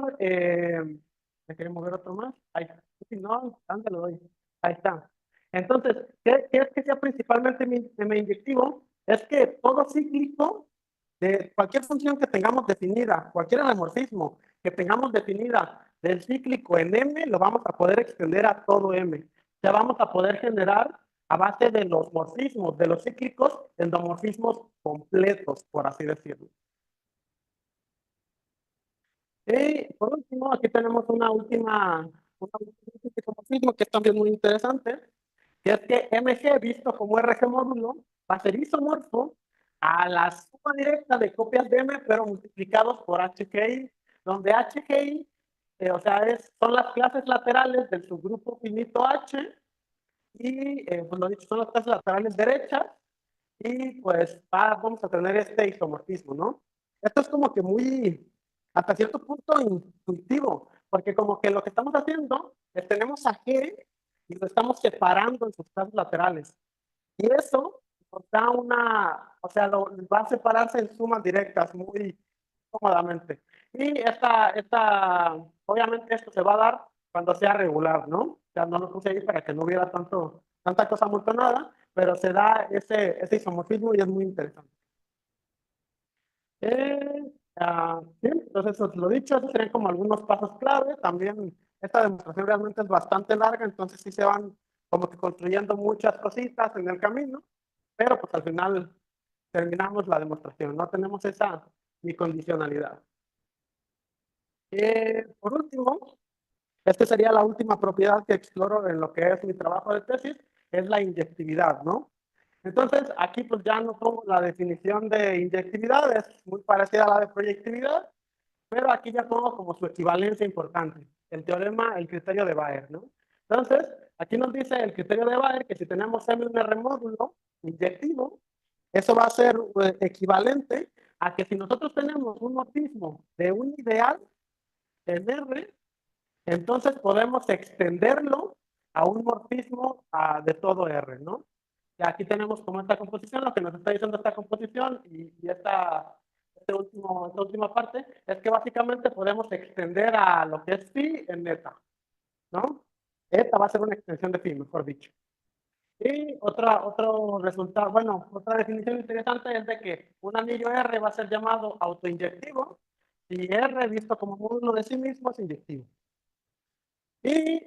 ¿me quiere mover otro más? Ahí está. Si no, ¿dónde lo doy? Ahí está. Entonces, ¿qué es que sea principalmente inyectivo? Es que todo cíclico de cualquier función que tengamos definida, cualquier anamorfismo que tengamos definida del cíclico en M, lo vamos a poder extender a todo M. O sea, vamos a poder generar a base de los morfismos, de los cíclicos, endomorfismos completos, por así decirlo. Y por último, aquí tenemos una última isomorfismo que es también muy interesante, que es que MG, visto como RG módulo, va a ser isomorfo a la suma directa de copias de M, pero multiplicados por HGI, donde HGI, o sea, son las clases laterales del subgrupo finito H, y pues lo dicho, son las clases laterales derechas, y pues vamos a tener este isomorfismo, ¿no? Esto es como que muy, hasta cierto punto, intuitivo, porque como que lo que estamos haciendo es tenemos a G y lo estamos separando en sus clases laterales. Y eso nos da o sea, va a separarse en sumas directas muy cómodamente. Y obviamente esto se va a dar cuando sea regular, ¿no? O sea, no lo puse ahí para que no hubiera tanta cosa amontonada, pero se da ese isomorfismo y es muy interesante. Sí, entonces, lo dicho, esos serían como algunos pasos clave. También esta demostración realmente es bastante larga, entonces sí se van como que construyendo muchas cositas en el camino, pero pues al final terminamos la demostración, no tenemos esa bicondicionalidad. Por último, esta sería la última propiedad que exploro en lo que es mi trabajo de tesis, es la inyectividad, ¿no? Entonces, aquí pues ya no pongo la definición de inyectividad, es muy parecida a la de proyectividad, pero aquí ya pongo como su equivalencia importante, el teorema, el criterio de Bayer, ¿no? Entonces, aquí nos dice el criterio de Bayer que si tenemos M un R módulo inyectivo, eso va a ser equivalente a que si nosotros tenemos un morfismo de un ideal en R, entonces podemos extenderlo a un morfismo de todo R, ¿no? Y aquí tenemos como esta composición, lo que nos está diciendo esta composición y esta última parte es que básicamente podemos extender a lo que es phi en eta, ¿no? Eta va a ser una extensión de phi, mejor dicho. Y otro resultado, bueno, otra definición interesante es de que un anillo R va a ser llamado autoinyectivo y R visto como módulo de sí mismo es inyectivo. Y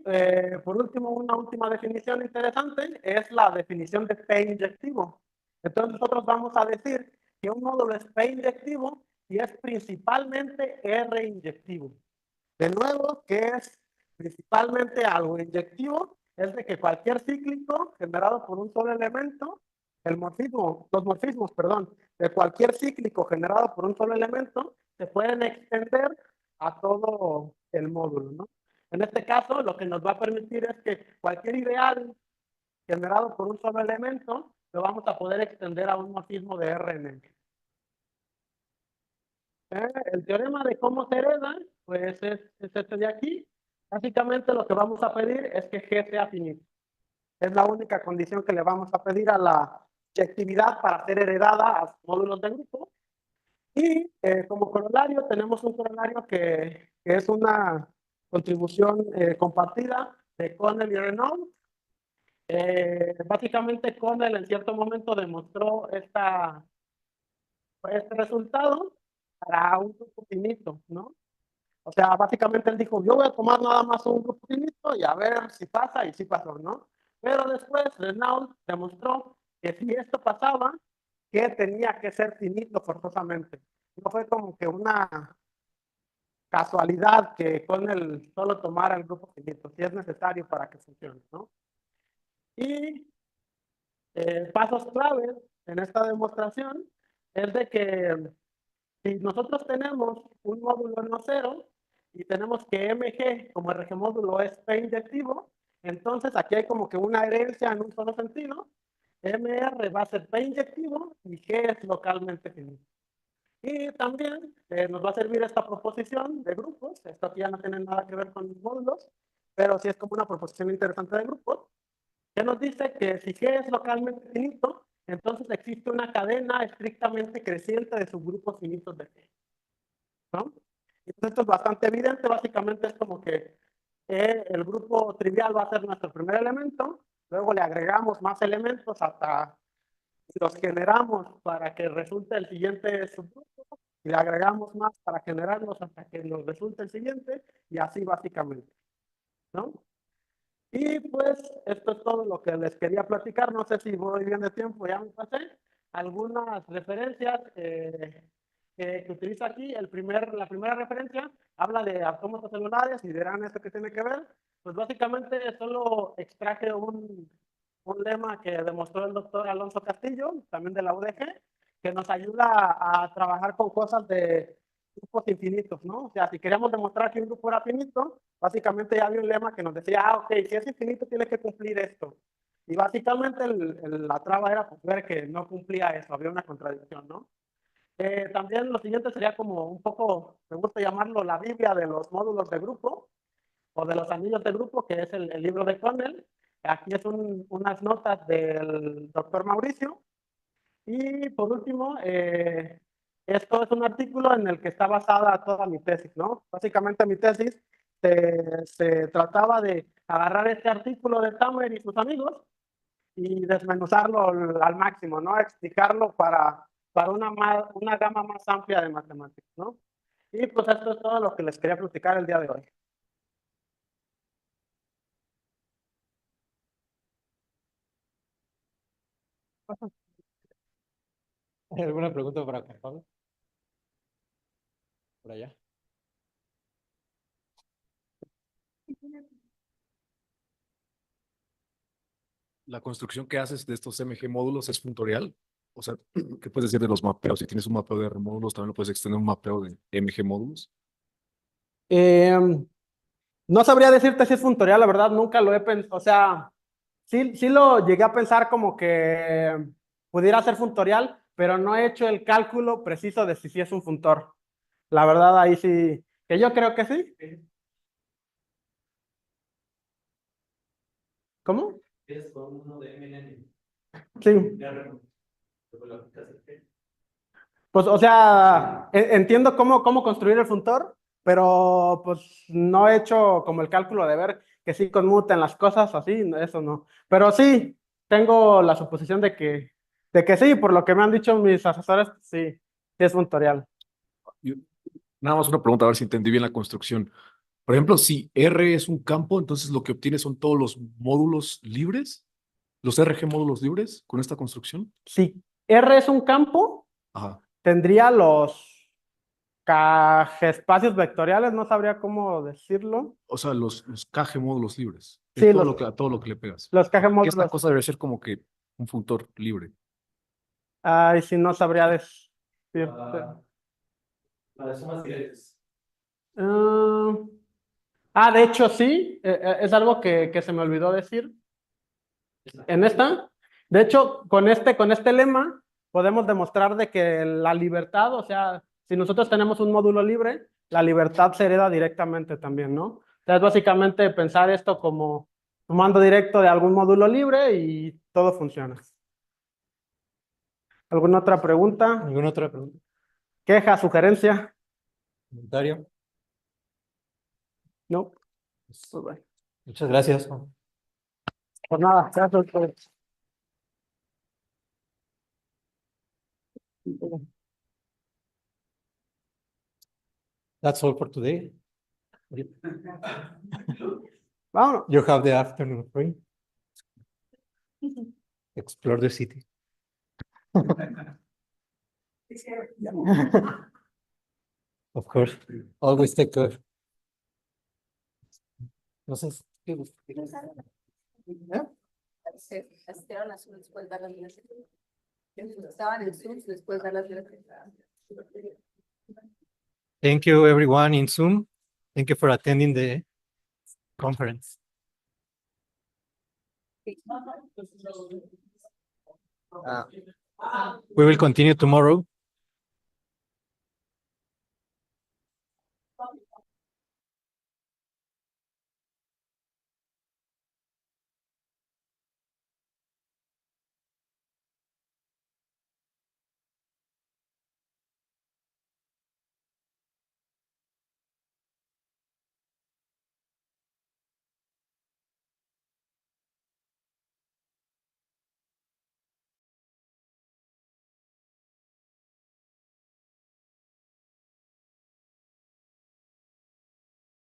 por último, una última definición interesante es la definición de P inyectivo. Entonces nosotros vamos a decir que un módulo es P inyectivo y es principalmente R inyectivo. De nuevo, que es principalmente algo inyectivo, es de que cualquier cíclico generado por un solo elemento, los morfismos, perdón, de cualquier cíclico generado por un solo elemento, se pueden extender a todo el módulo, ¿no? En este caso, lo que nos va a permitir es que cualquier ideal generado por un solo elemento, lo vamos a poder extender a un morfismo de Rn. El teorema de cómo se hereda, pues es este de aquí. Básicamente lo que vamos a pedir es que G sea finito. Es la única condición que le vamos a pedir a la actividad para ser heredada a módulos de grupo. Y como corolario tenemos un corolario que es una contribución compartida de Connell y Renault. Básicamente Connell en cierto momento demostró este resultado para un grupo finito, ¿no? O sea, básicamente él dijo, yo voy a tomar nada más un grupo finito y a ver si pasa, y sí pasó, ¿no? Pero después Renault demostró que si esto pasaba, que tenía que ser finito forzosamente. No fue como que una casualidad que con el solo tomara el grupo finito, si es necesario para que funcione, ¿no? Y pasos claves en esta demostración es de que si nosotros tenemos un módulo no cero y tenemos que MG como RG módulo es P inyectivo, entonces aquí hay como que una herencia en un solo sentido. MR va a ser P inyectivo y G es localmente finito. Y también nos va a servir esta proposición de grupos. Esto aquí ya no tiene nada que ver con los módulos, pero sí es como una proposición interesante de grupos, que nos dice que si G es localmente finito, entonces existe una cadena estrictamente creciente de subgrupos finitos de G, ¿no? Entonces esto es bastante evidente, básicamente es como que el grupo trivial va a ser nuestro primer elemento, luego le agregamos más elementos hasta los generamos para que resulte el siguiente subgrupo, y le agregamos más para generarlos hasta que nos resulte el siguiente, y así básicamente, ¿no? Y pues esto es todo lo que les quería platicar. No sé si voy bien de tiempo, ya me pasé. Algunas referencias que utilizo aquí. La primera referencia habla de autómatas celulares y dirán esto que tiene que ver. Pues básicamente solo extraje un lema que demostró el doctor Alonso Castillo, también de la UDG, que nos ayuda a trabajar con cosas de grupos infinitos, ¿no? O sea, si queríamos demostrar que un grupo era finito, básicamente ya había un lema que nos decía, ok, si es infinito tiene que cumplir esto. Y básicamente la traba era pues, ver que no cumplía eso, había una contradicción, ¿no? También lo siguiente sería como un poco, me gusta llamarlo la Biblia de los módulos de grupo, o de los anillos de grupo, que es el libro de Connell. Aquí es unas notas del doctor Mauricio. Y por último, esto es un artículo en el que está basada toda mi tesis, ¿no? Básicamente mi tesis se trataba de agarrar este artículo de Tamer y sus amigos y desmenuzarlo al máximo, ¿no? Explicarlo para una gama más amplia de matemáticas, ¿no? Y pues esto es todo lo que les quería platicar el día de hoy. ¿Hay alguna pregunta para Juan Pablo? Por allá. La construcción que haces de estos MG módulos es funtorial. O sea, ¿qué puedes decir de los mapeos? Si tienes un mapeo de R módulos, también lo puedes extender a un mapeo de MG módulos. No sabría decirte si es funtorial, la verdad, nunca lo he pensado, o sea, sí lo llegué a pensar como que pudiera ser funtorial, pero no he hecho el cálculo preciso de si sí es un funtor. La verdad, ahí sí, que yo creo que sí. ¿Cómo? Es con uno de MNN. Sí. Pues, o sea, entiendo cómo construir el funtor, pero pues no he hecho como el cálculo de ver que sí conmuten las cosas así, eso no. Pero sí, tengo la suposición de que sí, por lo que me han dicho mis asesores, sí, sí es funtorial. Y nada más una pregunta, a ver si entendí bien la construcción. Por ejemplo, si R es un campo, entonces lo que obtienes son todos los módulos libres, los RG módulos libres con esta construcción. Si R es un campo, Ajá. tendría los espacios vectoriales, no sabría cómo decirlo. O sea, los KG módulos libres. Sí, Es todo los- lo que, a todo lo que le pegas. Los KG Que esta módulos. cosa debe ser como que un funtor libre. Ay, si no sabría decir. Las sumas directas. De hecho, sí, es algo que se me olvidó decir. En esta, de hecho, con este lema podemos demostrar de que la libertad, o sea, si nosotros tenemos un módulo libre, la libertad se hereda directamente también, ¿no? Entonces, básicamente pensar esto como un mando directo de algún módulo libre y todo funciona. ¿Alguna otra pregunta? ¿Alguna otra pregunta? ¿Queja, sugerencia? ¿Comentario? No. Pues bueno. Muchas gracias. Pues nada, gracias. Pues. That's all for today. Vámonos. You have the afternoon free. Explore the city. Of course. Always take care. No sé. Asistieron a Zoom después de dar las gracias. Estaban en Zoom después de dar las gracias. Thank you, everyone in Zoom. Thank you for attending the conference. We will continue tomorrow.